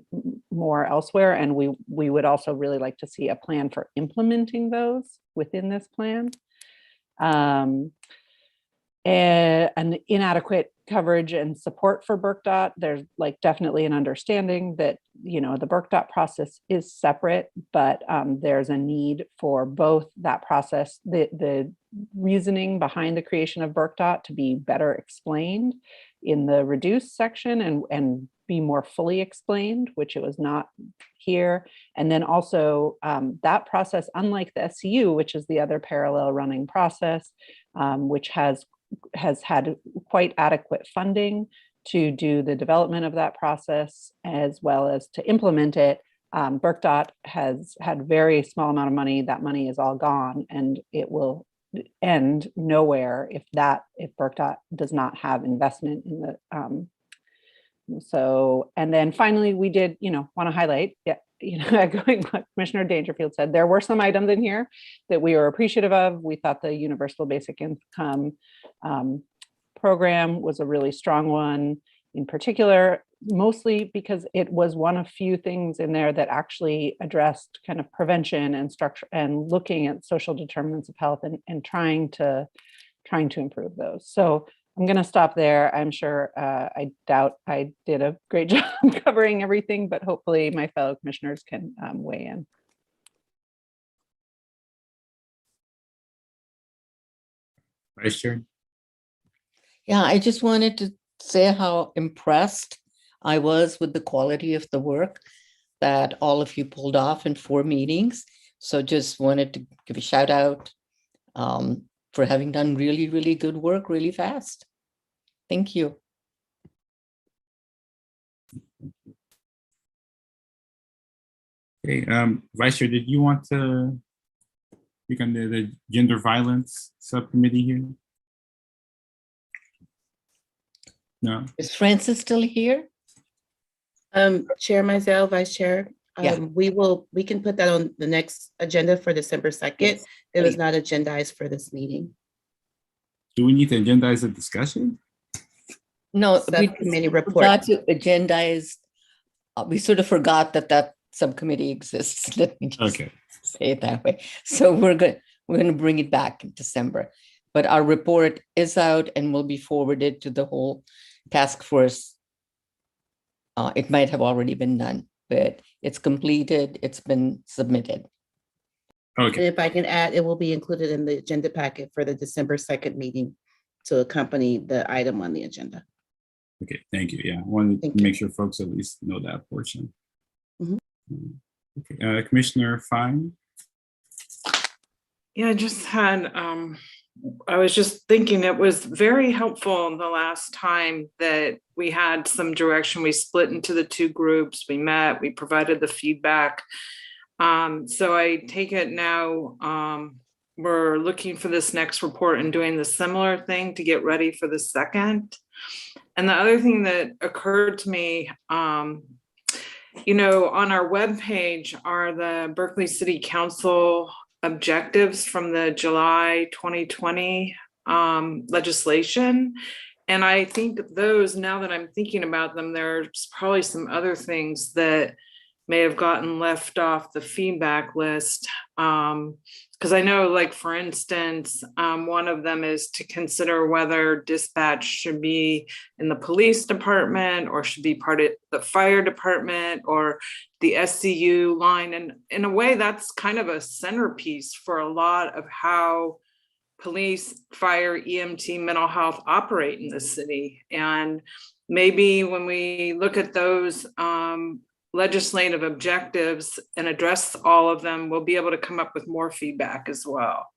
more elsewhere. And we would also really like to see a plan for implementing those within this plan. An inadequate coverage and support for BRCDOT. There's like definitely an understanding that, the BRCDOT process is separate, but there's a need for both that process, the reasoning behind the creation of BRCDOT to be better explained in the reduced section and be more fully explained, which it was not here. And then also that process, unlike the SCU, which is the other parallel running process, which has had quite adequate funding to do the development of that process as well as to implement it. BRCDOT has had very small amount of money. That money is all gone, and it will end nowhere if BRCDOT does not have investment in the and then finally, we did, want to highlight, echoing what Commissioner Dangerfield said, there were some items in here that we were appreciative of. We thought the universal basic income program was a really strong one, in particular, mostly because it was one of few things in there that actually addressed kind of prevention and structure and looking at social determinants of health and trying to improve those. So I'm going to stop there. I'm sure I doubt I did a great job covering everything, but hopefully my fellow commissioners can weigh in. Vice Chair. Yeah, I just wanted to say how impressed I was with the quality of the work that all of you pulled off in 4 meetings. So just wanted to give a shout out for having done really, really good work really fast. Thank you. Okay, Vice Chair, did you want to speak on the gender violence subcommittee here? No. Is Francis still here? Chair Mizell, Vice Chair, Yeah. we can put that on the next agenda for December 2nd. Yes, it was please. not agendized for this meeting. Do we need to agendize a discussion? No, we Subcommittee report. forgot to agendize. We sort of forgot that subcommittee exists. Let me just say it that way. So we're going to bring it back in December. But our report is out and will be forwarded to the whole task force. It might have already been done, but it's completed. It's been submitted. And if I can add, it will be included in the agenda packet for the December 2nd meeting to accompany the item on the agenda. Okay, thank you. Yeah, I wanted to make sure folks at least know that portion. Okay, Commissioner Fine. Yeah, I just had, I was just thinking it was very helpful the last time that we had some direction. We split into the 2 groups, we met, we provided the feedback. So I take it now we're looking for this next report and doing the similar thing to get ready for the second. And the other thing that occurred to me, on our webpage are the Berkeley City Council objectives from the July 2020 legislation. And I think those, now that I'm thinking about them, there's probably some other things that may have gotten left off the feedback list. Because I know, like, for instance, one of them is to consider whether dispatch should be in the police department or should be part of the fire department or the SCU line. And in a way, that's kind of a centerpiece for a lot of how police, fire, EMT, mental health operate in the city. And maybe when we look at those legislative objectives and address all of them, we'll be able to come up with more feedback as well.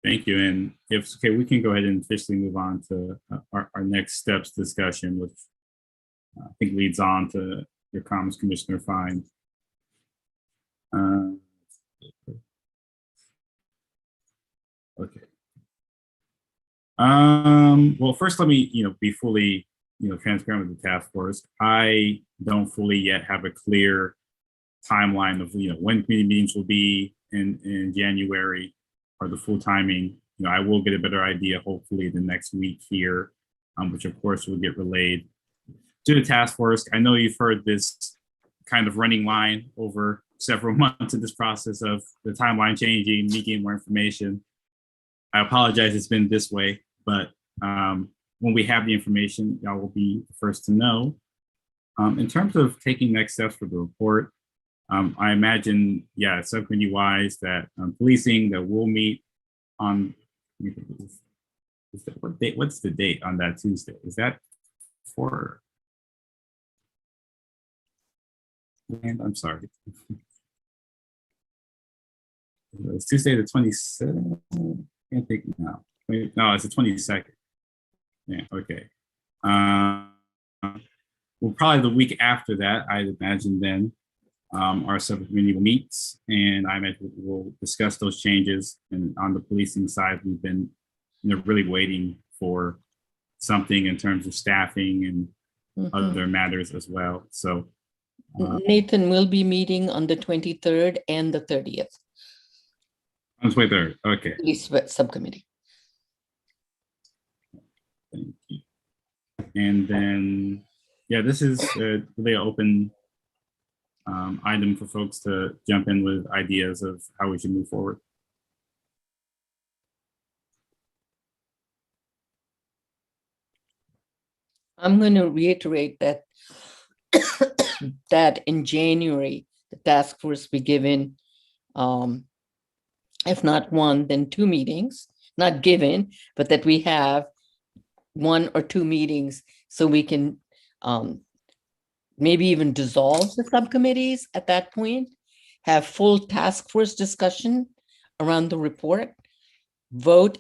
Thank you. And if it's okay, we can go ahead and officially move on to our next steps discussion, which I think leads on to your comments, Commissioner Fine. Okay. Well, first, let me, be fully, transparent with the task force. I don't fully yet have a clear timeline of, when committee meetings will be in January, or the full timing. I will get a better idea, hopefully the next week here, which of course will get relayed to the task force. I know you've heard this kind of running line over several months of this process of the timeline changing, me getting more information. I apologize it's been this way, but when we have the information, y'all will be the first to know. In terms of taking next steps for the report, I imagine, subcommittee wise, that policing that we'll meet on, what date? What's the date on that Tuesday? Is that for? And I'm sorry. It's Tuesday the 27th. Can't think now. No, it's the 22nd. Yeah. Okay. Well, probably the week after that, I'd imagine then. Our subcommittee will meet, and I imagine we'll discuss those changes. And on the policing side, we've been, really waiting for something in terms of staffing and other matters as well. So, Nathan will be meeting on the 23rd and the 30th. On the 23rd, okay. Police subcommittee. Thank you. And then, this is really an open item for folks to jump in with ideas of how we should move forward. I'm going to reiterate that that in January, the task force be given, if not one, then 2 meetings, not given, but that we have 1 or 2 meetings so we can maybe even dissolve the subcommittees at that point, have full task force discussion around the report, vote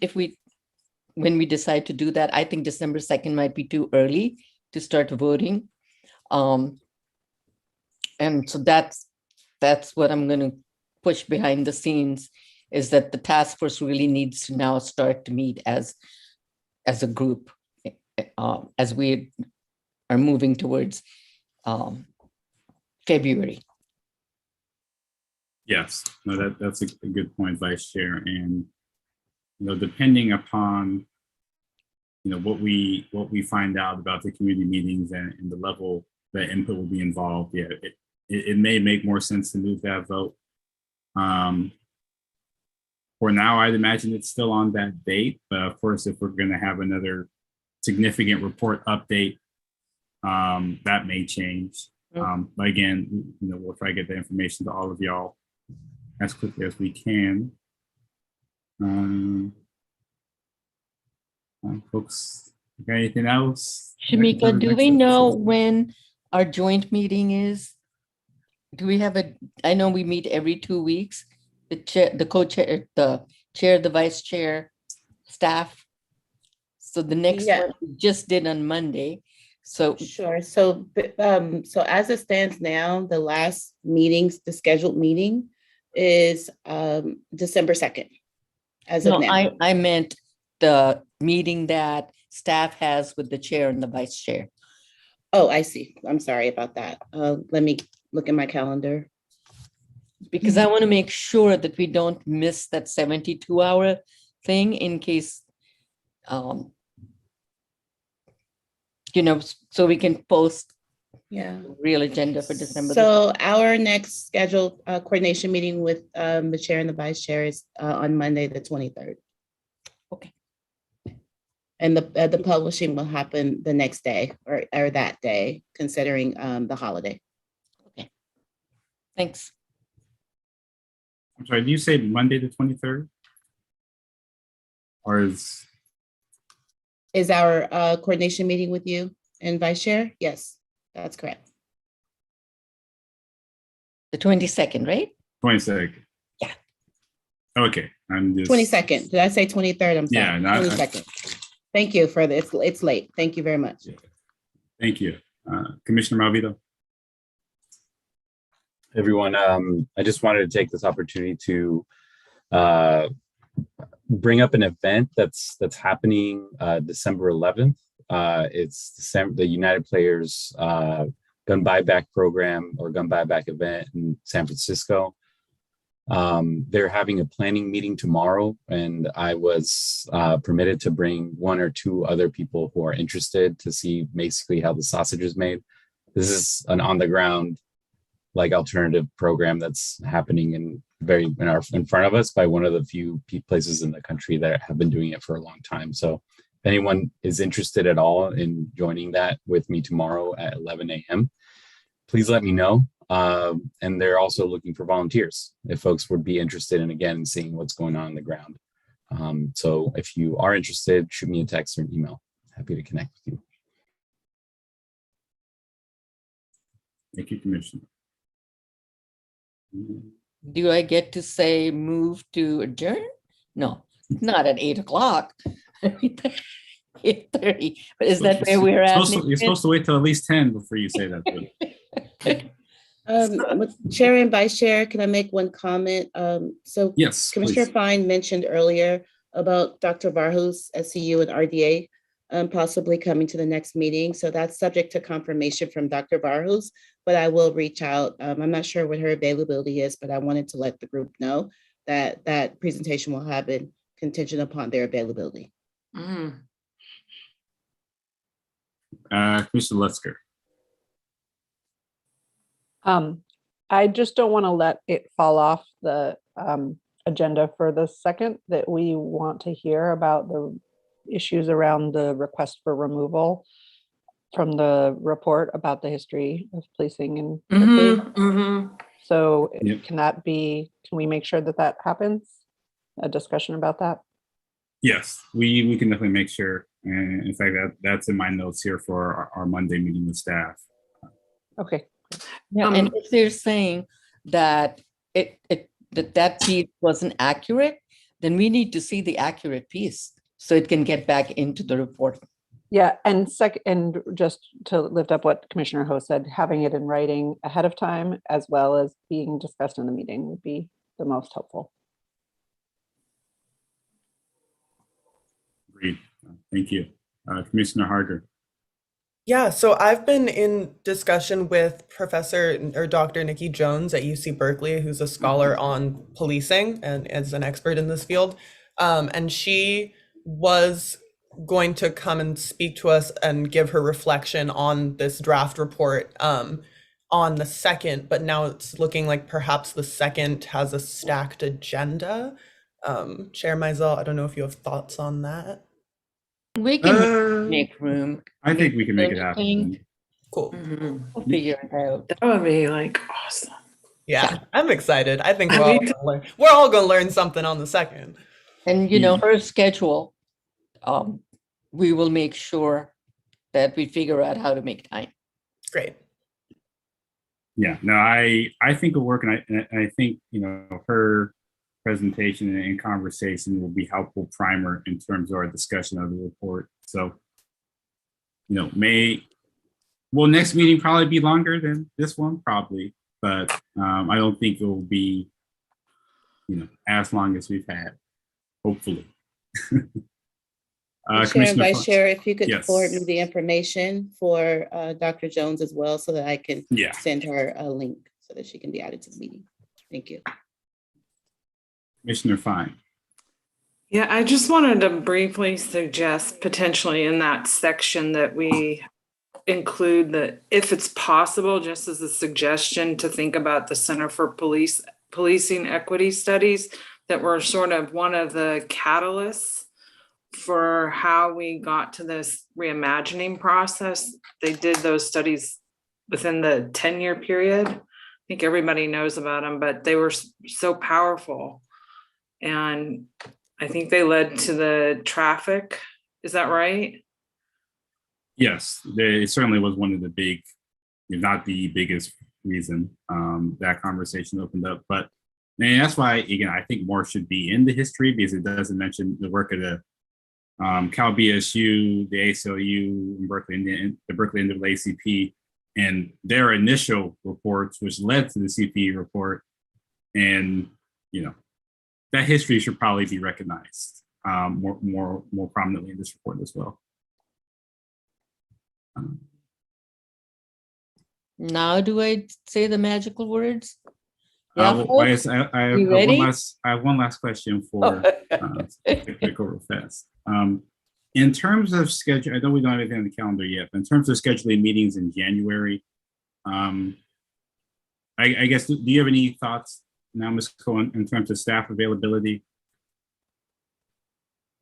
when we decide to do that. I think December 2nd might be too early to start voting. And so that's what I'm going to push behind the scenes, is that the task force really needs to now start to meet as a group as we are moving towards February. Yes, no, that's a good point, Vice Chair. And depending upon what we find out about the community meetings and the level that input will be involved, it may make more sense to move that vote. For now, I'd imagine it's still on that date, but of course, if we're going to have another significant report update, that may change. But again, we'll try to get the information to all of y'all as quickly as we can. Folks, got anything else? Shamika, do we know when our joint meeting is? Do we have I know we meet every 2 weeks, the chair, the co-chair, the chair, the vice chair, staff. So the next one we just did on Monday. So sure. So as it stands now, the last meetings, the scheduled meeting is December 2nd. As of now. I meant the meeting that staff has with the chair and the vice chair. Oh, I see. I'm sorry about that. Let me look at my calendar. Because I want to make sure that we don't miss that 72-hour thing in case, so we can post real agenda for December. So our next scheduled coordination meeting with the chair and the vice chair is on Monday, the 23rd. Okay. And the publishing will happen the next day or that day, considering the holiday. Okay. Thanks. I'm sorry, did you say Monday the 23rd? Or is our coordination meeting with you and Vice Chair? Yes, that's correct. The 22nd, right? 22nd? Yeah. Okay, I'm just 22nd. Did I say 23rd? I'm sorry. Yeah, no, 22nd. Thank you for this. It's late. Thank you very much. Thank you. Commissioner Malvito. Everyone, I just wanted to take this opportunity to bring up an event that's happening December 11th. It's the United Players gun buyback program or gun buyback event in San Francisco. They're having a planning meeting tomorrow, and I was permitted to bring one or two other people who are interested to see basically how the sausage is made. This is an on the ground like alternative program that's happening in front of us by one of the few places in the country that have been doing it for a long time. So if anyone is interested at all in joining that with me tomorrow at 11 a.m., please let me know. And they're also looking for volunteers if folks would be interested in, again, seeing what's going on the ground. So if you are interested, shoot me a text or an email. Happy to connect with you. Thank you, Commissioner. Do I get to say move to adjourn? No, not at 8 o'clock. 8:30. But is that where we're at? You're supposed to wait till at least 10 before you say that. Chair and Vice Chair, can I make one comment? So Yes, Commissioner please. Fine mentioned earlier about Dr. Varhus, SCU and RDA possibly coming to the next meeting. So that's subject to confirmation from Dr. Varhus, but I will reach out. I'm not sure what her availability is, but I wanted to let the group know that that presentation will happen contingent upon their availability. Commissioner Lutzker. I just don't want to let it fall off the agenda for the second, that we want to hear about the issues around the request for removal from the report about the history of policing in Berkeley. So can we make sure that that happens? A discussion about that? Yes, we can definitely make sure. And in fact, that's in my notes here for our Monday meeting with staff. Okay. Yeah, and if they're saying that that piece wasn't accurate, then we need to see the accurate piece so it can get back into the report. Yeah, and just to lift up what Commissioner Ho said, having it in writing ahead of time as well as being discussed in the meeting would be the most helpful. Agreed. Thank you. Commissioner Harder. Yeah, so I've been in discussion with Professor or Dr. Nikki Jones at UC Berkeley, who's a scholar on policing and is an expert in this field. And she was going to come and speak to us and give her reflection on this draft report on the 2nd, but now it's looking like perhaps the 2nd has a stacked agenda. Chair Mizell, I don't know if you have thoughts on that. We can make room. I think we can make it happen. Cool. We'll figure it out. That would be like awesome. Yeah, I'm excited. I think we're all gonna learn something on the 2nd. And her schedule, we will make sure that we figure out how to make time. Great. Yeah, no, I think it'll work, and I think her presentation and conversation will be helpful primer in terms of our discussion of the report. So, next meeting probably be longer than this one, probably, but I don't think it will be, as long as we've had, hopefully. Chair and Vice Chair, if you could Yes. forward me the information for Dr. Jones as well, so that I can send her a link so that she can be added to the meeting. Thank you. Commissioner Fine. Yeah, I just wanted to briefly suggest potentially in that section that we include if it's possible, just as a suggestion, to think about the Center for Policing Equity Studies that were sort of one of the catalysts for how we got to this reimagining process. They did those studies within the 10-year period. I think everybody knows about them, but they were so powerful. And I think they led to the traffic. Is that right? Yes, it certainly was one of the big, if not the biggest reason that conversation opened up. But and that's why, again, I think more should be in the history because it doesn't mention the work of the Cal BSU, the ACLU, in Berkeley, and the Berkeley NAACP, and their initial reports, which led to the CPE report. And, you know, that history should probably be recognized more prominently in this report as well. Now do I say the magical words? I have You ready? one last question for go real fast. In terms of schedule, I know we don't have anything on the calendar yet, but in terms of scheduling meetings in January, I guess, do you have any thoughts now, Ms. Cohen, in terms of staff availability?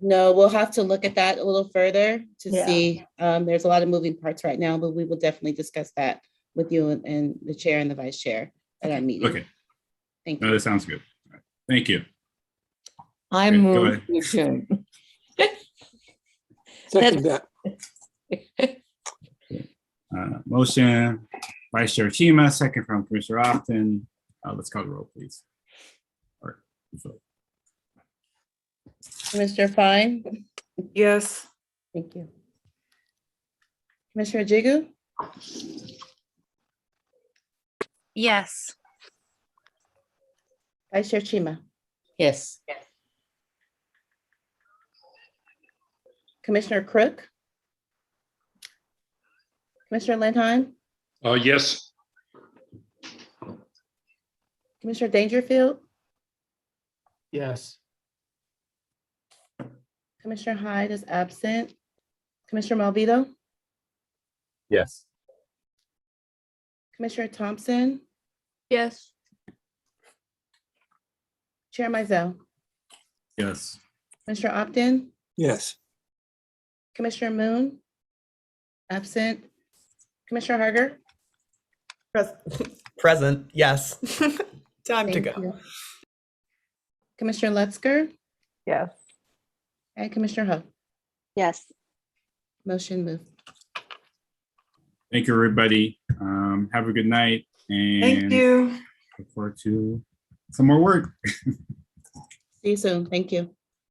No, we'll have to look at that a little further to Yeah. see. There's a lot of moving parts right now, but we will definitely discuss that with you and the chair and the vice chair at our meeting. Okay. Thank No, you. that sounds good. All right. Thank you. I Okay, go move ahead. to adjourn. Second that. Motion, Vice Chair Chima, second from Commissioner Often. Let's call the roll, please. All right. So, Commissioner Fine? Yes. Thank you. Commissioner Jigu? Yes. Vice Chair Chima? Yes. Commissioner Crook? Commissioner Lindheim? Yes. Commissioner Dangerfield? Yes. Commissioner Hyde is absent. Commissioner Malvito? Yes. Commissioner Thompson? Yes. Chair Mizell? yes. Commissioner Optin? Yes. Commissioner Moon? Absent. Commissioner Harger? Present, yes. Time to Thank go. you. Commissioner Lutzker? Yes. And Commissioner Ho? Yes. Motion moved. Thank you, everybody. Have a good night. And Thank you. look forward to some more work. See you soon. Thank you.